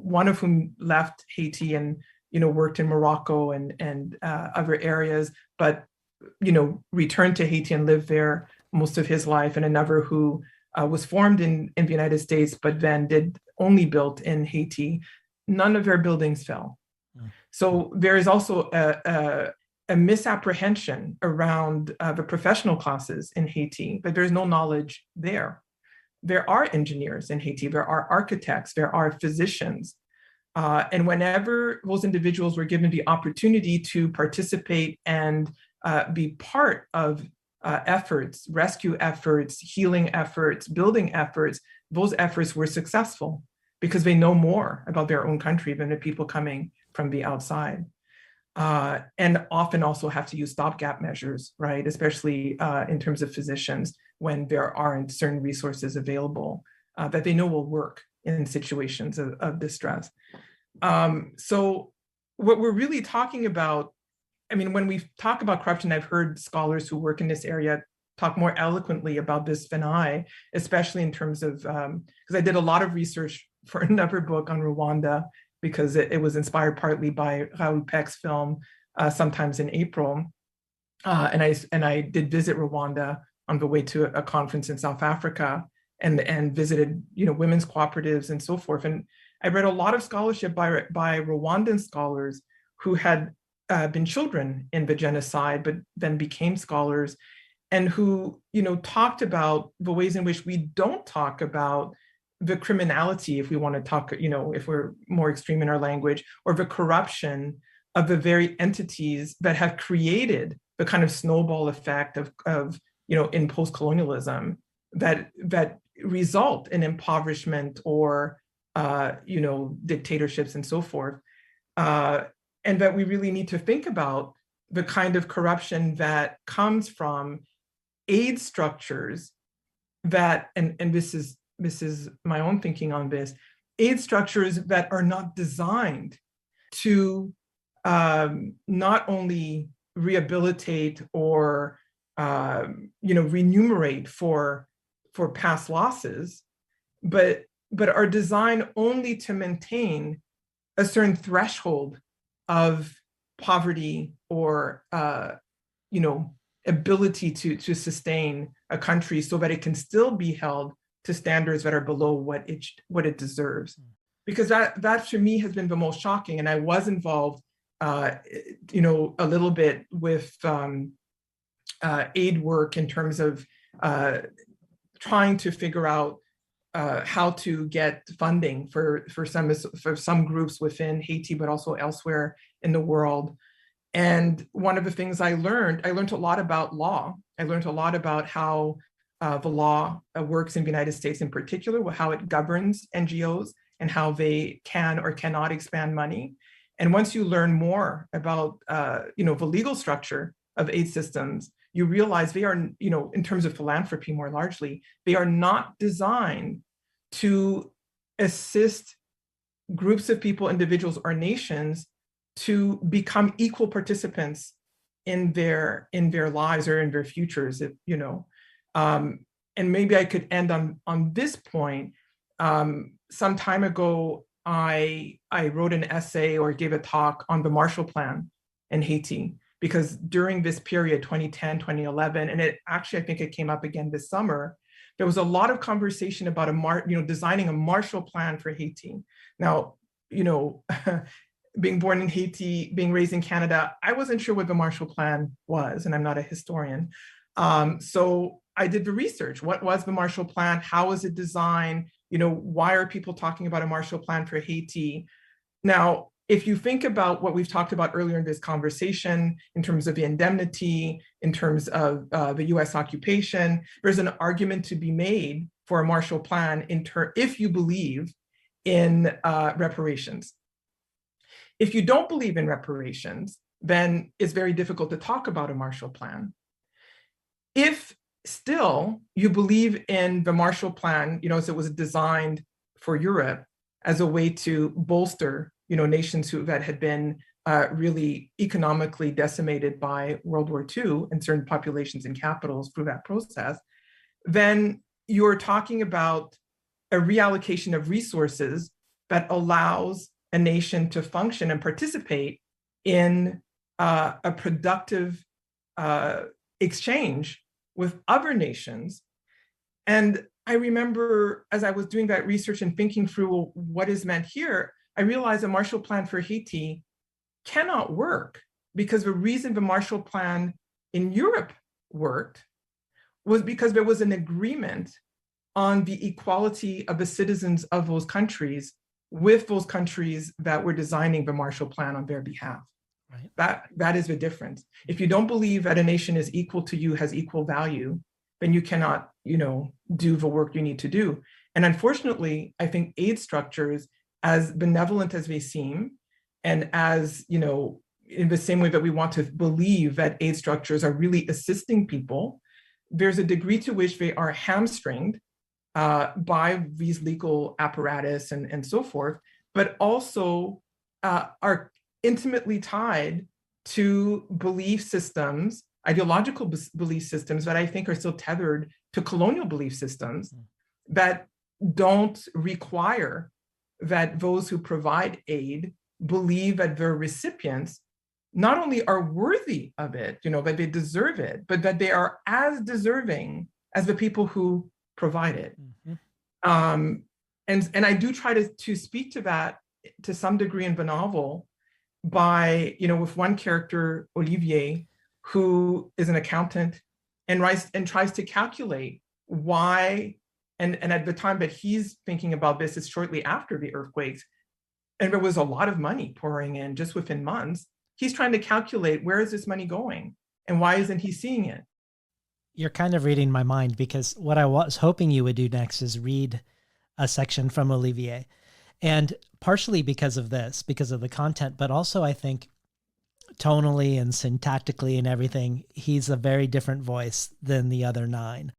one of whom left Haiti and worked in Morocco and other areas, but returned to Haiti and lived there most of his life, and another who was formed in the United States, but then did only built in Haiti. None of their buildings fell. So there is also a misapprehension around the professional classes in Haiti, but there's no knowledge there. There are engineers in Haiti, there are architects, there are physicians. And whenever those individuals were given the opportunity to participate and be part of efforts, rescue efforts, healing efforts, building efforts, those efforts were successful because they know more about their own country than the people coming from the outside. And often also have to use stopgap measures, right? Especially in terms of physicians, when there aren't certain resources available that they know will work in situations of distress. So what we're really talking about, when we talk about corruption, I've heard scholars who work in this area talk more eloquently about this than I, especially in terms of, because I did a lot of research for another book on Rwanda, because it was inspired partly by Raoul Peck's film, Sometimes in April. And I did visit Rwanda on the way to a conference in South Africa, and visited, women's cooperatives and so forth. And I read a lot of scholarship by Rwandan scholars who had been children in the genocide, but then became scholars, and who, talked about the ways in which we don't talk about the criminality, if we want to talk, if we're more extreme in our language, or the corruption of the very entities that have created the kind of snowball effect of in post-colonialism that result in impoverishment or dictatorships and so forth, and that we really need to think about the kind of corruption that comes from aid structures that, and this is my own thinking on this, aid structures that are not designed to not only rehabilitate or remunerate for past losses, but are designed only to maintain a certain threshold of poverty or ability to sustain a country so that it can still be held to standards that are below what it deserves. Because that for me has been the most shocking. And I was involved a little bit with aid work in terms of trying to figure out how to get funding for some groups within Haiti, but also elsewhere in the world. And one of the things I learned a lot about law. I learned a lot about how the law works in the United States in particular, how it governs NGOs and how they can or cannot expand money. And once you learn more about the legal structure of aid systems, you realize they are, in terms of philanthropy more largely, they are not designed to assist groups of people, individuals, or nations to become equal participants in their lives or in their futures. And maybe I could end on this point. Some time ago, I wrote an essay or gave a talk on the Marshall Plan in Haiti, because during this period, 2010, 2011, and I think it came up again this summer, there was a lot of conversation about designing a Marshall Plan for Haiti. Now, being born in Haiti, being raised in Canada, I wasn't sure what the Marshall Plan was, and I'm not a historian. So I did the research. What was the Marshall Plan? How was it designed? Why are people talking about a Marshall Plan for Haiti? Now, if you think about what we've talked about earlier in this conversation, in terms of the indemnity, in terms of the US occupation, there's an argument to be made for a Marshall Plan if you believe in reparations. If you don't believe in reparations, then it's very difficult to talk about a Marshall Plan. If still you believe in the Marshall Plan, as it was designed for Europe as a way to bolster, nations that had been really economically decimated by World War II and certain populations and capitals through that process, then you're talking about a reallocation of resources that allows a nation to function and participate in a productive exchange with other nations. And I remember as I was doing that research and thinking through what is meant here, I realized a Marshall Plan for Haiti cannot work, because the reason the Marshall Plan in Europe worked was because there was an agreement on the equality of the citizens of those countries with those countries that were designing the Marshall Plan on their behalf. Right. That is the difference. If you don't believe that a nation is equal to you, has equal value, then you cannot, do the work you need to do. And unfortunately, I think aid structures, as benevolent as they seem, and as, in the same way that we want to believe that aid structures are really assisting people, there's a degree to which they are hamstringed by these legal apparatus and so forth, but also are intimately tied to belief systems, ideological belief systems that I think are still tethered to colonial belief systems that don't require that those who provide aid believe that their recipients not only are worthy of it, that they deserve it, but that they are as deserving as the people who provide it. Mm-hmm. And I do try to speak to that to some degree in the novel by, with one character, Olivier, who is an accountant and tries to calculate why And at the time that he's thinking about this is shortly after the earthquakes. And there was a lot of money pouring in just within months. He's trying to calculate, where is this money going? And why isn't he seeing it? You're kind of reading my mind, because what I was hoping you would do next is read a section from Olivier. And partially because of this, because of the content, but also I think tonally and syntactically and everything, he's a very different voice than the other 9.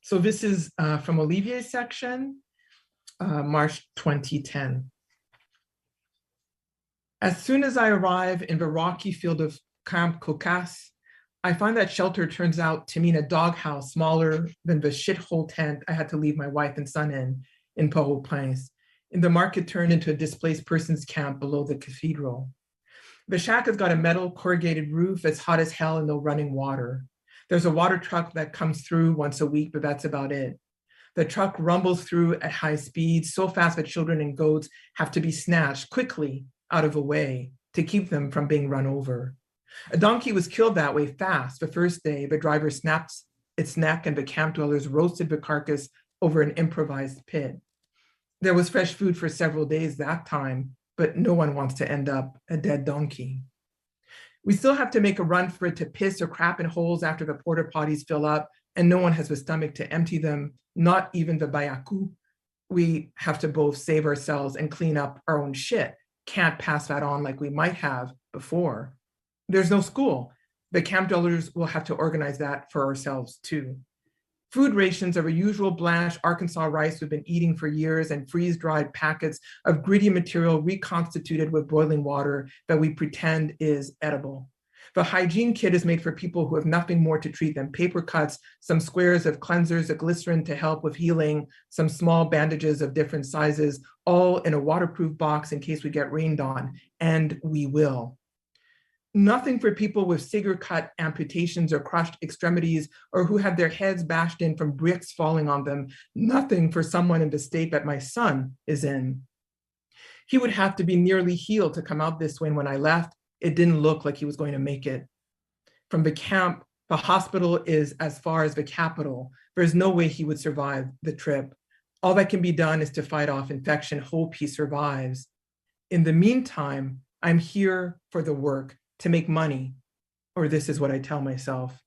So this is from Olivier's section, March 2010. As soon as I arrive in the rocky field of Camp Cocasse, I find that shelter turns out to mean a doghouse smaller than the shithole tent I had to leave my wife and son in Port-au-Prince. In the market turned into a displaced persons camp below the cathedral. The shack has got a metal corrugated roof that's hot as hell and no running water. There's a water truck that comes through once a week, but that's about it. The truck rumbles through at high speed, so fast that children and goats have to be snatched quickly out of the way to keep them from being run over. A donkey was killed that way fast. The first day, the driver snapped its neck and the camp dwellers roasted the carcass over an improvised pit. There was fresh food for several days that time, but no one wants to end up a dead donkey. We still have to make a run for it to piss or crap in holes after the porta potties fill up, and no one has the stomach to empty them, not even the bayaku. We have to both save ourselves and clean up our own shit. Can't pass that on like we might have before. There's no school. The camp dwellers will have to organize that for ourselves too. Food rations are the usual Blanche Arkansas rice we've been eating for years, and freeze-dried packets of gritty material reconstituted with boiling water that we pretend is edible. The hygiene kit is made for people who have nothing more to treat than paper cuts, some squares of cleansers, a glycerin to help with healing, some small bandages of different sizes, all in a waterproof box in case we get rained on, and we will. Nothing for people with cigar cut amputations or crushed extremities, or who had their heads bashed in from bricks falling on them. Nothing for someone in the state that my son is in. He would have to be nearly healed to come out this way. When I left, it didn't look like he was going to make it. From the camp, the hospital is as far as the capital. There's no way he would survive the trip. All that can be done is to fight off infection. Hope he survives. In the meantime, I'm here for the work, to make money, or this is what I tell myself.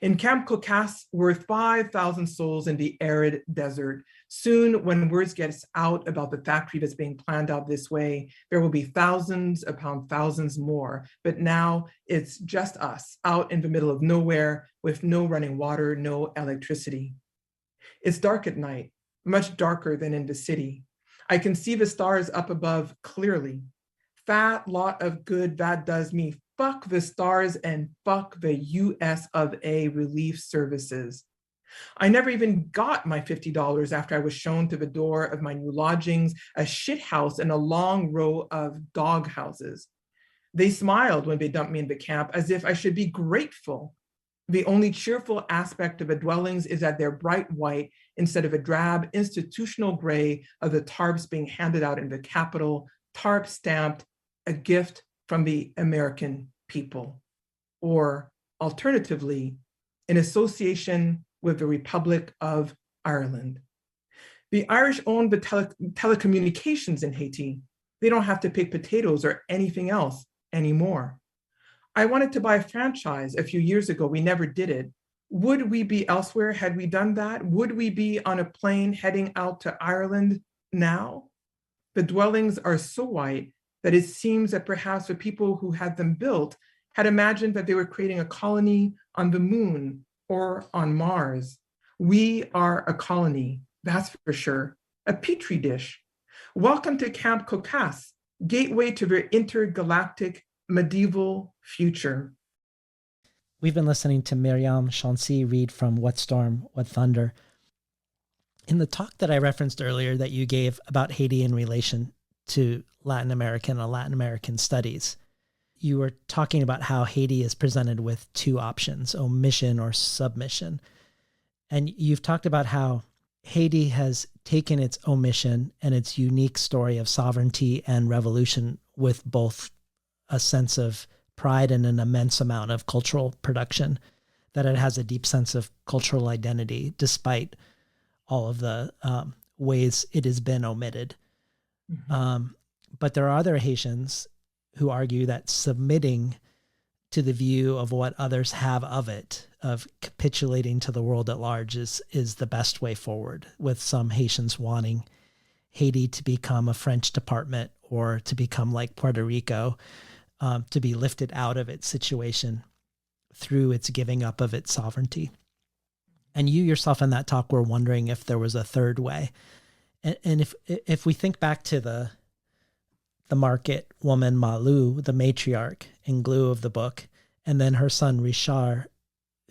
In Camp Cocasse, we're 5,000 souls in the arid desert. Soon, when words get out about the factory that's being planned out this way, there will be thousands upon thousands more. But now it's just us out in the middle of nowhere with no running water, no electricity. It's dark at night, much darker than in the city. I can see the stars up above clearly. Fat lot of good that does me. Fuck the stars and fuck the US of A relief services. I never even got my $50 after I was shown to the door of my new lodgings, a shit house in a long row of dog houses. They smiled when they dumped me in the camp as if I should be grateful. The only cheerful aspect of the dwellings is that they're bright white instead of a drab institutional gray of the tarps being handed out in the Capitol, tarp stamped, a gift from the American people, or alternatively, in association with the Republic of Ireland. The Irish own the telecommunications in Haiti. They don't have to pick potatoes or anything else anymore. I wanted to buy a franchise a few years ago. We never did it. Would we be elsewhere had we done that? Would we be on a plane heading out to Ireland now? The dwellings are so white that it seems that perhaps the people who had them built had imagined that they were creating a colony on the moon or on Mars. We are a colony, that's for sure, a petri dish. Welcome to Camp Cocasse, gateway to the intergalactic medieval future. We've been listening to Myriam Chancy read from What Storm, What Thunder. In the talk that I referenced earlier that you gave about Haiti in relation to Latin American and Latin American studies, you were talking about how Haiti is presented with two options, omission or submission. And you've talked about how Haiti has taken its omission and its unique story of sovereignty and revolution with both a sense of pride and an immense amount of cultural production, that it has a deep sense of cultural identity, despite all of the ways it has been omitted. But there are other Haitians who argue that submitting to the view of what others have of it, of capitulating to the world at large, is the best way forward, with some Haitians wanting Haiti to become a French department or to become like Puerto Rico, to be lifted out of its situation through its giving up of its sovereignty. And you yourself in that talk were wondering if there was a third way. And if we think back to the market woman Malou, the matriarch in glue of the book, and then her son Richard,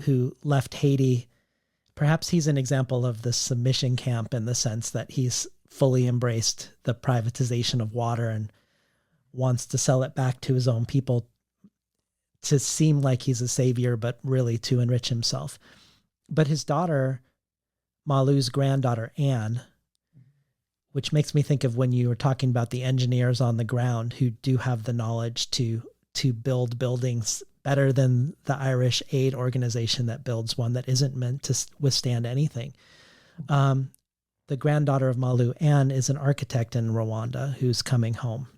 who left Haiti, perhaps he's an example of the submission camp in the sense that he's fully embraced the privatization of water and wants to sell it back to his own people to seem like he's a savior, but really to enrich himself. But his daughter, Malou's granddaughter, Anne, which makes me think of when you were talking about the engineers on the ground who do have the knowledge to build buildings better than the Irish aid organization that builds one that isn't meant to withstand anything. The granddaughter of Malou, Anne, is an architect in Rwanda who's coming home.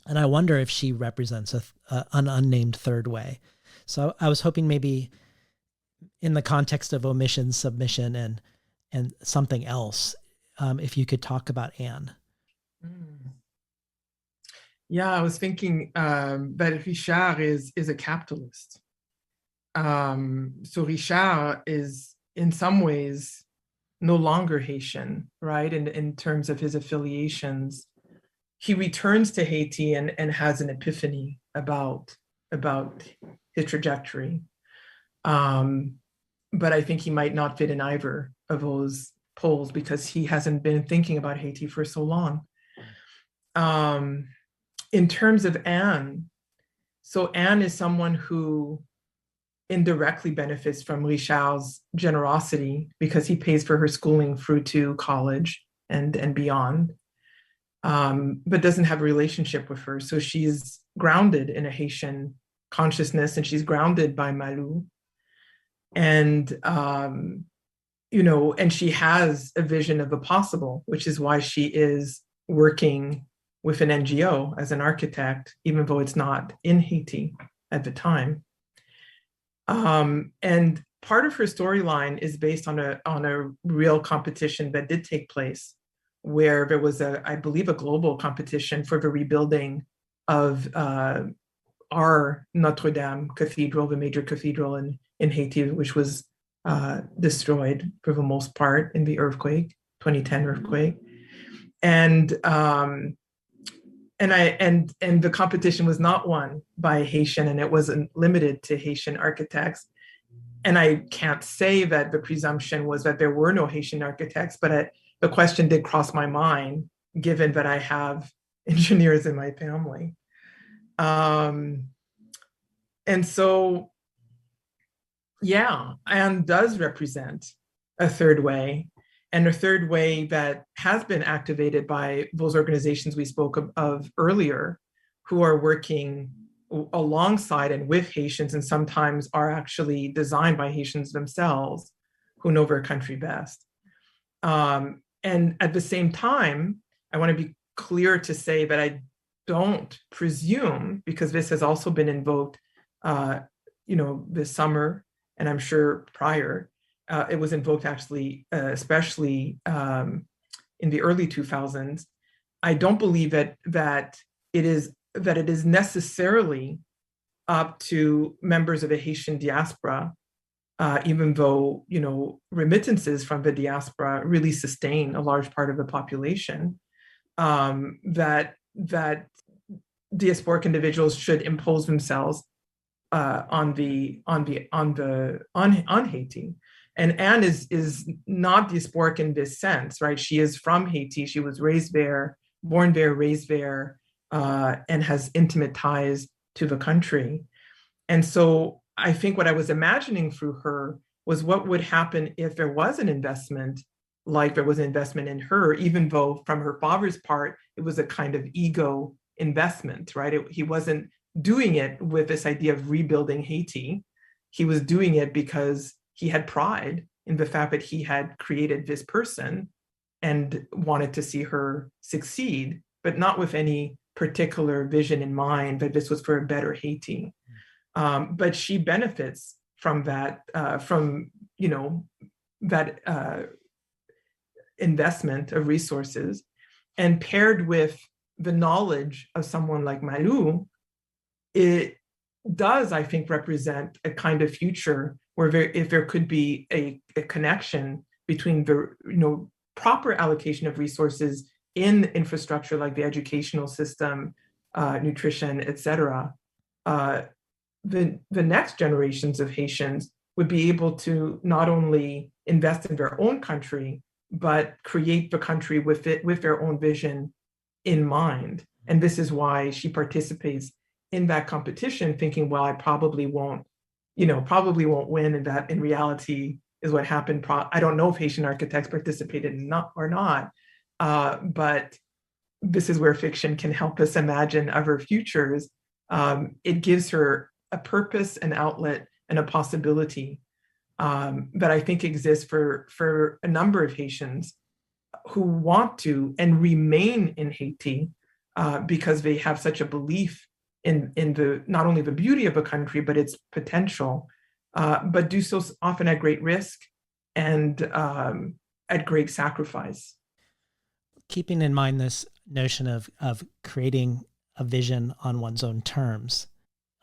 And I wonder if she represents an unnamed third way. So I was hoping maybe in the context of omission, submission, and something else, if you could talk about Anne. Yeah, I was thinking that Richard is a capitalist. So Richard is in some ways no longer Haitian, right? In terms of his affiliations. He returns to Haiti and has an epiphany about his trajectory. But I think he might not fit in either of those poles because he hasn't been thinking about Haiti for so long. In terms of Anne, so Anne is someone who indirectly benefits from Richard's generosity because he pays for her schooling through to college and beyond, but doesn't have a relationship with her. So she's grounded in a Haitian consciousness, and she's grounded by Malou. And, and she has a vision of the possible, which is why she is working with an NGO as an architect, even though it's not in Haiti at the time. And part of her storyline is based on a real competition that did take place, where there was I believe, a global competition for the rebuilding of our Notre Dame Cathedral, the major cathedral in Haiti, which was destroyed for the most part in the earthquake, 2010 earthquake. And the competition was not won by Haitian, and it wasn't limited to Haitian architects. And I can't say that the presumption was that there were no Haitian architects, but the question did cross my mind, given that I have engineers in my family. And so, yeah, Anne does represent a third way, and a third way that has been activated by those organizations we spoke of earlier, who are working alongside and with Haitians, and sometimes are actually designed by Haitians themselves, who know their country best. And at the same time, I want to be clear to say that I don't presume, because this has also been invoked, this summer, and I'm sure prior, it was invoked actually, especially in the early 2000s. I don't believe that it is necessarily up to members of the Haitian diaspora, even though remittances from the diaspora really sustain a large part of the population, that diasporic individuals should impose themselves on Haiti. And Anne is not diasporic in this sense, right? She is from Haiti. She was raised there, born there, raised there, and has intimate ties to the country. And so I think what I was imagining through her was what would happen if there was an investment, like there was an investment in her, even though from her father's part, it was a kind of ego investment, right? He wasn't doing it with this idea of rebuilding Haiti. He was doing it because he had pride in the fact that he had created this person and wanted to see her succeed, but not with any particular vision in mind, that this was for a better Haiti. But she benefits from that, that investment of resources, and paired with the knowledge of someone like Malu, it does, I think, represent a kind of future where if there could be a connection between the proper allocation of resources in infrastructure like the educational system, nutrition, etc., the next generations of Haitians would be able to not only invest in their own country, but create the country with their own vision in mind. And this is why she participates in that competition, thinking, well, I probably won't win, and that in reality is what happened. I don't know if Haitian architects participated or not, but this is where fiction can help us imagine other futures. It gives her a purpose, an outlet, and a possibility that I think exists for a number of Haitians who want to and remain in Haiti because they have such a belief in the not only the beauty of a country, but its potential, but do so often at great risk and at great sacrifice. Keeping in mind this notion of creating a vision on one's own terms,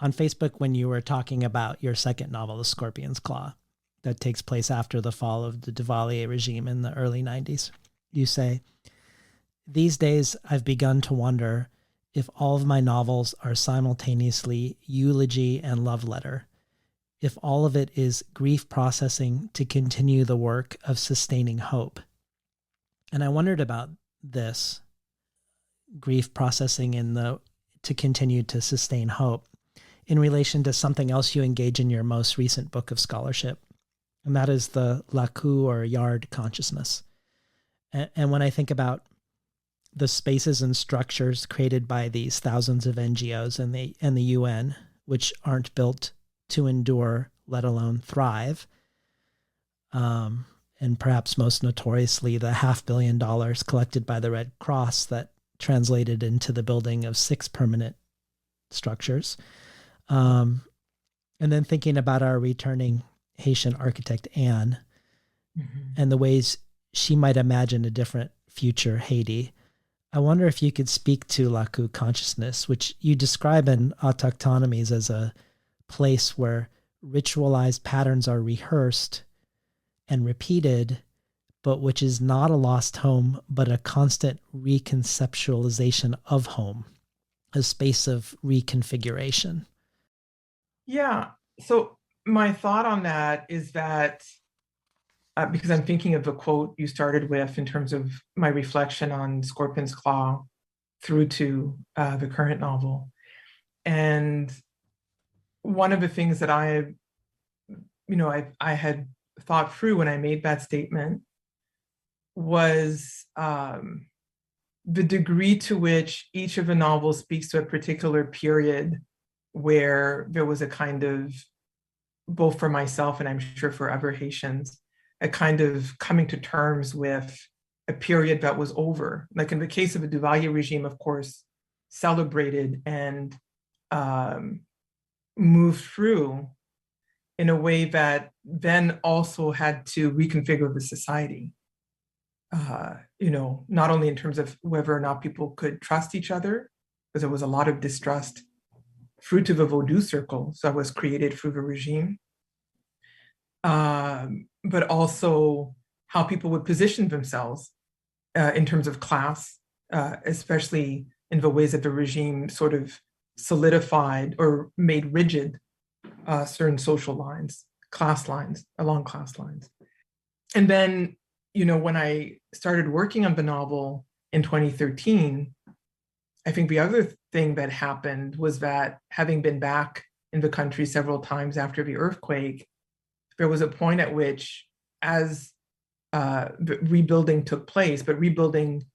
on Facebook, when you were talking about your second novel, The Scorpion's Claw, that takes place after the fall of the Duvalier regime in the early 90s, you say, "These days I've begun to wonder if all of my novels are simultaneously eulogy and love letter, if all of it is grief processing to continue the work of sustaining hope." And I wondered about this, grief processing to continue to sustain hope, in relation to something else you engage in your most recent book of scholarship, and that is the Laku or yard consciousness. And when I think about the spaces and structures created by these thousands of NGOs and the UN, which aren't built to endure, let alone thrive, and perhaps most notoriously the $500 million collected by the Red Cross that translated into the building of 6 permanent structures. And then thinking about our returning Haitian architect, Anne, and the ways she might imagine a different future Haiti. I wonder if you could speak to Laku consciousness, which you describe in Autochtonomies as a place where ritualized patterns are rehearsed and repeated, but which is not a lost home, but a constant reconceptualization of home, a space of reconfiguration. Yeah. So my thought on that is that, because I'm thinking of the quote you started with in terms of my reflection on Scorpion's Claw through to the current novel. And one of the things that I had thought through when I made that statement was the degree to which each of the novels speaks to a particular period where there was a kind of, both for myself and I'm sure for other Haitians, a kind of coming to terms with a period that was over. Like in the case of the Duvalier regime, of course, celebrated and moved through in a way that then also had to reconfigure the society. Not only in terms of whether or not people could trust each other, because there was a lot of distrust through to the Vodou circle that was created through the regime, but also how people would position themselves in terms of class, especially in the ways that the regime sort of solidified or made rigid certain social lines, along class lines. And then, when I started working on the novel in 2013, I think the other thing that happened was that, having been back in the country several times after the earthquake, there was a point at which, as the rebuilding took place, but rebuilding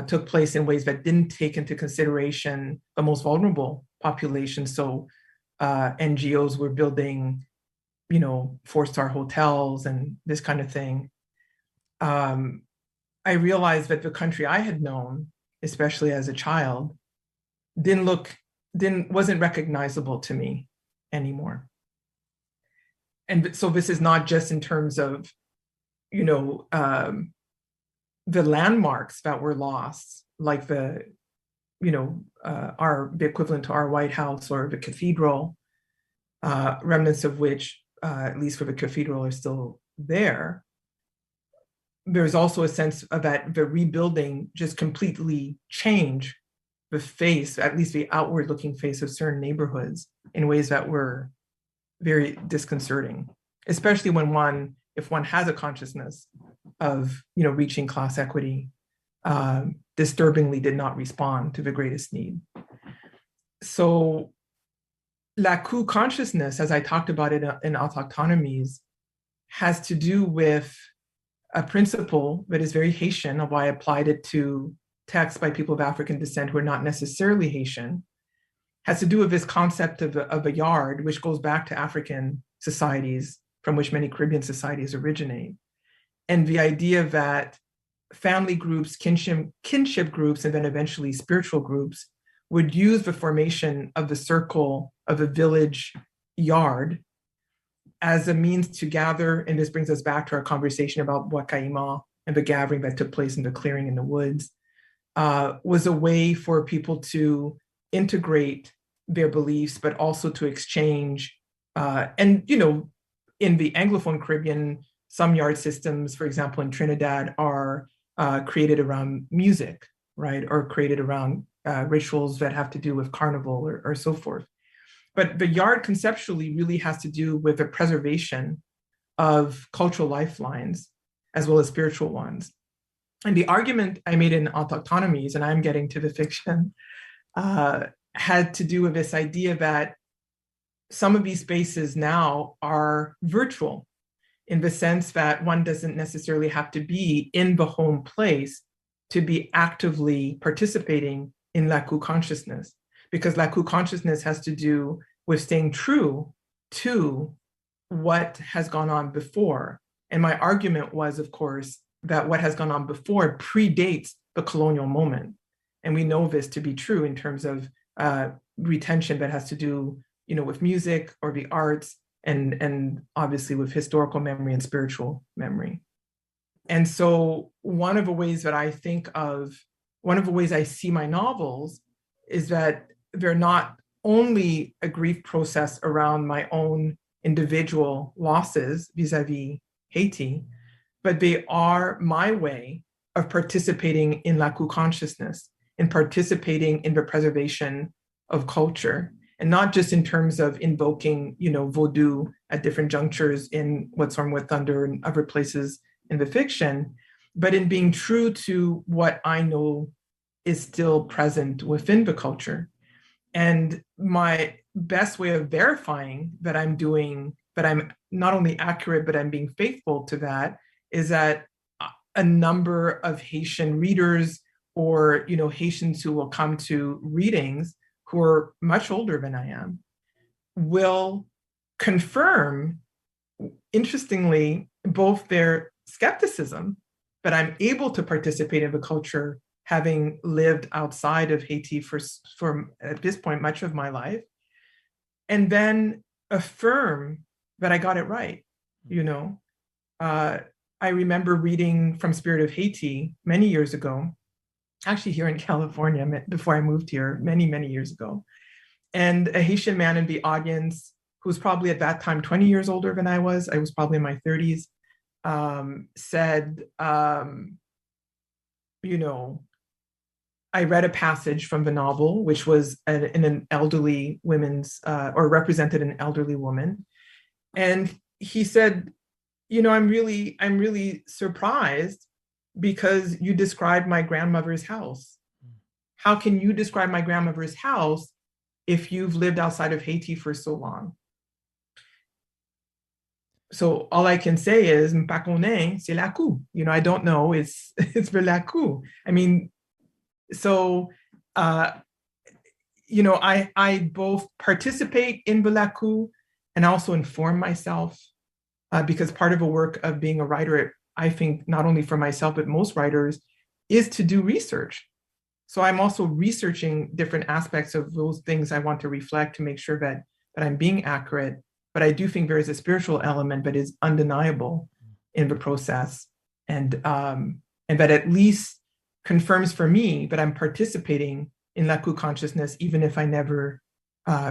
took place in ways that didn't take into consideration the most vulnerable populations. So NGOs were building 4-star hotels and this kind of thing, I realized that the country I had known, especially as a child, wasn't recognizable to me anymore. And so this is not just in terms of, the landmarks that were lost, like the equivalent to our White House or the cathedral, remnants of which, at least for the cathedral, are still there. There's also a sense of that the rebuilding just completely changed the face, at least the outward looking face of certain neighborhoods in ways that were very disconcerting, especially if one has a consciousness of, reaching class equity, disturbingly did not respond to the greatest need. So Lakou consciousness, as I talked about it in Autochtonomies, has to do with a principle that is very Haitian, although I applied it to texts by people of African descent who are not necessarily Haitian, has to do with this concept of a yard, which goes back to African societies from which many Caribbean societies originate. And the idea that family groups, kinship groups, and then eventually spiritual groups would use the formation of the circle of a village yard as a means to gather, and this brings us back to our conversation about Wakaima and the gathering that took place in the clearing in the woods, was a way for people to integrate their beliefs, but also to exchange. And, in the Anglophone Caribbean, some yard systems, for example, in Trinidad, are created around music, right? Or created around rituals that have to do with carnival or so forth. But the yard conceptually really has to do with the preservation of cultural lifelines as well as spiritual ones. And the argument I made in Autochtonomies, and I'm getting to the fiction, had to do with this idea that some of these spaces now are virtual, in the sense that one doesn't necessarily have to be in the home place to be actively participating in Lakou consciousness, because Lakou consciousness has to do with staying true to what has gone on before. And my argument was, of course, that what has gone on before predates the colonial moment. And we know this to be true in terms of retention that has to do, with music or the arts, and obviously with historical memory and spiritual memory. And so one of the ways I see my novels is that they're not only a grief process around my own individual losses vis-a-vis Haiti, but they are my way of participating in Lakou consciousness and participating in the preservation of culture. And not just in terms of invoking, Vodou at different junctures in What's Wrong with Thunder and other places in the fiction, but in being true to what I know is still present within the culture. And my best way of verifying that I'm not only accurate, but I'm being faithful to that, is that a number of Haitian readers or, Haitians who will come to readings who are much older than I am, will confirm, interestingly, both their skepticism that I'm able to participate in the culture, having lived outside of Haiti for at this point, much of my life, and then affirm that I got it right. I remember reading from Spirit of Haiti many years ago, actually here in California, before I moved here many, many years ago. And a Haitian man in the audience, who was probably at that time 20 years older than I was probably in my 30s, said, I read a passage from the novel, which was in an elderly women's, or represented an elderly woman. And he said, I'm really surprised because you described my grandmother's house. How can you describe my grandmother's house if you've lived outside of Haiti for so long? So all I can say is, "M'pa connais, c'est Lakou." I don't know. It's the Lakou. I mean, so I both participate in the Lakou and also inform myself, because part of a work of being a writer, I think not only for myself, but most writers, is to do research. So I'm also researching different aspects of those things I want to reflect to make sure that I'm being accurate. But I do think there is a spiritual element that is undeniable in the process, and that at least confirms for me that I'm participating in Laku consciousness, even if I never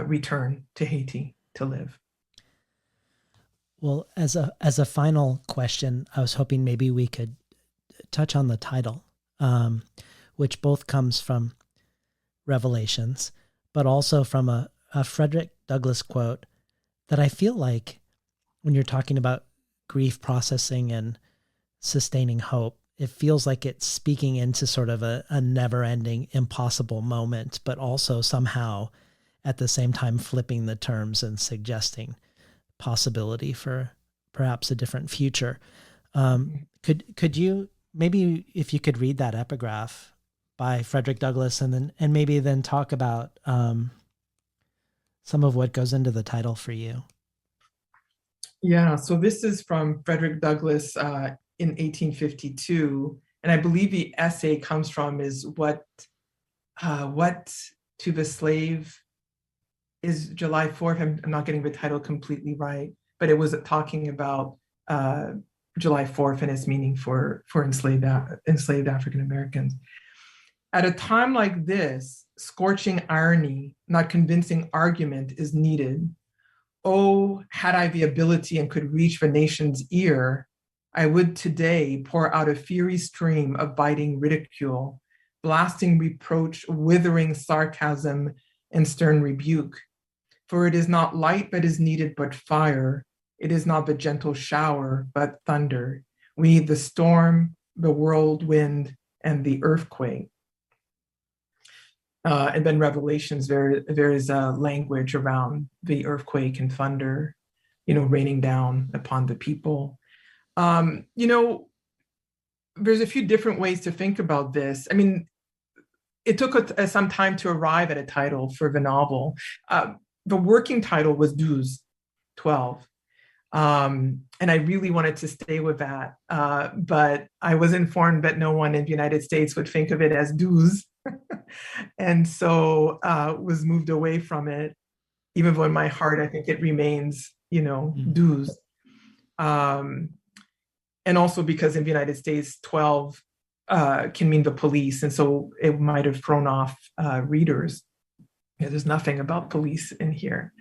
return to Haiti to live. Well, as a final question, I was hoping maybe we could touch on the title, which both comes from Revelations, but also from a Frederick Douglass quote that I feel like when you're talking about grief processing and sustaining hope, it feels like it's speaking into sort of a never-ending, impossible moment, but also somehow at the same time flipping the terms and suggesting possibility for perhaps a different future. Could you maybe, if you could read that epigraph by Frederick Douglass, and maybe then talk about some of what goes into the title for you? Yeah, so this is from Frederick Douglass in 1852, and I believe the essay comes from is what to the slave is July 4th. I'm not getting the title completely right, but it was talking about July 4th and its meaning for enslaved African Americans. At a time like this, scorching irony, not convincing argument is needed. Oh, had I the ability and could reach the nation's ear, I would today pour out a fiery stream of biting ridicule, blasting reproach, withering sarcasm, and stern rebuke. For it is not light that is needed, but fire. It is not the gentle shower, but thunder. We need the storm, the whirlwind, and the earthquake. And then Revelations, there is a language around the earthquake and thunder, raining down upon the people. There's a few different ways to think about this. I mean, it took some time to arrive at a title for the novel. The working title was 12. And I really wanted to stay with that. But I was informed that no one in the United States would think of it as 12. And so was moved away from it, even though in my heart, I think it remains, 12. And also because in the United States, 12 can mean the police. And so it might have thrown off readers. There's nothing about police in here.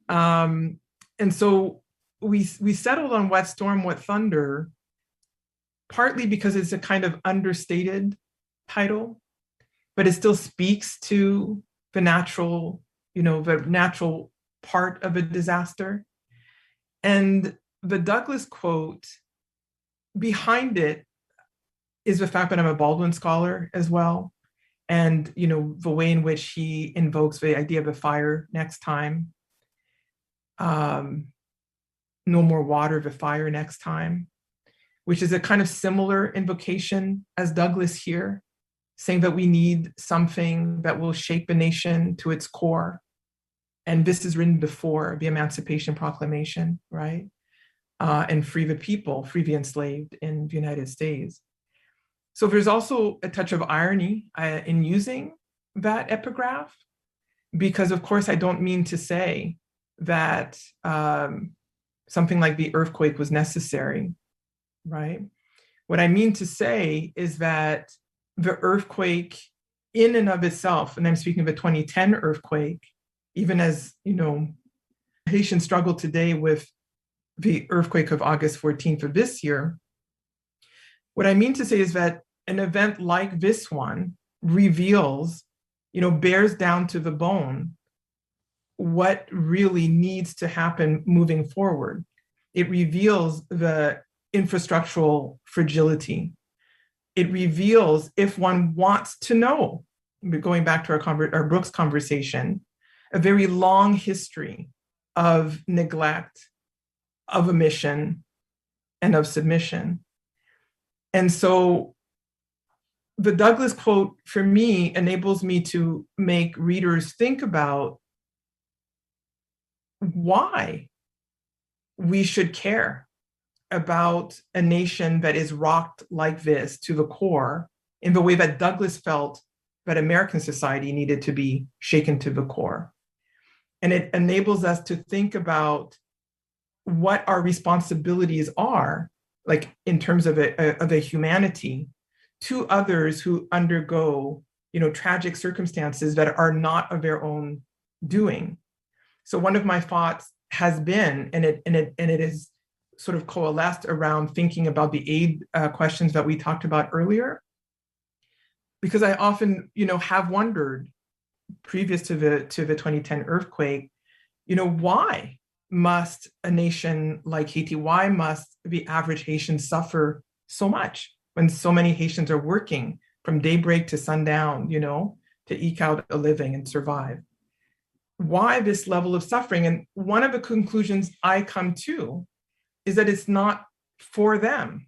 And so we settled on What Storm, What Thunder, partly because it's a kind of understated title, but it still speaks to the natural part of a disaster. And the Douglass quote behind it is the fact that I'm a Baldwin scholar as well. And, the way in which he invokes the idea of a fire next time. No more water, the fire next time, which is a kind of similar invocation as Douglass here, saying that we need something that will shake the nation to its core. And this is written before the Emancipation Proclamation, right? And free the people, free the enslaved in the United States. So there's also a touch of irony in using that epigraph, because of course I don't mean to say that something like the earthquake was necessary, right? What I mean to say is that the earthquake in and of itself, and I'm speaking of the 2010 earthquake, even as, Haitians struggle today with the earthquake of August 14th of this year. What I mean to say is that an event like this one reveals, bears down to the bone what really needs to happen moving forward. It reveals the infrastructural fragility. It reveals, if one wants to know, going back to our Brooks conversation, a very long history of neglect, of omission, and of submission. And so the Douglass quote, for me, enables me to make readers think about why we should care about a nation that is rocked like this to the core in the way that Douglass felt that American society needed to be shaken to the core. And it enables us to think about what our responsibilities are, like in terms of a humanity, to others who undergo, tragic circumstances that are not of their own doing. So one of my thoughts has been, and it is sort of coalesced around thinking about the aid questions that we talked about earlier, because I often, have wondered, previous to the 2010 earthquake, why must a nation like Haiti, why must the average Haitian suffer so much when so many Haitians are working from daybreak to sundown, to eke out a living and survive? Why this level of suffering? And one of the conclusions I come to is that it's not for them,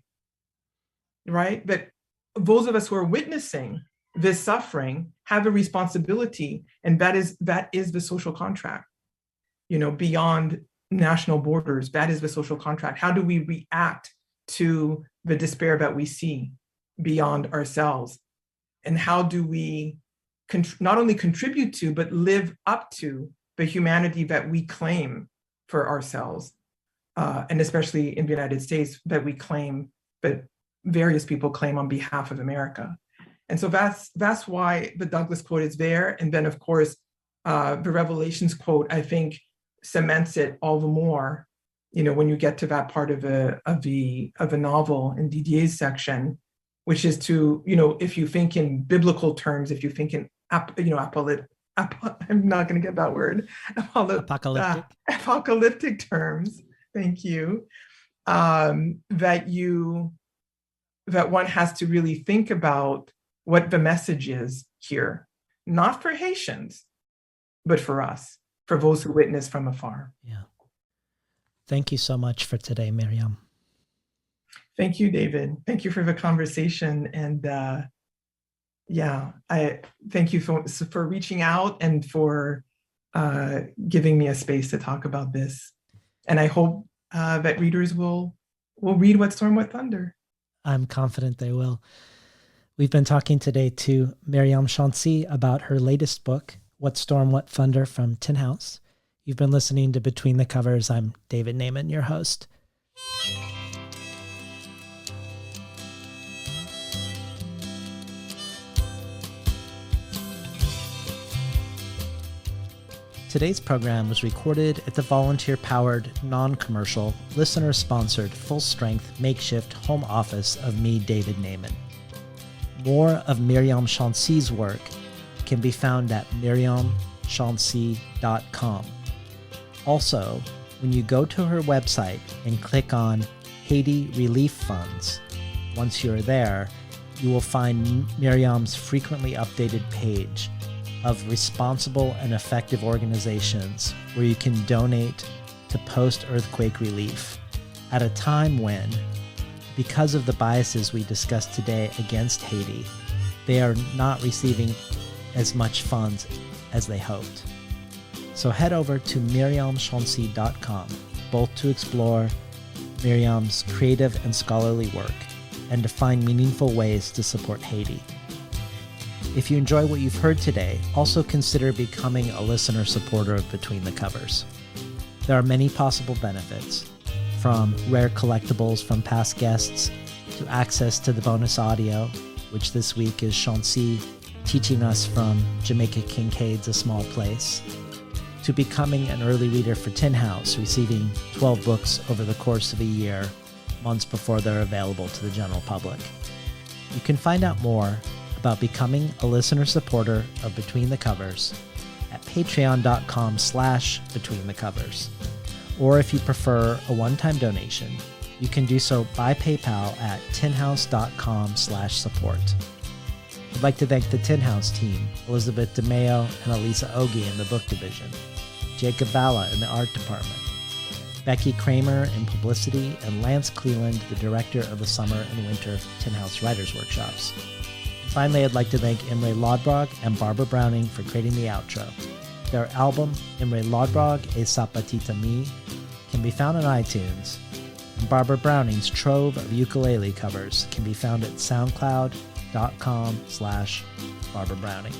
right? That those of us who are witnessing this suffering have a responsibility, and that is the social contract, beyond national borders. That is the social contract. How do we react to the despair that we see beyond ourselves? And how do we not only contribute to, but live up to the humanity that we claim for ourselves, and especially in the United States, that we claim, that various people claim on behalf of America. And so that's why the Douglass quote is there. And then, of course, the Revelations quote, I think, cements it all the more, when you get to that part of a novel in Didier's section, which is to, if you think in biblical terms, if you think in, I'm not going to get that word, apocalyptic terms, thank you, that one has to really think about what the message is here, not for Haitians, but for us, for those who witness from afar. Yeah. Thank you so much for today, Myriam. Thank you, David. Thank you for the conversation. And I thank you for reaching out and for giving me a space to talk about this. And I hope that readers will read What Storm, What Thunder. I'm confident they will. We've been talking today to Myriam Chancy about her latest book, What Storm, What Thunder, from Tin House. You've been listening to Between the Covers. I'm David Naiman, your host. Today's program was recorded at the volunteer-powered, non-commercial, listener-sponsored, full-strength, makeshift home office of me, David Naiman. More of Myriam Chancy's work can be found at myriamchancy.com. Also, when you go to her website and click on Haiti Relief Funds, once you're there, you will find Myriam's frequently updated page of responsible and effective organizations where you can donate to post-earthquake relief at a time when, because of the biases we discussed today against Haiti, they are not receiving as much funds as they hoped. So head over to myriamchancy.com, both to explore Myriam's creative and scholarly work and to find meaningful ways to support Haiti. If you enjoy what you've heard today, also consider becoming a listener supporter of Between the Covers. There are many possible benefits, from rare collectibles from past guests to access to the bonus audio, which this week is Chancy teaching us from Jamaica Kincaid's A Small Place, to becoming an early reader for Tin House, receiving 12 books over the course of a year, months before they're available to the general public. You can find out more about becoming a listener supporter of Between the Covers at patreon.com/betweenthecovers. Or if you prefer a one-time donation, you can do so by PayPal at tinhouse.com/support. I'd like to thank the Tin House team, Elizabeth DeMeo and Elisa Ogie in the book division, Jacob Valla in the art department, Becky Kramer in publicity, and Lance Cleland, the director of the summer and winter Tin House Writers Workshops. Finally, I'd like to thank Imre Lodbrog and Barbara Browning for creating the outro. Their album, Imre Lodbrog e Sapatita Mi, can be found on iTunes, and Barbara Browning's trove of ukulele covers can be found at soundcloud.com/Barbara Browning.